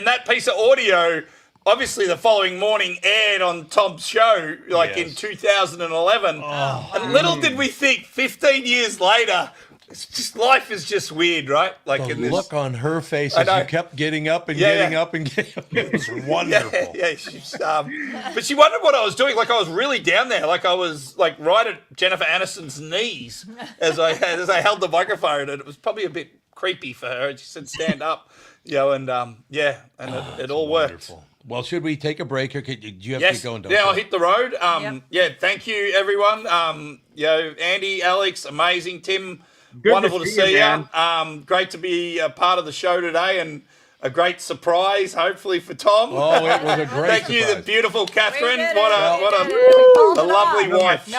[SPEAKER 6] that piece of audio, obviously, the following morning aired on Tom's show, in 2011. And little did we think, 15 years later, it's just life is just weird, right? Like
[SPEAKER 1] The
[SPEAKER 6] in this,
[SPEAKER 1] look on her face
[SPEAKER 6] I
[SPEAKER 1] as
[SPEAKER 6] know.
[SPEAKER 1] you kept getting up and
[SPEAKER 6] Yeah,
[SPEAKER 1] getting
[SPEAKER 6] yeah.
[SPEAKER 1] up and getting up. It was wonderful.
[SPEAKER 6] Yeah, she's, but she wondered what I was doing. Like I was really down there. Like I was like right at Jennifer Aniston's knees as I held the microphone, and it was probably a bit creepy for her. And she said, "Stand up," it all worked.
[SPEAKER 1] Wonderful. Well, should we take a break, or do you have to
[SPEAKER 6] Yes,
[SPEAKER 1] get going?
[SPEAKER 6] I'll hit the road.
[SPEAKER 7] Yep.
[SPEAKER 6] Yeah, thank you, everyone. Andy, Alex, amazing. Tim,
[SPEAKER 9] Good
[SPEAKER 6] wonderful to see you.
[SPEAKER 9] man.
[SPEAKER 6] Great to be a part of the show today, and a great surprise, hopefully, for Tom.
[SPEAKER 1] Oh, it was a great
[SPEAKER 6] Thank you, the
[SPEAKER 1] surprise.
[SPEAKER 6] beautiful Catherine.
[SPEAKER 7] We did
[SPEAKER 6] What
[SPEAKER 7] it.
[SPEAKER 6] a
[SPEAKER 7] pulled it
[SPEAKER 6] lovely
[SPEAKER 7] off.
[SPEAKER 6] wife she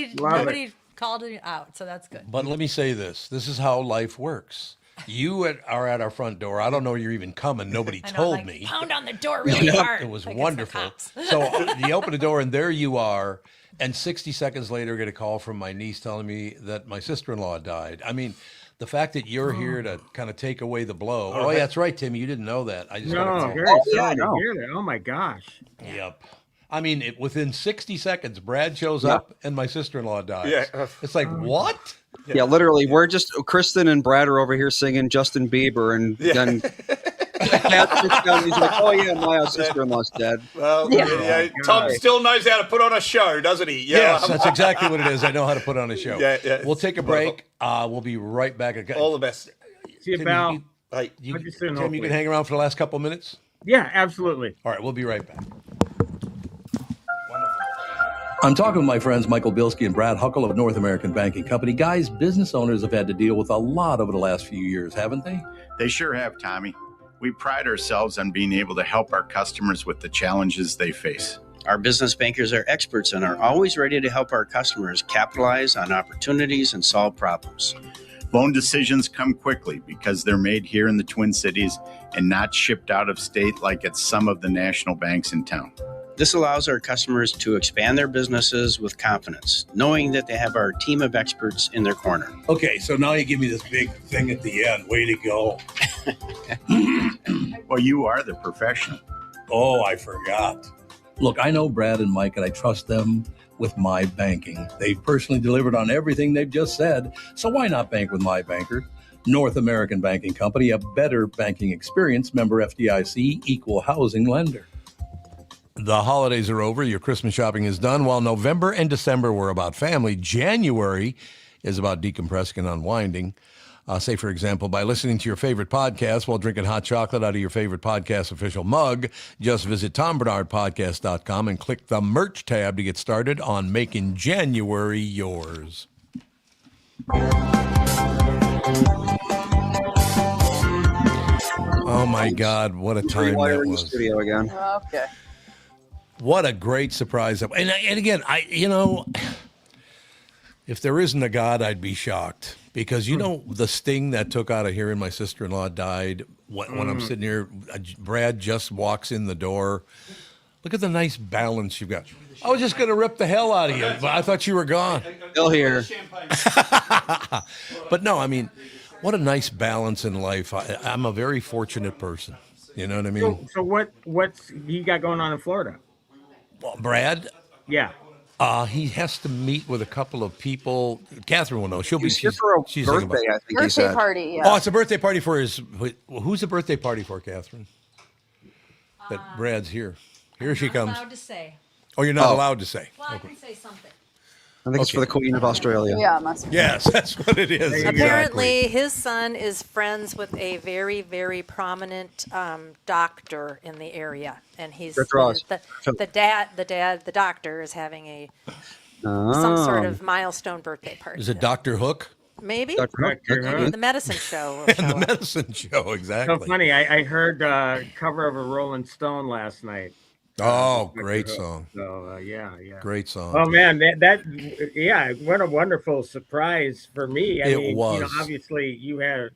[SPEAKER 6] is.
[SPEAKER 7] Nobody called it out, so that's good.
[SPEAKER 1] But let me say this. This is how life works. You are at our front door. I don't know you're even coming. Nobody
[SPEAKER 7] I know,
[SPEAKER 1] told
[SPEAKER 7] like,
[SPEAKER 1] me.
[SPEAKER 7] pound on the door really hard.
[SPEAKER 1] It was
[SPEAKER 7] like it's the
[SPEAKER 1] wonderful.
[SPEAKER 7] cops.
[SPEAKER 1] So you open the door, and there you are. And 60 seconds later, I get a call from my niece telling me that my sister-in-law died. I mean, the fact that you're here to kind of take away the blow. Oh, yeah, that's right, Timmy. You didn't know that. I just got a
[SPEAKER 9] No,
[SPEAKER 1] call.
[SPEAKER 9] very sorry to hear that. Oh my gosh.
[SPEAKER 1] Yep. I mean, within 60 seconds, Brad shows up and my sister-in-law dies.
[SPEAKER 6] Yeah.
[SPEAKER 1] It's like, what?
[SPEAKER 4] Yeah, literally, we're just Kristen and Brad are over here singing Justin Bieber, and then Cat sits down and he's like, "Oh yeah, my sister-in-law's dead."
[SPEAKER 6] Well, Tom still knows how to put on a show, doesn't he? Yeah.
[SPEAKER 1] Yes, that's exactly what it is. I know how to put on a show.
[SPEAKER 6] Yeah.
[SPEAKER 1] We'll take a break. We'll be right back.
[SPEAKER 6] All the best.
[SPEAKER 9] See you,
[SPEAKER 1] Tim,
[SPEAKER 9] pal.
[SPEAKER 6] Hey,
[SPEAKER 1] You,
[SPEAKER 9] Talk to you soon,
[SPEAKER 1] Tim, you
[SPEAKER 9] hopefully.
[SPEAKER 1] can hang around for the last couple minutes?
[SPEAKER 9] Yeah, absolutely.
[SPEAKER 1] All right, we'll be right back. I'm talking with my friends Michael Bilski and Brad Huckle of North American Banking Company. Guys, business owners have had to deal with a lot over the last few years, haven't they?
[SPEAKER 14] They sure have, Tommy. We pride ourselves on being able to help our customers with the challenges they face.
[SPEAKER 15] Our business bankers are experts and are always ready to help our customers capitalize on opportunities and solve problems.
[SPEAKER 14] Loan decisions come quickly because they're made here in the Twin Cities and not shipped out of state like at some of the national banks in town.
[SPEAKER 15] This allows our customers to expand their businesses with confidence, knowing that they have our team of experts in their corner.
[SPEAKER 1] Okay, so now you give me this big thing at the end. Way to go.
[SPEAKER 14] Well, you are the professional.
[SPEAKER 1] Oh, I forgot. Look, I know Brad and Mike, and I trust them with my banking. They've personally delivered on everything they've just said, so why not bank with my banker? North American Banking Company, a better banking experience, member FDIC, equal housing lender. The holidays are over. Your Christmas shopping is done. While November and December were about family, January is about decompressing and unwinding. Say, for example, by listening to your favorite podcast while drinking hot chocolate out of your favorite podcast official mug, just visit TomBernardPodcast.com and click the merch tab to get started on making January yours. Oh, my God. What a time that
[SPEAKER 4] in the
[SPEAKER 1] was.
[SPEAKER 4] studio again.
[SPEAKER 3] Okay.
[SPEAKER 1] What a great surprise. And again, if there isn't a God, I'd be shocked. Because you know the sting that took out of hearing my sister-in-law died when I'm sitting here. Brad just walks in the door. Look at the nice balance you've got. I was just going to rip the hell out of you, but I thought you were gone.
[SPEAKER 4] Still here.
[SPEAKER 1] But no, I mean, what a nice balance in life. I'm a very fortunate person. You know what I mean?
[SPEAKER 9] So what's he got going on in Florida?
[SPEAKER 1] Well, Brad,
[SPEAKER 9] Yeah.
[SPEAKER 1] he has to meet with a couple of people. Catherine will know. She'll be.
[SPEAKER 4] He's here for a
[SPEAKER 1] she's
[SPEAKER 4] birthday, I think he
[SPEAKER 3] Birthday
[SPEAKER 4] said.
[SPEAKER 3] party. Yeah.
[SPEAKER 1] Oh, it's a birthday party for his. Who's the birthday party for, Catherine? That Brad's here. Here she comes.
[SPEAKER 7] Allowed to say.
[SPEAKER 1] Oh, you're not allowed to say.
[SPEAKER 7] Well, I can say something.
[SPEAKER 4] I think it's for the Queen of Australia.
[SPEAKER 3] Yeah, it must be.
[SPEAKER 1] Yes, that's what it is. Exactly.
[SPEAKER 2] Apparently, his son is friends with a very, very prominent doctor in the area, and he's
[SPEAKER 4] Good draws.
[SPEAKER 2] the doctor is having a some sort of milestone birthday party.
[SPEAKER 1] Is it Dr. Hook?
[SPEAKER 2] Maybe
[SPEAKER 4] Dr.
[SPEAKER 2] Maybe the medicine show.
[SPEAKER 1] And the medicine show, exactly.
[SPEAKER 9] So funny. I heard cover of a Rolling Stone last night.
[SPEAKER 1] Oh, great song.
[SPEAKER 9] So yeah.
[SPEAKER 1] Great song.
[SPEAKER 9] Oh man, that what a wonderful surprise for me. I mean,
[SPEAKER 1] was.
[SPEAKER 9] You know, obviously you had a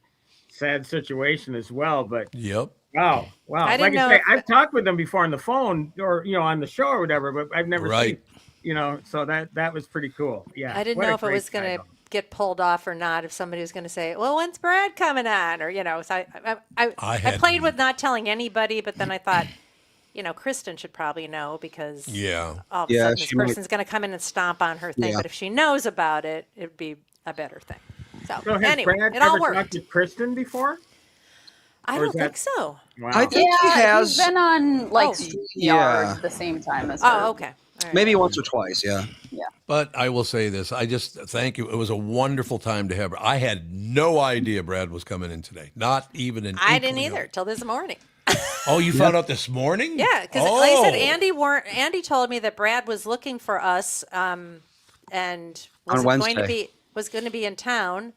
[SPEAKER 9] sad situation as well, but
[SPEAKER 1] Yep.
[SPEAKER 9] wow.
[SPEAKER 2] I didn't
[SPEAKER 9] Like I
[SPEAKER 2] know
[SPEAKER 9] say,
[SPEAKER 2] if-
[SPEAKER 9] I've talked with them before on the phone or on the show or whatever, but I've never
[SPEAKER 1] Right.
[SPEAKER 9] seen. So that was pretty cool. Yeah.
[SPEAKER 2] I didn't
[SPEAKER 9] what
[SPEAKER 2] know
[SPEAKER 9] a
[SPEAKER 2] if it
[SPEAKER 9] great
[SPEAKER 2] was going to
[SPEAKER 9] title.
[SPEAKER 2] get pulled off or not. If somebody was going to say, "Well, when's Brad coming on?" Or so I played with not telling anybody, but then I thought, Kristen should probably know because all of a sudden this person's going to come in and stomp on her thing.
[SPEAKER 4] Yeah.
[SPEAKER 2] But if she knows about it, it'd be a better thing. So
[SPEAKER 9] So has
[SPEAKER 2] anyway,
[SPEAKER 9] Brad
[SPEAKER 2] it all
[SPEAKER 9] ever
[SPEAKER 2] worked.
[SPEAKER 9] talked to Kristen before?
[SPEAKER 2] I
[SPEAKER 9] or
[SPEAKER 2] don't
[SPEAKER 9] is
[SPEAKER 2] think
[SPEAKER 9] that-
[SPEAKER 2] so.
[SPEAKER 9] Wow.
[SPEAKER 4] I think he has
[SPEAKER 3] He's been on like
[SPEAKER 2] Oh.
[SPEAKER 3] StreamYard
[SPEAKER 4] Yeah.
[SPEAKER 3] at the same time as her.
[SPEAKER 2] Oh, okay. All right.
[SPEAKER 4] maybe once or twice. Yeah.
[SPEAKER 1] But I will say this. I just thank you. It was a wonderful time to have her. I had no idea Brad was coming in today. Not even an
[SPEAKER 2] I didn't
[SPEAKER 1] inkling of
[SPEAKER 2] either
[SPEAKER 1] it.
[SPEAKER 2] till this morning.
[SPEAKER 1] Oh, you found out this morning?
[SPEAKER 2] Yeah, because like I said, Andy told me that Brad was looking for us, and
[SPEAKER 4] On
[SPEAKER 2] was going to be in town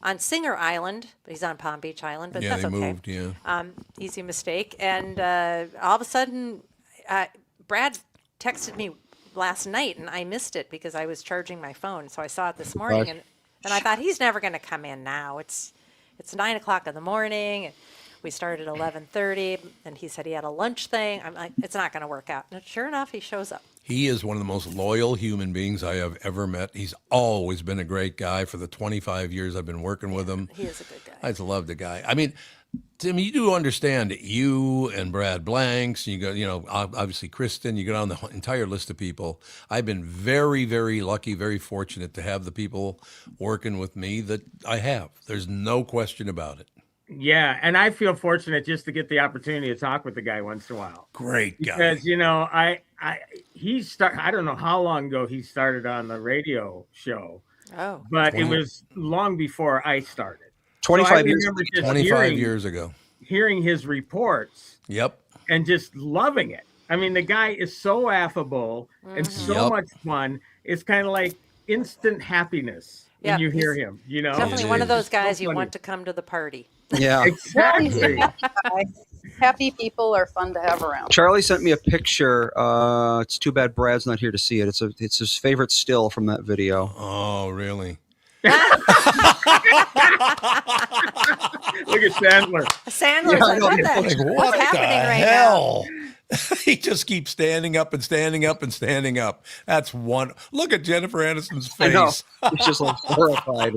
[SPEAKER 2] on Singer Island, but he's on Palm Beach Island, but
[SPEAKER 1] Yeah,
[SPEAKER 2] that's
[SPEAKER 1] they
[SPEAKER 2] okay.
[SPEAKER 1] moved, yeah.
[SPEAKER 2] Easy mistake. And all of a sudden, Brad texted me last night, and I missed it because I was charging my phone. So I saw it this morning, and I thought he's never going to come in now. It's 9:00 in the morning. And we started at 11:30, and he said he had a lunch thing. I'm like, it's not going to work out. And sure enough, he shows up.
[SPEAKER 1] He is one of the most loyal human beings I have ever met. He's always been a great guy for the 25 years I've been working with him.
[SPEAKER 2] He is a good guy.
[SPEAKER 1] I just love the guy. I mean, Tim, you do understand you and Brad Blanks, you go, obviously Kristen, you go down the entire list of people. I've been very, very lucky, very fortunate to have the people working with me that I have. There's no question about it.
[SPEAKER 9] Yeah, and I feel fortunate just to get the opportunity to talk with the guy once in a while.
[SPEAKER 1] Great guy.
[SPEAKER 9] Because I don't know how long ago he started on the radio show,
[SPEAKER 2] Oh.
[SPEAKER 9] but it was long before I started.
[SPEAKER 4] 25 years.
[SPEAKER 1] 25 years ago.
[SPEAKER 9] Hearing his reports
[SPEAKER 1] Yep.
[SPEAKER 9] and just loving it. I mean, the guy is so affable and so
[SPEAKER 1] Yep.
[SPEAKER 9] much fun. It's kind of like instant happiness
[SPEAKER 2] Yeah,
[SPEAKER 9] when you hear
[SPEAKER 2] he's
[SPEAKER 9] him.
[SPEAKER 2] Definitely
[SPEAKER 1] It
[SPEAKER 2] one of
[SPEAKER 1] is.
[SPEAKER 2] those guys
[SPEAKER 9] So
[SPEAKER 2] you
[SPEAKER 9] funny.
[SPEAKER 2] want to come to the party.
[SPEAKER 4] Yeah.
[SPEAKER 9] Exactly.
[SPEAKER 3] Happy people are fun to have around.
[SPEAKER 4] Charlie sent me a picture. It's too bad Brad's not here to see it. It's his favorite still from that video.
[SPEAKER 1] Oh, really?
[SPEAKER 9] Look at Sandler.
[SPEAKER 2] Sandler's
[SPEAKER 4] Yeah, I
[SPEAKER 2] like,
[SPEAKER 4] know.
[SPEAKER 2] what the,
[SPEAKER 1] Like,
[SPEAKER 2] what's
[SPEAKER 1] what the
[SPEAKER 2] happening right now?
[SPEAKER 1] hell? He just keeps standing up and standing up and standing up. That's one. Look at Jennifer Aniston's
[SPEAKER 4] I know.
[SPEAKER 1] face.
[SPEAKER 4] He's just like horrified.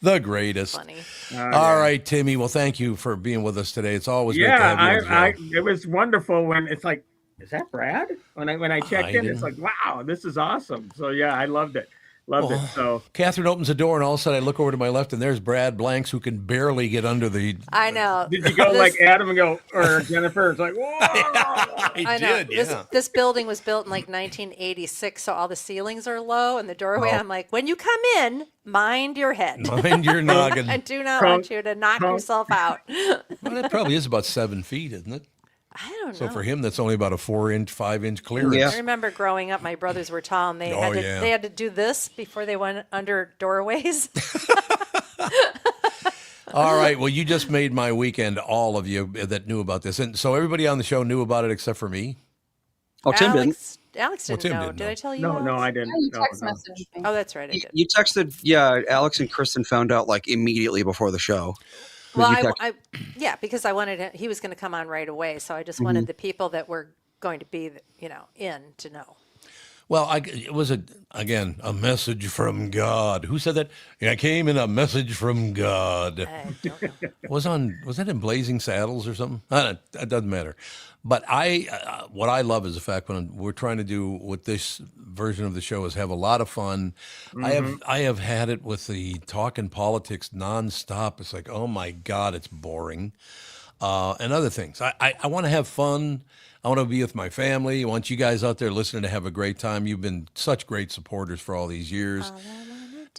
[SPEAKER 1] The greatest.
[SPEAKER 2] Funny.
[SPEAKER 1] All right, Timmy. Well, thank you for being with us today. It's always great to have you on the show.
[SPEAKER 9] It was wonderful when it's like, is that Brad? When I checked in, it's
[SPEAKER 1] didn't-
[SPEAKER 9] like, wow, this is awesome. So yeah, I loved it. Loved it. So
[SPEAKER 1] Catherine opens the door, and all of a sudden I look over to my left, and there's Brad Blanks, who can barely get under the.
[SPEAKER 2] I know.
[SPEAKER 9] did you go
[SPEAKER 2] This-
[SPEAKER 9] like Adam and go, or Jennifer? It's like, whoa.
[SPEAKER 2] I know.
[SPEAKER 1] did, yeah.
[SPEAKER 2] This building was built in like 1986, so all the ceilings are low and the doorway. I'm like, when you come in, mind your head.
[SPEAKER 1] Mind your noggin.
[SPEAKER 2] I do not
[SPEAKER 9] Come-
[SPEAKER 2] want you to knock
[SPEAKER 9] come-
[SPEAKER 2] yourself out.
[SPEAKER 1] Well, that probably is about 7 feet, isn't it?
[SPEAKER 2] I don't know.
[SPEAKER 1] So for him, that's only about a 4-inch, 5-inch clearance.
[SPEAKER 4] Yeah.
[SPEAKER 2] I remember growing up, my brothers were tall, and they
[SPEAKER 1] Oh,
[SPEAKER 2] had to
[SPEAKER 1] yeah.
[SPEAKER 2] they had to do this before they went under doorways.
[SPEAKER 1] All right. Well, you just made my weekend, all of you that knew about this. And so everybody on the show knew about it except for me.
[SPEAKER 4] Oh, Tim didn't.
[SPEAKER 2] Alex
[SPEAKER 1] Well,
[SPEAKER 2] didn't
[SPEAKER 1] Tim
[SPEAKER 2] know.
[SPEAKER 1] didn't
[SPEAKER 2] Did
[SPEAKER 1] know.
[SPEAKER 2] I tell you?
[SPEAKER 9] No,
[SPEAKER 2] Alex?
[SPEAKER 9] I didn't.
[SPEAKER 3] You
[SPEAKER 9] No,
[SPEAKER 3] text
[SPEAKER 9] no.
[SPEAKER 3] messaged me.
[SPEAKER 2] Oh, that's right. I did.
[SPEAKER 4] You texted, yeah, Alex and Kristen found out like immediately before the show.
[SPEAKER 2] Well,
[SPEAKER 4] You text-
[SPEAKER 2] yeah, because I wanted he was going to come on right away, so I just wanted the people that were going to be, in to know.
[SPEAKER 1] Well, it was again a message from God. Who said that? I came in a message from God.
[SPEAKER 2] I don't know.
[SPEAKER 1] Was that in Blazing Saddles or something? It doesn't matter. But what I love is the fact when we're trying to do with this version of the show is have a lot of fun. I have had it with the talking politics nonstop. It's like, oh my God, it's boring, and other things. I want to have fun. I want to be with my family. I want you guys out there listening to have a great time. You've been such great supporters for all these years.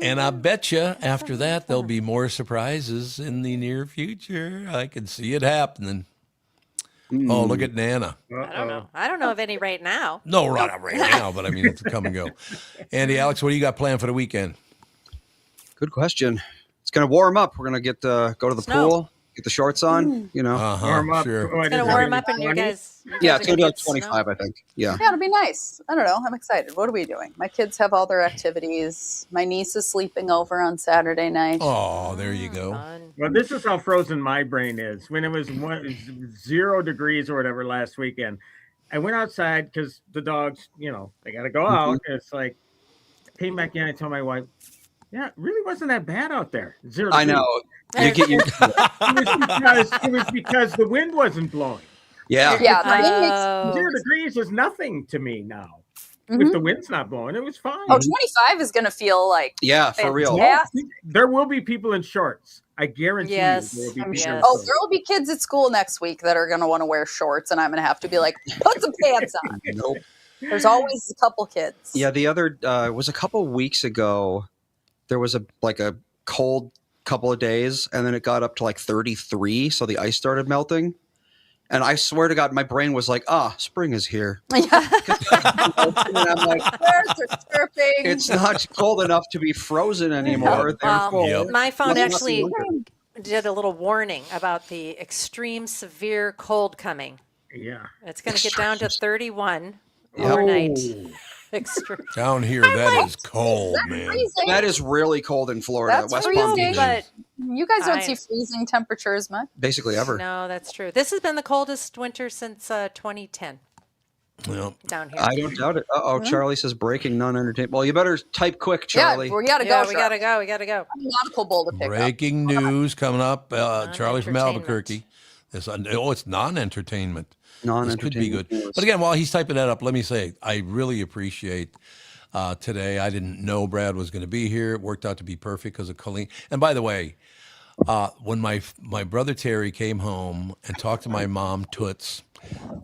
[SPEAKER 1] And I bet you after that, there'll be more surprises in the near future. I can see it happening. Oh, look at Nana.
[SPEAKER 2] I don't know. I don't know of any right now.
[SPEAKER 1] No, not right now, but I mean, it's come and go. Andy, Alex, what do you got planned for the weekend?
[SPEAKER 4] Good question. It's going to warm up. We're going to get go to the
[SPEAKER 2] Snow.
[SPEAKER 4] pool, get the shorts on,
[SPEAKER 9] Warm up.
[SPEAKER 1] Sure.
[SPEAKER 9] What
[SPEAKER 2] It's
[SPEAKER 9] is
[SPEAKER 2] going
[SPEAKER 9] it,
[SPEAKER 2] to warm up, and
[SPEAKER 9] gonna be
[SPEAKER 2] you
[SPEAKER 9] 20?
[SPEAKER 2] guys.
[SPEAKER 4] Yeah, it's going to be like
[SPEAKER 2] get snow.
[SPEAKER 4] 25, I think. Yeah.
[SPEAKER 3] Yeah, it'll be nice. I don't know. I'm excited. What are we doing? My kids have all their activities. My niece is sleeping over on Saturday night.
[SPEAKER 1] Oh, there you go.
[SPEAKER 2] Fun.
[SPEAKER 9] Well, this is how frozen my brain is. When it was 0 degrees or whatever last weekend, I went outside because the dogs, they got to go out. It's like, came back in. I told my wife, yeah, it really wasn't that bad out there. 0
[SPEAKER 4] I
[SPEAKER 9] degrees.
[SPEAKER 4] know. You get used to it.
[SPEAKER 9] It was because the wind wasn't blowing.
[SPEAKER 4] Yeah.
[SPEAKER 3] Yeah, the wind makes
[SPEAKER 9] 0 degrees is nothing to me now. If the wind's not blowing, it was fine.
[SPEAKER 3] Oh, 25 is going to feel like
[SPEAKER 4] Yeah, for real.
[SPEAKER 3] Yeah.
[SPEAKER 9] There will be people in shorts. I guarantee
[SPEAKER 2] Yes,
[SPEAKER 9] you there will be
[SPEAKER 2] I'm
[SPEAKER 9] people
[SPEAKER 2] sure.
[SPEAKER 9] in
[SPEAKER 3] Oh,
[SPEAKER 9] shorts.
[SPEAKER 3] there will be kids at school next week that are going to want to wear shorts, and I'm going to have to be like, put some pants on.
[SPEAKER 4] Nope.
[SPEAKER 3] There's always a couple kids.
[SPEAKER 4] Yeah, the other was a couple weeks ago. There was a cold couple of days, and then it got up to like 33, so the ice started melting. And I swear to God, my brain was like, spring is here.
[SPEAKER 3] Yeah.
[SPEAKER 4] And I'm like,
[SPEAKER 3] Birds are chirping.
[SPEAKER 4] it's not cold enough to be frozen anymore.
[SPEAKER 2] Well,
[SPEAKER 4] Therefore,
[SPEAKER 2] my phone
[SPEAKER 4] must not be
[SPEAKER 2] actually
[SPEAKER 4] winter.
[SPEAKER 2] did a little warning about the extreme severe cold coming.
[SPEAKER 9] Yeah.
[SPEAKER 2] It's going to get down to 31
[SPEAKER 4] Yep.
[SPEAKER 2] overnight. Extreme.
[SPEAKER 1] Down here, that is cold, man.
[SPEAKER 3] Freezing.
[SPEAKER 4] That is really cold in Florida.
[SPEAKER 3] That's
[SPEAKER 4] West
[SPEAKER 3] freezing.
[SPEAKER 4] Palm Beach,
[SPEAKER 2] But
[SPEAKER 3] You guys don't
[SPEAKER 2] I-
[SPEAKER 3] see freezing temperatures much.
[SPEAKER 4] basically ever.
[SPEAKER 2] no, that's true. This has been the coldest winter since 2010
[SPEAKER 1] Well,
[SPEAKER 2] down here.
[SPEAKER 4] I don't doubt it. Charlie says breaking non-entertainment. Well, you better type quick, Charlie.
[SPEAKER 3] Yeah, we gotta
[SPEAKER 2] yeah,
[SPEAKER 3] go.
[SPEAKER 2] we
[SPEAKER 3] Charlie.
[SPEAKER 2] gotta go. We gotta go.
[SPEAKER 3] Nautical bowl to pick up.
[SPEAKER 1] breaking news coming up. Charlie from
[SPEAKER 2] Non-entertainment.
[SPEAKER 1] Albuquerque. It's non-entertainment. This could be
[SPEAKER 4] Non-entertainment
[SPEAKER 1] good.
[SPEAKER 4] news.
[SPEAKER 1] But again, while he's typing that up, let me say I really appreciate today. I didn't know Brad was going to be here. It worked out to be perfect because of Colleen. And by the way, when my brother Terry came home and talked to my mom, Toots,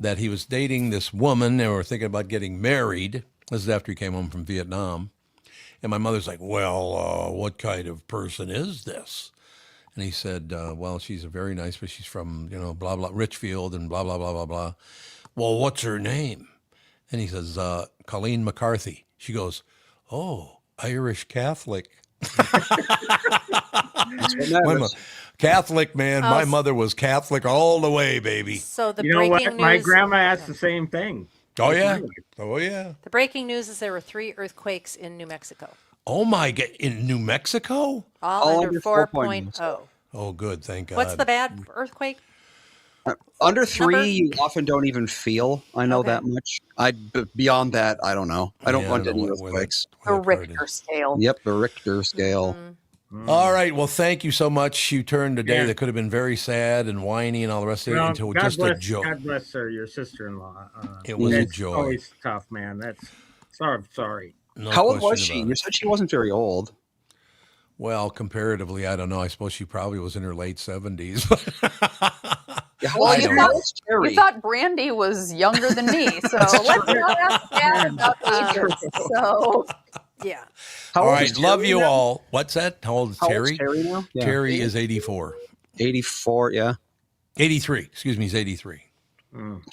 [SPEAKER 1] that he was dating this woman, they were thinking about getting married. This is after he came home from Vietnam. And my mother's like, well, what kind of person is this? And he said, well, she's a very nice, but she's from, blah, blah, Richfield and blah, blah, blah, blah, blah. Well, what's her name? And he says, Colleen McCarthy. She goes, oh, Irish Catholic. Catholic, man. My mother was Catholic all the way, baby.
[SPEAKER 2] So the
[SPEAKER 9] You know
[SPEAKER 2] breaking
[SPEAKER 9] what?
[SPEAKER 2] news.
[SPEAKER 9] My grandma asked the same thing.
[SPEAKER 1] Oh, yeah. Oh, yeah.
[SPEAKER 2] The breaking news is there were 3 earthquakes in New Mexico,
[SPEAKER 1] Oh, my God. In New Mexico?
[SPEAKER 2] all under
[SPEAKER 4] under
[SPEAKER 2] 4.0.
[SPEAKER 4] 4.0.
[SPEAKER 1] Oh, good. Thank God.
[SPEAKER 2] What's the bad earthquake?
[SPEAKER 4] Under 3,
[SPEAKER 2] Number?
[SPEAKER 4] you often don't even feel. I know
[SPEAKER 2] Okay.
[SPEAKER 4] that much. Beyond that, I don't know. I don't
[SPEAKER 1] Yeah,
[SPEAKER 4] want
[SPEAKER 1] know
[SPEAKER 4] any
[SPEAKER 1] where
[SPEAKER 4] earthquakes.
[SPEAKER 3] The
[SPEAKER 1] that part is.
[SPEAKER 3] Richter scale.
[SPEAKER 4] Yep, the Richter scale.
[SPEAKER 1] All right. Well, thank you so much. You turned a day
[SPEAKER 9] Yeah.
[SPEAKER 1] that could have been very sad and whiny and all the rest of it
[SPEAKER 9] Well,
[SPEAKER 1] into
[SPEAKER 9] God
[SPEAKER 1] just a
[SPEAKER 9] bless,
[SPEAKER 1] joke.
[SPEAKER 9] God bless her, your sister-in-law.
[SPEAKER 1] It was a
[SPEAKER 9] that's
[SPEAKER 1] joy.
[SPEAKER 9] always tough, man. That's sorry.
[SPEAKER 1] No
[SPEAKER 4] How old was
[SPEAKER 1] question
[SPEAKER 4] she?
[SPEAKER 1] about
[SPEAKER 4] You
[SPEAKER 1] it.
[SPEAKER 4] said she wasn't very old.
[SPEAKER 1] Well, comparatively, I don't know. I suppose she probably was in her late 70s.
[SPEAKER 4] Yeah, how
[SPEAKER 3] Well,
[SPEAKER 4] old
[SPEAKER 3] you
[SPEAKER 4] is
[SPEAKER 3] thought-
[SPEAKER 4] Terry?
[SPEAKER 3] You thought Brandy was younger than me, so let's not ask Dad about ages. So
[SPEAKER 2] Yeah.
[SPEAKER 4] How
[SPEAKER 1] all
[SPEAKER 4] old
[SPEAKER 1] right.
[SPEAKER 4] is
[SPEAKER 1] Love
[SPEAKER 4] Terry
[SPEAKER 1] you
[SPEAKER 4] now?
[SPEAKER 1] all. What's that? How old is
[SPEAKER 4] How old
[SPEAKER 1] Terry?
[SPEAKER 4] is Terry now? Yeah.
[SPEAKER 1] Terry is 84.
[SPEAKER 4] 84, yeah.
[SPEAKER 1] 83. Excuse me, he's 83.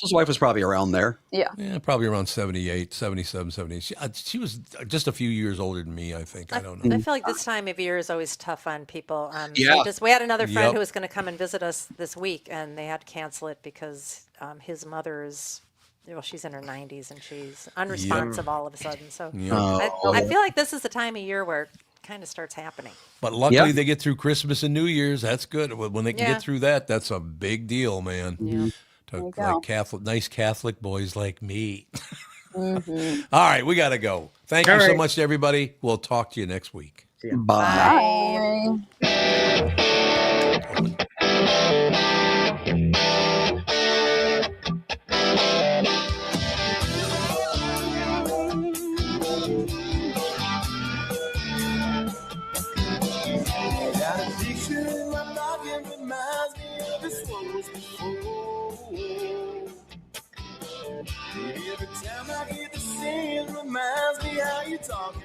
[SPEAKER 4] His wife was probably around there.
[SPEAKER 3] yeah,
[SPEAKER 1] Yeah, probably around 78, 77, 78. She was just a few years older than me, I think. I don't know.
[SPEAKER 2] I feel like this time of year is always tough on people.
[SPEAKER 4] Yeah.
[SPEAKER 2] We had another friend
[SPEAKER 1] Yep.
[SPEAKER 2] who was going to come and visit us this week, and they had to cancel it because his mother is well, she's in her 90s and she's unresponsive all of a sudden. So
[SPEAKER 1] Yep.
[SPEAKER 2] I feel like this is the time of year where it kind of starts happening.
[SPEAKER 1] But luckily they get through Christmas and New Year's. That's good. When they can
[SPEAKER 2] Yeah.
[SPEAKER 1] get through that, that's a big deal, man.
[SPEAKER 2] Yeah.
[SPEAKER 1] To
[SPEAKER 3] go.
[SPEAKER 1] like nice Catholic boys like me.
[SPEAKER 3] Mhm.
[SPEAKER 1] All right, we got to go. Thank you
[SPEAKER 9] All
[SPEAKER 1] so
[SPEAKER 9] right.
[SPEAKER 1] much to everybody. We'll talk to you next week.
[SPEAKER 4] Bye.
[SPEAKER 3] Bye.
[SPEAKER 10] Got a picture in my pocket reminds me of this one was before. Every time I get the scene reminds me how you talking